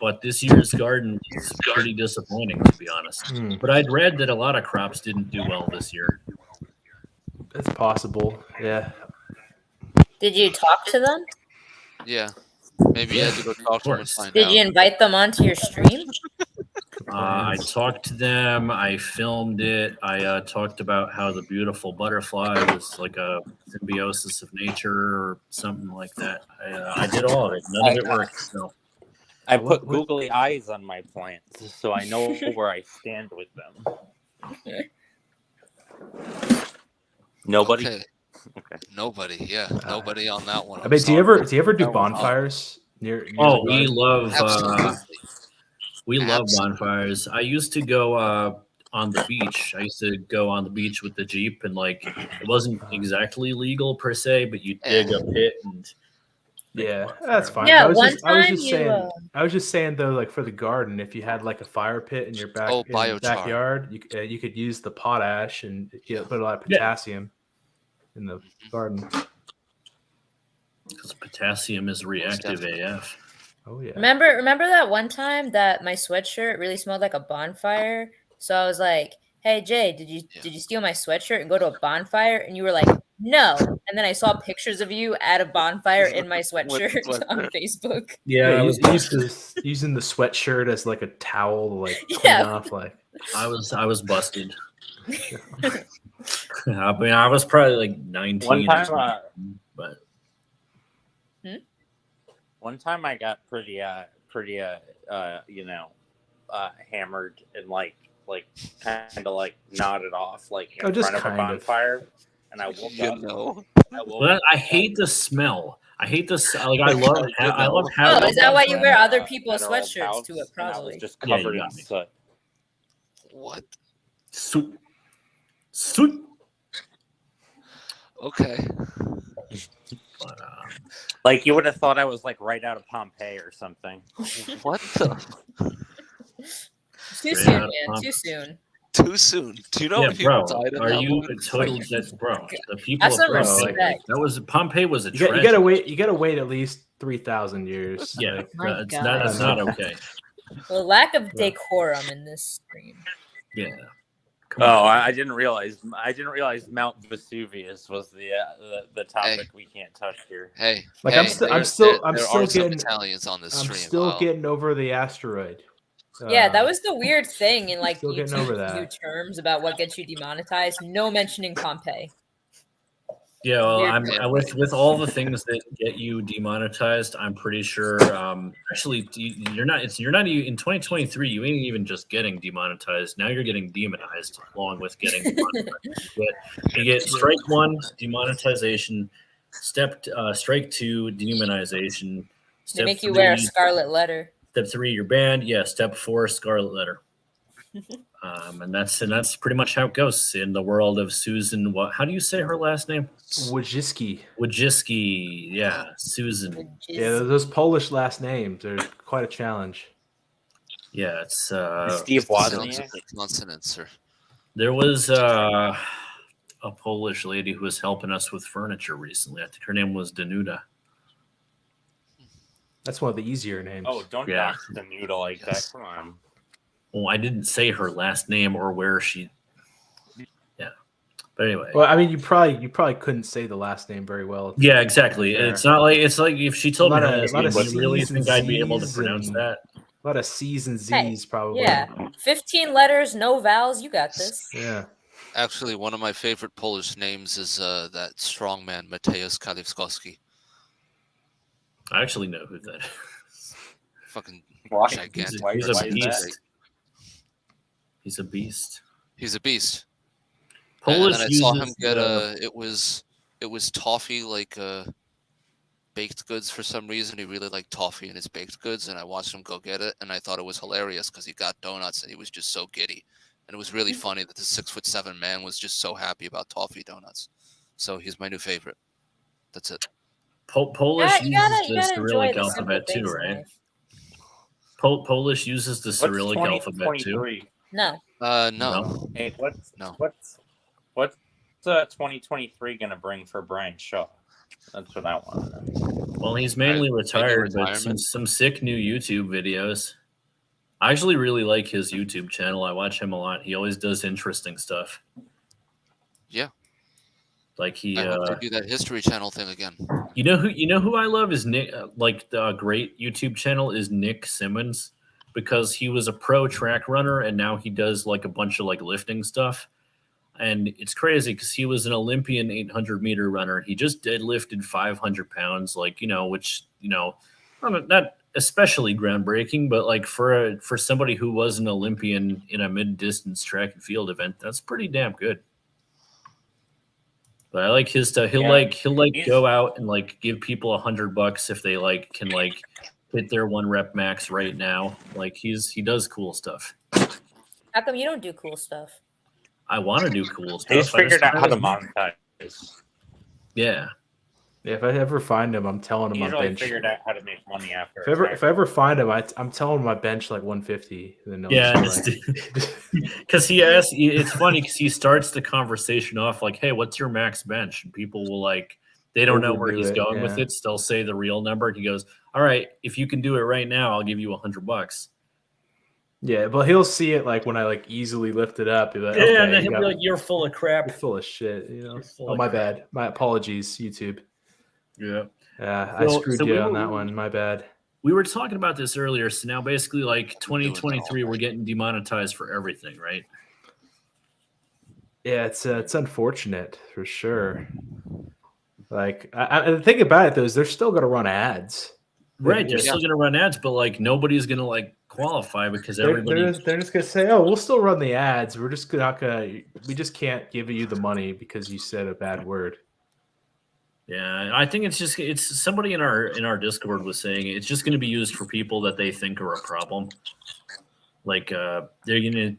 But this year's garden was pretty disappointing, to be honest.
Hmm,
But I'd read that a lot of crops didn't do well this year.
it's possible. Yeah.
Did you talk to them?
Yeah. Maybe you had to go talk to him and
course.
find
Did
out.
you invite them onto your stream?
I talked to them. I filmed it. I talked about how the beautiful butterfly was like a symbiosis of nature or something like that. I did all of it. None of it worked. So.
I put
What-
googly eyes on my plants so I know where I stand with them. Nobody.
Okay.
Okay.
Nobody. Yeah. Nobody on that one.
I
I'm
mean, do you
sorry.
ever do
No,
bonfires near
Oh,
the
we
garden?
love
Absolutely.
we love
Absolutely.
bonfires. I used to go on the beach. I used to go on the beach with the Jeep, and like it wasn't exactly legal per se, but you dig a pit and
Yeah, that's fine.
Yeah,
I was
one
just, I was
time
just
you,
saying. I was just saying though, like for the garden, if you had like a fire pit in your
Oh, biochar.
backyard, you could use the potash and put a lot of
Yeah.
potassium in the garden.
because potassium is reactive AF.
Oh yeah.
remember that one time that my sweatshirt really smelled like a bonfire? So I was like, "Hey Jay, did you steal my sweatshirt and go to a bonfire?" And you were like, "No." And then I saw pictures of you at a bonfire in my sweatshirt on Facebook.
Yeah, I was
using the sweatshirt as like a towel to like clean
Yeah.
off. Like
I was busted. I mean, I was probably like 19.
One
or
time,
something, but
One time I got pretty hammered and like kind of like nodded off like in
just
front of a
kind of.
bonfire, and I woke
You
up.
know,
Well, I hate the smell. I hate this. Like I love. I love
Oh,
having.
is that why you wear other
At
people's
our old
sweatshirts
house,
to it?
and I was
Probably.
just
Yeah, you
covered in
got me.
soot.
what?
Soot. Soot.
Okay.
But,
Like you would have thought I was like right out of Pompeii or something.
What the?
Too
Straight
soon,
out of
man.
pump.
Too soon.
Too soon. Do you know
yeah,
if people
bro.
died in
Are
that
you
moment?
a total? That's bro. The people
Have
of
some
bro.
respect.
That was Pompeii was a
you gotta
treasure.
wait. You gotta wait at least 3,000 years.
Yeah,
Like,
My
that's
God.
not. That's not okay.
The lack of
Yeah.
decorum in this stream.
Yeah. Come
Oh,
on.
I didn't realize. I didn't realize Mount Vesuvius was the topic
Hey.
we can't touch here.
Hey,
Like,
hey,
I'm still
there
are
are some
getting.
Italians on this
I'm
stream.
still
Oh,
getting over the asteroid.
Yeah, that was the weird thing in like
still getting over
YouTube's new
that.
terms about what gets you demonetized. No mentioning Pompeii.
Yeah, well,
Weird.
I'm with all the things that get you demonetized. I'm pretty sure. Actually, you're not. You're not in 2023. You ain't even just getting demonetized. Now you're getting demonized along with getting demonetized. You get strike one, demonetization. Strike two, demonetization.
They make you wear a
three-
scarlet letter.
Step 3, you're banned. Yeah. Step 4, scarlet letter. And that's pretty much how it goes in the world of Susan. What? How do you say her last name?
Wojcicki.
Wojcicki. Yeah, Susan.
Which
Yeah,
is-
those Polish last names are quite a challenge.
Yeah, it's
Steve
sounds
Wozniak.
like consonants, sir.
there was a Polish lady who was helping us with furniture recently. I think her name was Danuta.
That's one of the easier names.
Oh, don't
Yeah.
dox the noodle like
Yes.
that. Come on.
Well, I didn't say her last name or where she. Yeah, but anyway.
Well, I mean, you probably couldn't say the last name very well.
Yeah, exactly.
Fair.
It's not like if she told me
Lot
her
of-
last
lot
name,
of
do you really
C's and
think I'd be able to
Z's
pronounce
and-
that?
A lot of C's and
Hey,
Z's, probably.
yeah, 15 letters, no vowels. You got this.
Yeah.
Actually, one of my favorite Polish names is that strongman Mateusz Kaliskowski.
I actually know who that is.
Fucking
Why?
gigantic.
Why-
He's
why
a
is
beast.
that?
He's a beast.
He's a beast.
Polish
and then I saw him
uses
get
the-
it was toffee like baked goods for some reason. He really liked toffee in his baked goods, and I watched him go get it, and I thought it was hilarious because he got donuts and he was just so giddy, and it was really funny that the 6'7" man was just so happy about toffee donuts. So he's my new favorite. That's it.
Polish
Yeah, you gotta
uses the
enjoy
Cyrillic
the simple
alphabet too,
things in
right?
life.
Polish uses the
What's
Cyrillic alphabet too.
2023?
No,
No.
Hey, what's
No.
2023 gonna bring for Brian Shaw? That's what I want to know.
Well, he's mainly
Maybe
retired, but
retirement.
some sick new YouTube videos. I actually really like his YouTube channel. I watch him a lot. He always does interesting stuff.
Yeah.
Like he,
I hope they do that History Channel thing again.
you know who I love is Nick. Like the great YouTube channel is Nick Simmons, because he was a pro track runner and now he does like a bunch of like lifting stuff. And it's crazy because he was an Olympian 800-meter runner. He just deadlifted 500 pounds, like, which, not especially groundbreaking, but like for somebody who was an Olympian in a mid-distance track and field event, that's pretty damn good. But I like his stuff. He'll
He's-
go out and like give people $100 if they like can like hit their 1 rep max right now. Like he does cool stuff.
How come you don't do cool stuff?
I want to do cool stuff.
He's
I just
figured out
don't
how to
know.
monetize.
Yeah.
Yeah, if I ever find him, I'm telling him
He's
my
really
bench.
figured out how to make money after.
If I ever find him, I'm telling him my bench like 150. Then he'll
Yeah,
just be
because he asks. It's funny because he starts the conversation off like, "Hey, what's your max bench?" And people will like, they don't know where
Overdo
he's
it,
going with
yeah.
it. So they'll say the real number. And he goes, "All right, if you can do it right now, I'll give you $100."
yeah, but he'll see it like when I like easily lift it up. He'll be like,
Yeah,
okay,
and then
you
he'll be
got-
like, "You're full of crap."
you're full of shit. You know.
You're full
Oh,
of
my
crap.
bad. My apologies, YouTube.
Yeah.
I
So-
screwed
so
you
we
on
were-
that one. My bad.
We were talking about this earlier. So now basically, like
doing that
2023,
all
we're
night.
getting demonetized for everything, right?
Yeah, it's unfortunate for sure. Like the thing about it though is they're still gonna run ads.
Right.
Yeah.
They're still going to run ads, but like nobody's going to like qualify because
They're
everybody.
just gonna say, "Oh, we'll still run the ads. We're just not gonna. We just can't give you the money because you said a bad word."
Yeah, I think it's somebody in our Discord was saying it's just going to be used for people that they think are a problem. Like they're gonna,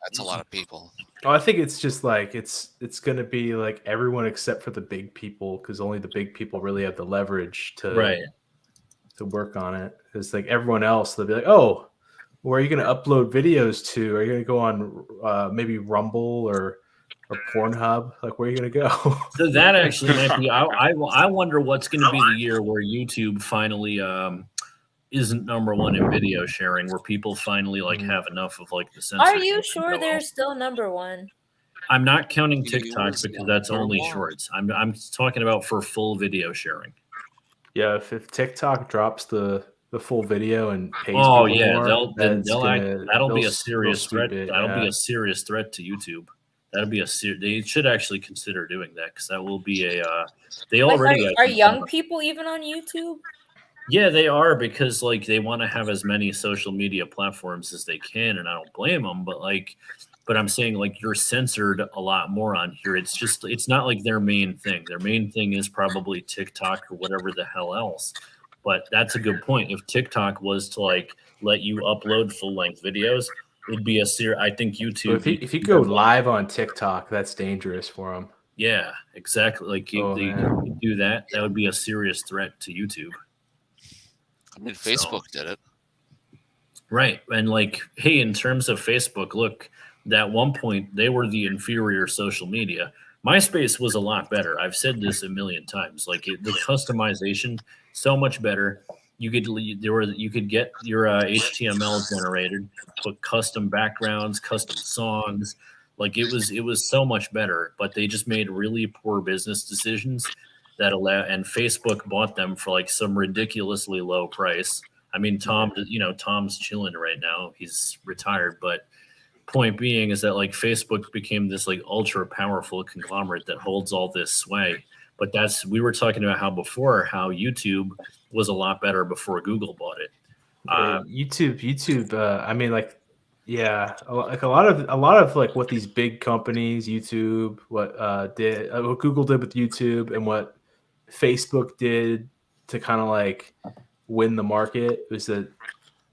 That's a lot of people.
Oh, I think it's just like it's gonna be like everyone except for the big people because only the big people really have the leverage to
right.
to work on it. It's like everyone else, they'll be like, "Oh, where are you going to upload videos to? Are you going to go on maybe Rumble or Pornhub? Like, where are you going to go?"
So that actually might be. I wonder what's going to be the year where YouTube finally isn't number one in video sharing, where people finally like have enough of like the censorship.
Are you
and
sure
go,
they're
"Oh."
still number one?
I'm not counting
He
TikTok
was
because
number
that's only
one.
shorts. I'm talking about for full video sharing.
Yeah, if TikTok drops the full video and pays
Oh
people
yeah,
more,
that'll be a
they'll
serious
sweep
threat.
it,
That'll be
yeah.
a serious threat to YouTube. That'll be they should actually consider doing that because that will be a they
Like,
already
are young people even on YouTube?
Yeah, they are because like they want to have as many social media platforms as they can, and I don't blame them. But I'm saying like you're censored a lot more on here. It's not like their main thing. Their main thing is probably TikTok or whatever the hell else. But that's a good point. If TikTok was to like let you upload full length videos, it'd be I think
So
YouTube.
if you go live on TikTok, that's dangerous for them.
Yeah, exactly. Like
Oh,
they
man.
could do that. That would be a serious threat to YouTube.
I mean, Facebook did it.
Right. And like, hey, in terms of Facebook, look, at one point they were the inferior social media. MySpace was a lot better. I've said this a million times. Like the customization, so much better. You could get your HTML generated, put custom backgrounds, custom songs. Like it was so much better. But they just made really poor business decisions that and Facebook bought them for like some ridiculously low price. I mean, Tom's chilling right now. He's retired, but point being is that like Facebook became this like ultra powerful conglomerate that holds all this sway. But we were talking about how YouTube was a lot better before Google bought it.
YouTube. I mean, like, yeah, like a lot of like what these big companies, YouTube, what Google did with YouTube, and what Facebook did to kind of like win the market was that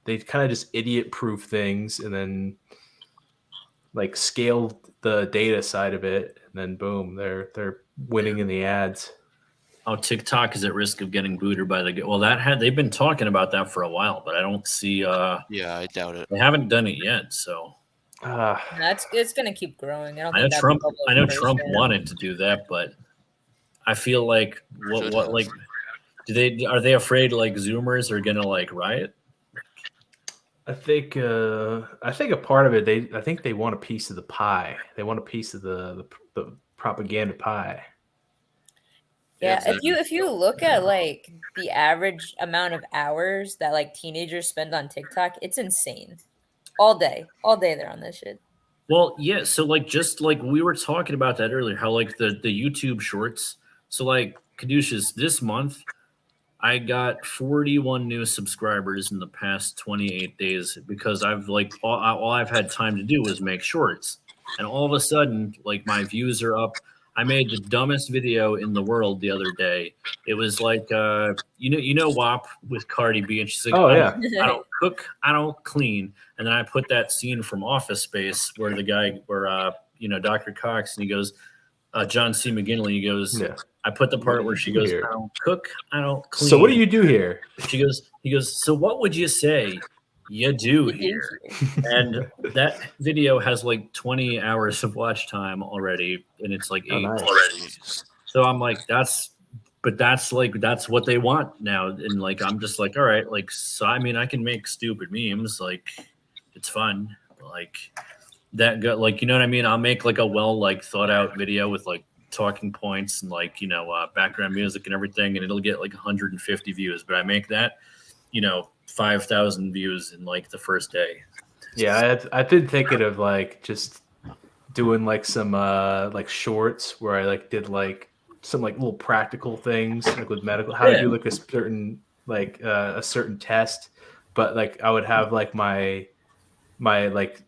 they kind of just idiot proof things and then like scaled the data side of it, and then boom, they're winning in the ads.
Oh, TikTok is at risk of getting booted by they've been talking about that for a while, but I don't see
Yeah, I doubt it.
they haven't done it yet. So
It's gonna keep growing. I don't
I know
think
Trump.
that
I know
bubble is
Trump
bursting.
wanted to do that, but I feel like
Should
what
have.
like are they afraid like Zoomers are gonna like riot?
I think a part of it, I think they want a piece of the pie. They want a piece of the propaganda pie.
Yeah,
exactly.
if you look at like the average amount of hours that like teenagers spend on TikTok, it's insane. All day they're on this shit.
Well, yeah. So like just like we were talking about that earlier, how like the YouTube Shorts. So like Caduceus, this month I got 41 new subscribers in the past 28 days because I've like all I've had time to do was make shorts, and all of a sudden like my views are up. I made the dumbest video in the world the other day. It was like, you know, WAP with Cardi B, and she's like,
Oh yeah.
I don't cook, I don't clean. And then I put that scene from Office Space where the guy, where you know, Dr. Cox, and he goes, John C. McGinley, he goes,
Yeah.
I put the part where she goes,
Here.
I don't cook, I don't clean.
So what do you do here?
He goes, so what would you say you do here? And that video has like 20 hours of watch time already, and it's like 8
Oh, nice.
already. So I'm like, that's what they want now. And like, I'm just like, all right, like, so I mean, I can make stupid memes, like it's fun, like that got, like, you know what I mean? I'll make like a well, like, thought out video with like talking points and like, you know, background music and everything, and it'll get like 150 views, but I make that, you know, 5,000 views in like the first day.
Yeah, I've been thinking of like just doing like some like shorts where I like did like some like little practical things like with medical, how to do like a certain test, but like I would have like my like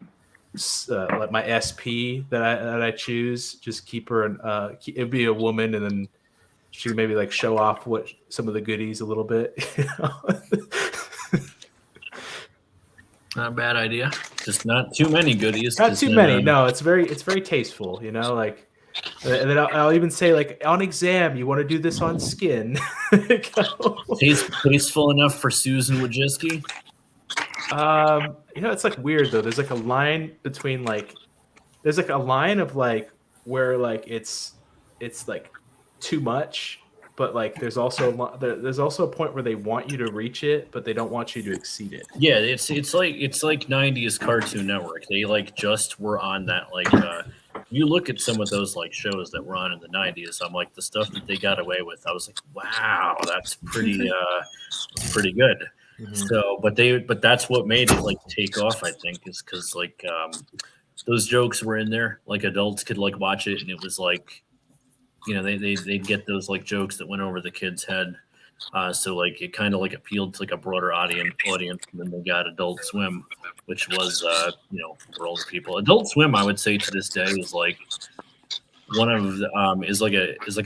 my SP that I choose, just keep her and it'd be a woman, and then she would maybe like show off what some of the goodies a little bit. You know?
Not a bad idea. Just not too many goodies.
Not too many. No, it's very tasteful. You know, like, and then I'll even say like on exam, you want to do this on skin.
Tasteful enough for Susan Wojcicki.
You know, it's like weird though. There's like a line between like, there's like a line of like where like it's like too much, but like there's also a point where they want you to reach it, but they don't want you to exceed it.
Yeah, it's like 90s Cartoon Network. They like just were on that, like you look at some of those like shows that were on in the 90s, I'm like, the stuff that they got away with, I was like, wow, that's pretty good.
Mm-hmm.
So but that's what made it like take off, I think, is because like those jokes were in there, like adults could like watch it, and it was like, you know, they'd get those like jokes that went over the kid's head. So like it kind of like appealed to like a broader audience, and then they got Adult Swim, which was you know, for older people. Adult Swim, I would say to this day, is like one of the, is like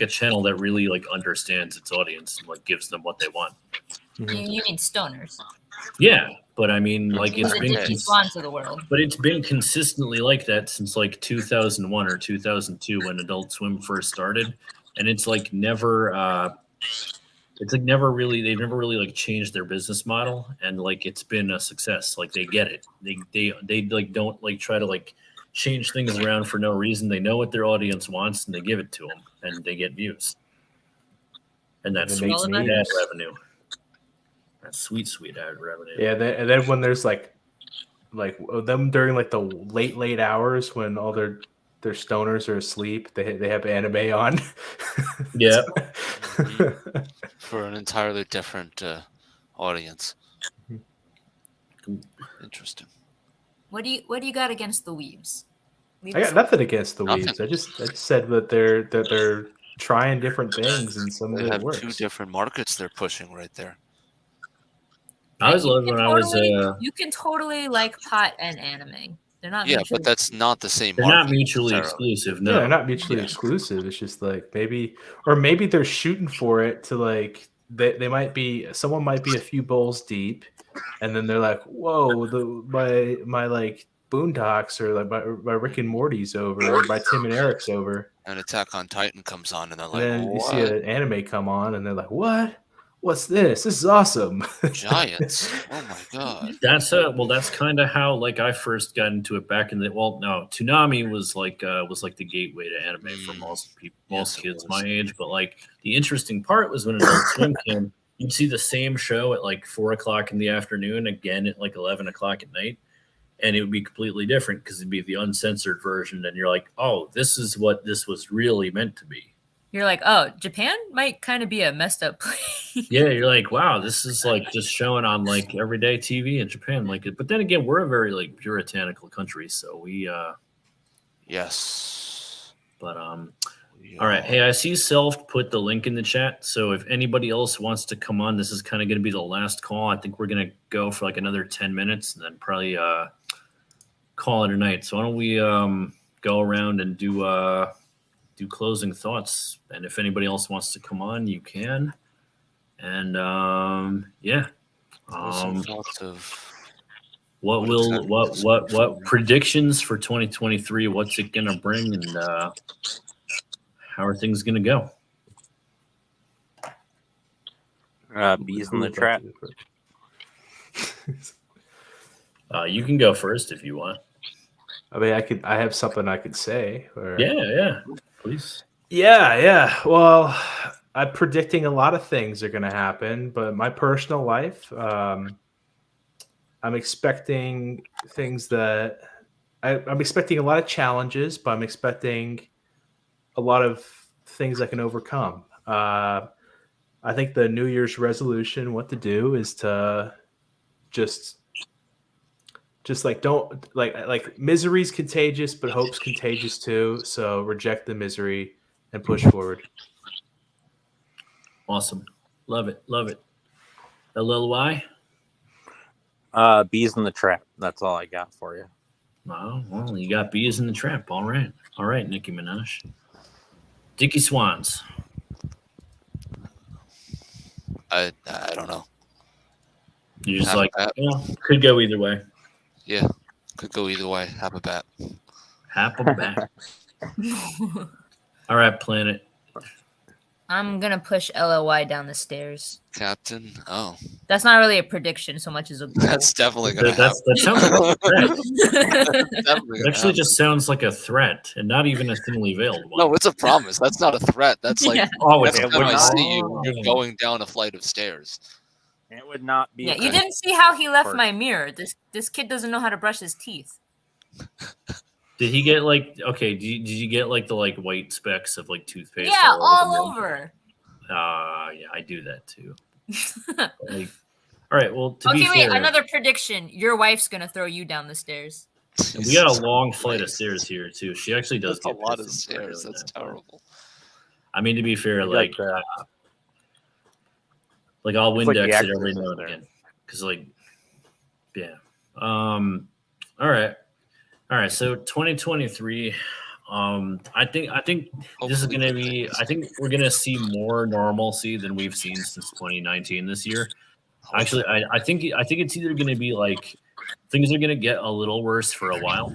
a channel that really like understands its audience and like gives them what they want.
You mean stoners?
Yeah, but I mean, like, it's
The
been
Disney Swans of the world.
but it's been consistently like that since like 2001 or 2002 when Adult Swim first started, and it's like never they've never really like changed their business model, and like it's been a success. Like they get it. They like don't like try to like change things around for no reason. They know what their audience wants, and they give it to them, and they get views. And that's
It
sweet,
makes
sweet
me-
ad revenue. That's sweet ad revenue.
Yeah, and then when there's like them during like the late hours when all their stoners are asleep, they have anime on.
Yeah.
For an entirely different audience. Interesting.
What do you got against the weebs?
I got nothing against the
Nothing.
weebs. I just said that they're trying different things, and some of
They
it
have
works.
two different markets they're pushing right there.
I was loving
You
when
can
I was
totally- you can totally like pot and anime. They're not.
Yeah,
mutually-
but that's not the same
they're
market.
not mutually
necessarily.
exclusive.
No,
No,
they're not mutually exclusive. It's just like maybe they're shooting for it to like they might be, someone might be a few bowls deep, and then they're like, whoa, my like Boondocks or like my Rick and Morty's over, or my Tim and Eric's over.
And Attack on Titan comes on, and they're
And
like,
then you see
"What?
an anime come on, and they're like, what? What's this? This is awesome.
Giants? Oh my god!"
that's kind of how like I first got into it back in the Toonami was like the gateway to anime for most people, most
Yes, it
kids
was.
my age. But like the interesting part was when Adult Swim came, you'd see the same show at like 4:00 in the afternoon, again at like 11:00 at night, and it would be completely different because it'd be the uncensored version, and you're like, oh, this is what this was really meant to be.
You're like, oh, Japan might kind of be a messed up place.
Yeah, you're like, wow, this is like just showing on like everyday TV in Japan, like it. But then again, we're a very like puritanical country, so we
Yes.
but all
We
right.
are-
Hey, I see Self put the link in the chat, so if anybody else wants to come on, this is kind of going to be the last call. I think we're going to go for like another 10 minutes and then probably call it a night. So why don't we go around and do do closing thoughts. And if anybody else wants to come on, you can. And yeah.
Some thoughts of
What predictions for 2023? What's it gonna bring, and how are things gonna go?
Bees in the trap.
You can go first if you want.
I mean, I have something I could say.
Yeah, please.
Yeah. Well, I'm predicting a lot of things are going to happen, but my personal life, I'm expecting things that I'm expecting a lot of challenges, but I'm expecting a lot of things I can overcome. I think the New Year's resolution, what to do, is to just like don't like misery's contagious, but hope's contagious too. So reject the misery and push forward.
Awesome. Love it. LLY?
Bees in the trap. That's all I got for you.
Oh, well, you got bees in the trap. All right, Nicki Minaj. Dickie Swans.
I don't know.
You're just
Have a
like,
bat.
could go either way.
Yeah, could go either way. Have a bat.
Hap a bat. All right, Planet.
I'm gonna push LOY down the stairs.
Captain. Oh,
That's not really a prediction so much as a goal.
that's definitely gonna happen.
That sounds like a threat.
Definitely
It
gonna
actually
happen.
just sounds like a threat, and not even a thinly veiled one.
No, it's a promise. That's not a threat. That's like
Yeah.
Oh,
next
it's
time I
not.
see you, you're going down a flight of stairs.
It would not be.
Yeah,
a
you didn't see how he left
First.
my mirror. This kid doesn't know how to brush his teeth.
Did he get like okay? Did you get like the white specks of like toothpaste?
Yeah, all
the
over.
yeah, I do that too. Like, all right, well, to be
Okay, wait,
fair,
another prediction. Your wife's gonna throw you down the stairs.
we got a long flight of stairs here too. She actually does
That's a
get
lot of
pissed when we're
stairs.
doing
That's
that, but-
terrible.
I mean, to be fair,
You
like
got
I'll
It's like The
Windex it every
Exorcist
now and
there.
again, because yeah. All right. So 2023. I think this is
Hopefully
gonna
the
be.
things-
I think we're gonna see more normalcy than we've seen since 2019 this year. Actually, I think it's either going to be like things are going to get a little worse for a while,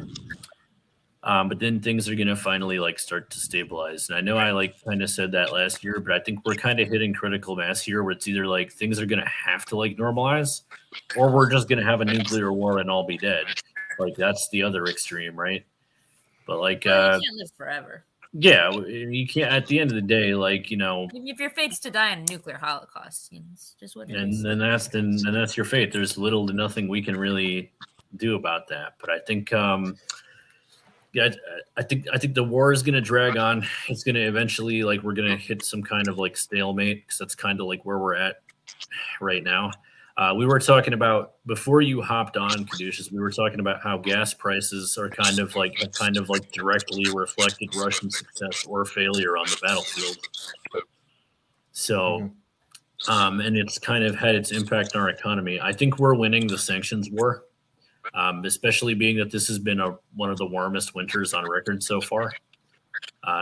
but then things are going to finally like start to stabilize. And I know I like kind of said that last year, but I think we're kind of hitting critical mass here, where it's either like things are going to have to like normalize, or we're just going to have a nuclear war and all be dead. Like that's the other extreme, right? But like,
You can't live forever.
yeah, you can't. At the end of the day, like
If your fate's to die in a nuclear holocaust, it's just what it is.
and then that's your fate. There's little to nothing we can really do about that. But I think, yeah, I think the war is going to drag on. It's going to eventually, like, we're going to hit some kind of like stalemate, because that's kind of like where we're at right now. We were talking about before you hopped on, Caduceus. We were talking about how gas prices are kind of like directly reflected Russian success or failure on the battlefield. So, and it's kind of had its impact on our economy. I think we're winning the sanctions war, especially being that this has been one of the warmest winters on record so far.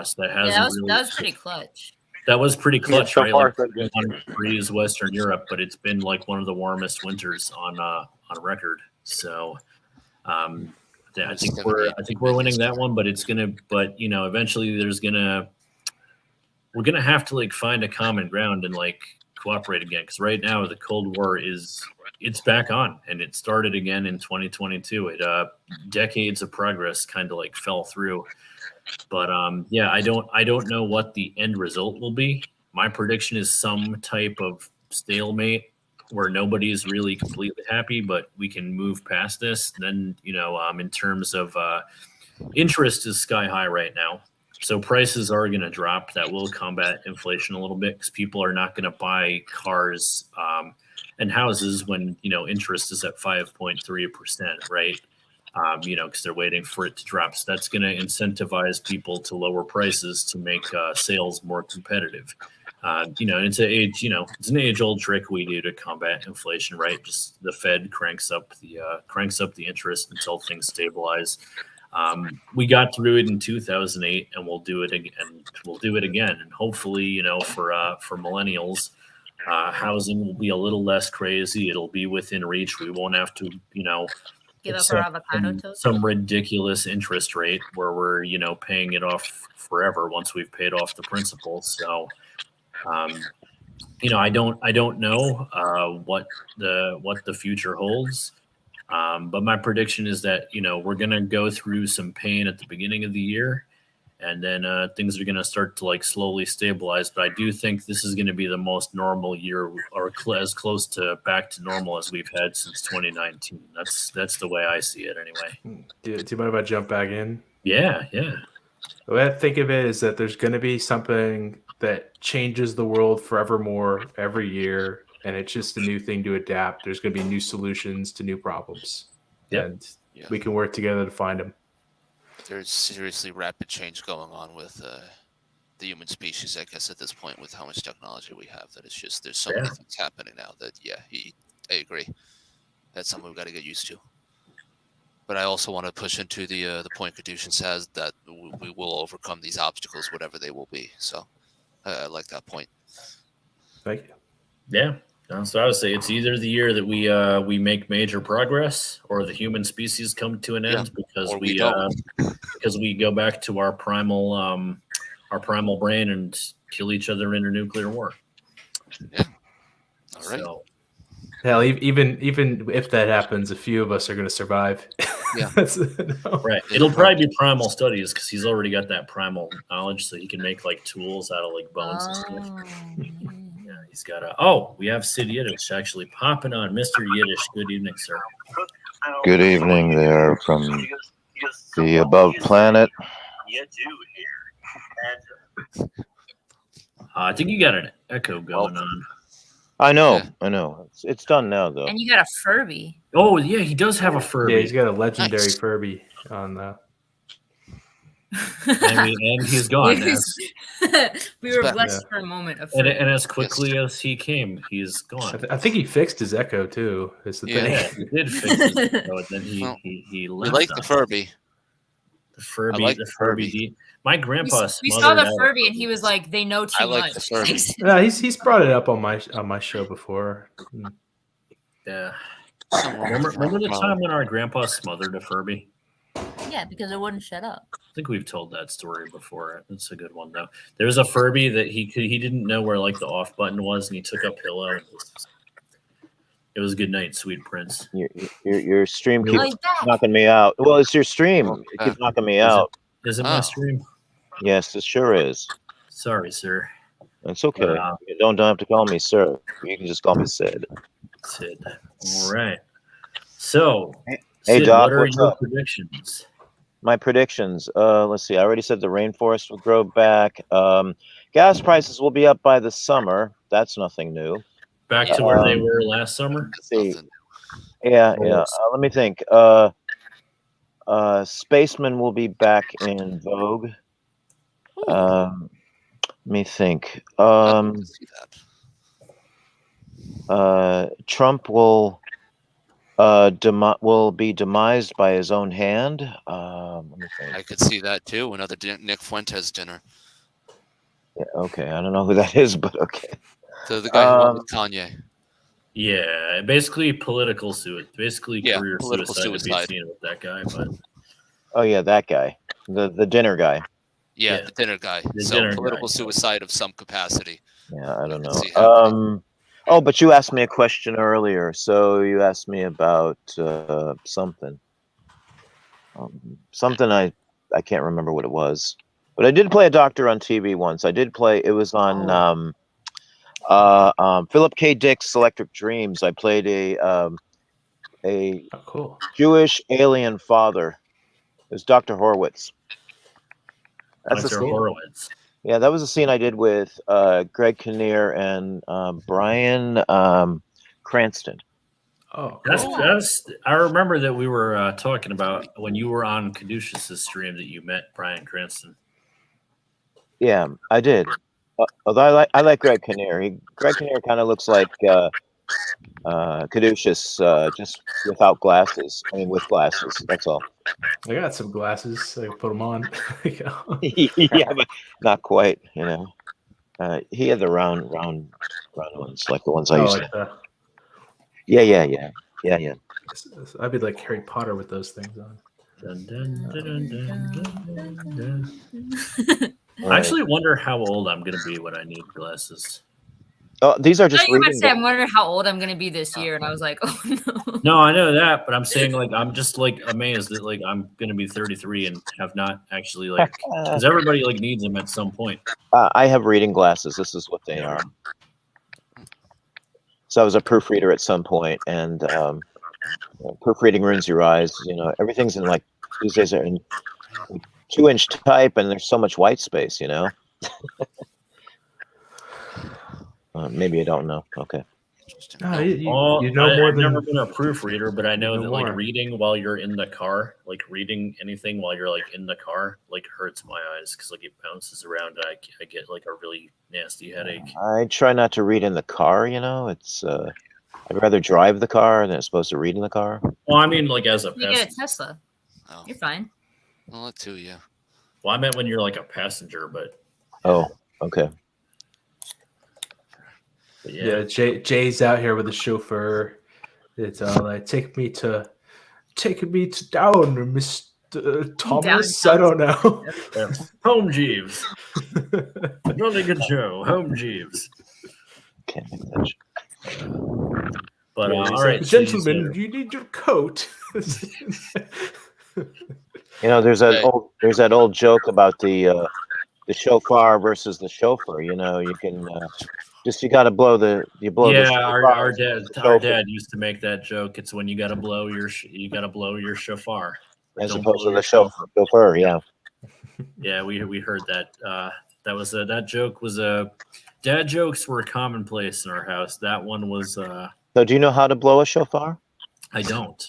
So that has
that was pretty clutch.
That was pretty clutch,
so
right?
far,
Like,
so good.
freeze Western Europe, but it's been like one of the warmest winters on record. So, I think we're winning that one, but eventually we're gonna have to like find a common ground and like cooperate again, because right now the Cold War it's back on, and it started again in 2022. Decades of progress kind of like fell through. But yeah, I don't know what the end result will be. My prediction is some type of stalemate where nobody's really completely happy, but we can move past this. Then, in terms of interest is sky high right now. So prices are going to drop. That will combat inflation a little bit, because people are not going to buy cars and houses when, interest is at 5.3%, right? Because they're waiting for it to drop. So that's going to incentivize people to lower prices to make sales more competitive. And it's an age-old trick we do to combat inflation, right? Just the Fed cranks up the interest until things stabilize. We got through it in 2008, and we'll do it again. We'll do it again, and hopefully, for millennials, housing will be a little less crazy. It'll be within reach. We won't have to,
Give up our
accept
avocado toast.
some ridiculous interest rate where we're paying it off forever once we've paid off the principal. So I don't know what the future holds, but my prediction is that we're gonna go through some pain at the beginning of the year, and then things are gonna start to slowly stabilize. But I do think this is gonna be the most normal year, or as close to back to normal as we've had since 2019. That's the way I see it, anyway.
Do you mind if I jump back in?
Yeah.
The way I think of it is that there's going to be something that changes the world forevermore every year, and it's just a new thing to adapt. There's going to be new solutions to new problems, and
Yeah.
we can work together to find them.
There's seriously rapid change going on with the human species, I guess, at this point, with how much technology we have. That it's just there's so many things happening now that I agree. That's something we've got to get used to. But I also want to push into the point Caduceus has, that we will overcome these obstacles, whatever they will be. So I like that point.
Thank you.
Yeah. So I would say it's either the year that we make major progress, or the human species come to an end because
or
we
don't.
because we go back to our primal brain and kill each other in a nuclear war.
All right.
So,
Hell, even if that happens, a few of us are going to survive.
Yeah.
right. It'll probably be primal studies because he's already got that primal knowledge, so he can make tools out of bones and stuff. Yeah, he's got a. Oh, we have Sid Yiddish actually popping on. Mr. Yiddish, good evening, sir.
Good evening there from the above planet.
I think you got an echo going on.
I know,
Yeah.
I know. It's done now, though.
And you got a Furby.
Oh yeah, he does have a Furby.
Yeah, he's got a legendary
Nice.
Furby on the.
and he's gone.
We were
back.
blessed for a moment of
And
Furby.
as quickly as he came, he's gone.
I think he fixed his echo too. Is the
Yeah.
Yeah,
thing.
he did fix it, and then he
Well,
he
We
left.
like the
us.
Furby.
The Furby,
I like
the
the
Furby.
Furby.
My
We,
grandpa
we saw
smothered
the
out-
Furby and he was like, "They know too
I like the
much."
Furby.
Yeah, he's brought it up on my show before.
Yeah.
Someone
Remember the
from-
time when our grandpa smothered a Furby?
Yeah, because it wouldn't shut up.
I think we've told that story before. It's a good one though. There was a Furby that he didn't know where the off button was, and he took a pillow. And it was good night, sweet prince.
Your stream
Oh,
keeps
he's back.
knocking me out. Well, it's your stream. It keeps knocking me out.
Is it my
Oh.
stream?
Yes, it sure is.
Sorry, sir.
It's okay.
Wow.
You don't have to call me sir. You can just call me Sid.
Sid. All right. So,
Hey,
Sid,
Doc,
what are
what's
your
up?
predictions?
My predictions. Let's see. I already said the rainforest will grow back. Gas prices will be up by the summer. That's nothing new.
Back to where they were last summer?
Let's see.
Nothing.
Yeah.
Yes.
Let me think. Spacemen will be back in vogue. Let me think.
I'd like to see that.
Trump will be demised by his own hand. Let me think.
I could see that too. Another Nick Fuentes dinner.
Yeah, okay, I don't know who that is, but okay.
The guy who went with Kanye.
Yeah, basically political suicide. Basically
Yeah,
career
political
suicide to
suicide.
be seen with that guy. But
Oh yeah, that guy, the dinner guy.
Yeah,
Yeah.
the dinner guy.
The
So
dinner
political
guy.
suicide of some capacity.
Yeah, I don't
can see
know. Oh, but you asked me a question earlier. So you asked me about something. Something I can't remember what it was. But I did play a doctor on TV once. I did play. It was on Philip K. Dick's Electric Dreams. I played a
Oh, cool.
Jewish alien father. It was Dr. Horowitz. That's a
Dr.
scene.
Horowitz.
Yeah, that was a scene I did with Greg Kinnear and Brian Cranston.
Oh,
That's
cool.
that's. I remember that we were talking about when you were on Caduceus' stream that you met Brian Cranston.
Yeah, I did. Although I like Greg Kinnear. Greg Kinnear kind of looks like caduceus, just without glasses. I mean, with glasses. That's all.
I got some glasses. I can put them on.
Yeah, but not quite. You know, he had the round ones, like the ones I
Oh,
used
like
to.
the,
Yeah.
I'd be like Harry Potter with those things on.
Dun, dun, dun, dun, dun, dun, dun. I
Right.
actually wonder how old I'm gonna be when I need glasses.
Oh, these are
I thought
just
you were about to
reading.
say, I'm wondering how old I'm going to be this year. And I was like, oh, no.
No, I know that, but I'm saying like I'm just like amazed that like I'm gonna be 33 and have not actually like because everybody like needs them at some point.
I have reading glasses. This is what they are. So I was a proofreader at some point, and proofreading ruins your eyes. You know, everything's in like these days are in 2-inch type, and there's so much white space. You know. Maybe you don't know. Okay.
Interesting.
No,
No.
you know more
I've
than
never been a proofreader, but I know
know
that
more.
like reading while you're in the car, like reading anything while you're like in the car, like hurts my eyes because like it bounces around and I get like a really nasty headache.
I try not to read in the car. You know, it's. I'd rather drive the car than supposed to read in the car.
Well, I mean like as a
You get a
passenger.
Tesla.
Oh,
You're fine.
well, that too, yeah.
Well, I meant when you're like a passenger, but
Oh, okay.
yeah. Jay's out here with a chauffeur. It's like take me to down, Mr. Thomas. I don't know.
Yeah. Home Jeeves. Really good show. Home Jeeves.
Can't make that.
But
Yeah, he's
all
like,
right,
gentlemen, you need your coat.
You know, there's
Hey.
that old joke about the shofar versus the chauffeur. You know, you can you got to blow the
yeah,
shofar
our
versus the
our
chauffeur,
dad used to make that joke. It's when you got to blow your shofar.
as
Don't
opposed
blow
to
your
the chauffeur. Yeah.
Yeah, we heard that. That was that joke was dad jokes were commonplace in our house. That one was
So, do you know how to blow a shofar?
I don't.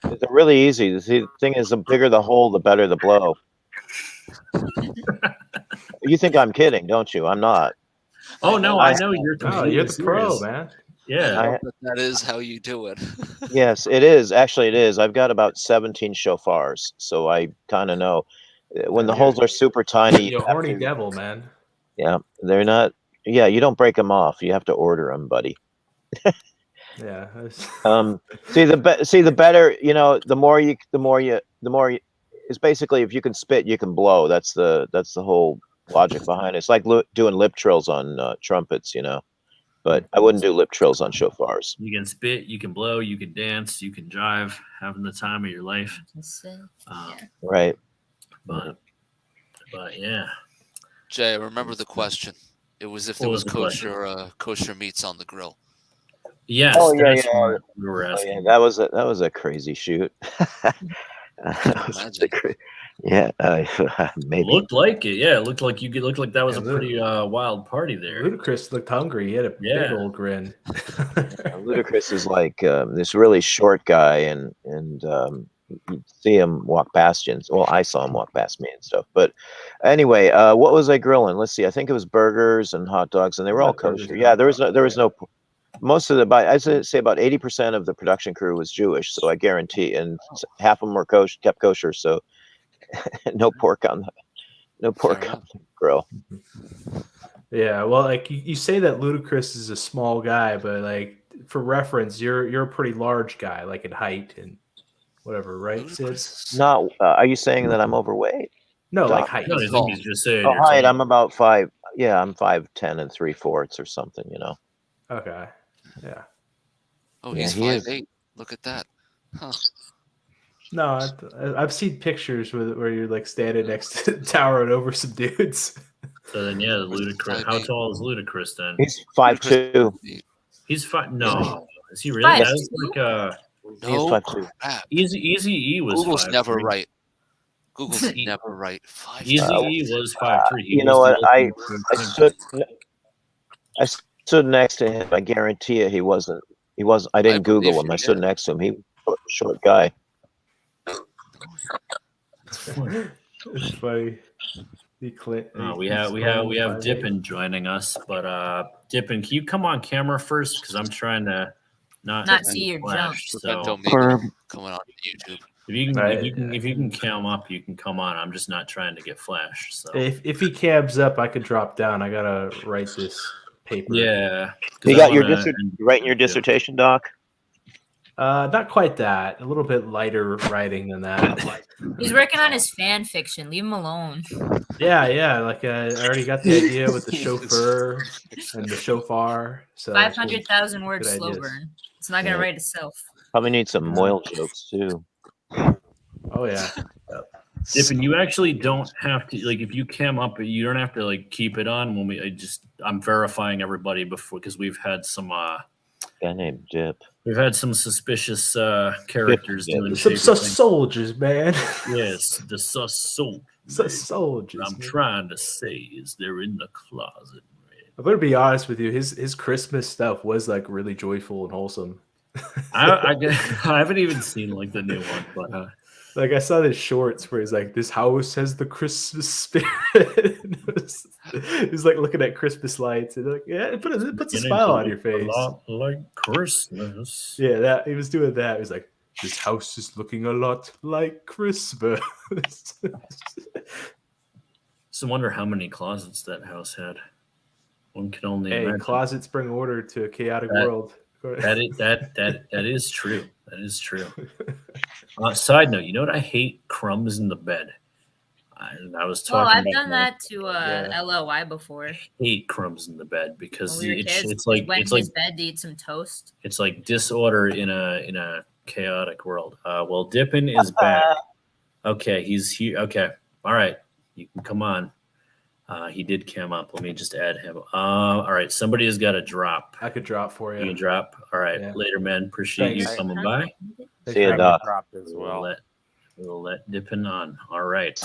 It's really easy. The thing is, the bigger the hole, the better the blow. You think I'm kidding, don't you? I'm not.
Oh no, I know you're
Oh,
completely
you're the pro,
serious.
man.
Yeah.
I-
That is how you do it.
Yes, it is. Actually, it is. I've got about 17 shofars, so I kind of know. When the
Yeah.
holes are super tiny,
You
you have
horny
to-
devil, man.
yeah, they're not. Yeah, you don't break them off. You have to order them, buddy.
Yeah.
See the better, you know, the more you it's basically if you can spit, you can blow. That's the whole logic behind it. It's like doing lip trills on trumpets, you know. But I wouldn't do lip trills on shofars.
You can spit, you can blow, you can dance, you can jive, having the time of your life.
Right.
But yeah.
Jay, I remember the question. It was if
What
there
was
was
the question?
kosher meats on the grill.
Yes,
Oh, yeah,
that's
yeah.
what we were
Oh,
asking.
yeah, that was a crazy shoot. That was
Imagine.
the yeah, maybe.
Looked like it. Yeah, it looked like that was
Yeah,
a pretty wild party there.
Ludacris looked hungry. He had a big
Yeah.
old grin.
Ludacris is like this really short guy, and you see him walk past you. Well, I saw him walk past me and stuff. But anyway, what was I grilling? Let's see. I think it was burgers and hot dogs, and they were all
Yeah, burgers
kosher.
and
Yeah,
hot
there was
dogs,
no. Most of the, I'd say about 80% of the production crew was Jewish, so I guarantee, and half of them were kept kosher, so no pork on the
enough.
grill.
Yeah, well, like you say that Ludacris is a small guy, but like for reference, you're a pretty large guy, like in height and whatever, right, Sid?
Ludicrous.
Not, are you saying that I'm overweight?
No, like
Doc.
height.
No, I
He's
think
tall.
he's just saying.
Oh,
you're
height,
tall.
I'm about 5. Yeah, I'm 5'10" and 3/4 or something. You know.
Okay. Yeah.
Oh,
Yeah,
he's
he is.
5'8". Look at that. Huh.
No, I've seen pictures where you're like standing next to towering over some dudes.
So then, yeah, Ludacris. How
5'8".
tall is Ludacris then?
He's 5'2".
He's fine. No, is he really?
Five
That's
two?
like
He's
No
5'2".
crap.
Easy E was.
Google's
5'3".
never right. Google's
E-
never right. 5'2".
Easy E was 5'3". He
You know
was
what?
the
I
ultimate
I stood next to him. I guarantee you, he wasn't. I didn't
believe
Google him.
you,
I stood
yeah.
next to him. He was a short guy.
It's funny.
we have Dippin joining us, but Dippin, can you come on camera first? Because I'm trying to
Not see your
flash. So
Memento
if
Mega coming on YouTube.
you can,
Right.
if you can cam up, you can come on. I'm just not trying to get flashed. So
If he cabs up, I could drop down. I gotta write this paper.
yeah, 'cause
You
I
got your
wanna end
you writing your
too.
dissertation, Doc?
Not quite that. A little bit lighter writing than that.
He's working on his fan fiction. Leave him alone.
Yeah. Like I already got the idea with the chauffeur and the shofar. So
500,000 word
good
slow
ideas.
burn. It's not gonna
Yeah.
write itself.
Probably need some Moyle jokes too.
Oh yeah.
Dippin, you actually don't have to like if you cam up, you don't have to like keep it on when I'm verifying everybody before because we've had some
Guy named Dip.
we've had some suspicious characters
Yeah.
doing
Some
shady things.
soldiers, man.
Yes, the soldiers.
Soldiers.
I'm
man.
trying to say is they're in the closet. Man.
I'm gonna be honest with you. His Christmas stuff was like really joyful and wholesome.
I haven't even seen like the new one, but
Like I saw this shorts where he's like, "This house has the Christmas spirit." He's like looking at Christmas lights and like, yeah, it puts a
beginning
smile
to
on your
look a
face.
lot like Christmas.
Yeah, that he was doing that. He was like, "This house is looking a lot like Christmas."
So I wonder how many closets that house had. One can only
Hey,
imagine.
closets bring order to a chaotic
That-
world.
That is true. That is true. Side note, you know what I hate? Crumbs in the bed. I was
Well,
talking.
I've
about
done
my-
that to
Yeah.
LOY before.
hate crumbs in the bed because
When we were kids,
it's like
went
it's
to
like
his bed to eat some toast.
it's like disorder in a chaotic world. Well, Dippin is back. Okay, he's here. Okay, all right, you can come on. He did cam up. Let me just add him. All right, somebody has got to drop.
I could drop for
You can
you.
drop. All right,
Yeah.
later, man. Appreciate you
Thanks.
coming by.
See ya,
I
Doc.
dropped as
We'll
well.
let Dippin on. All right.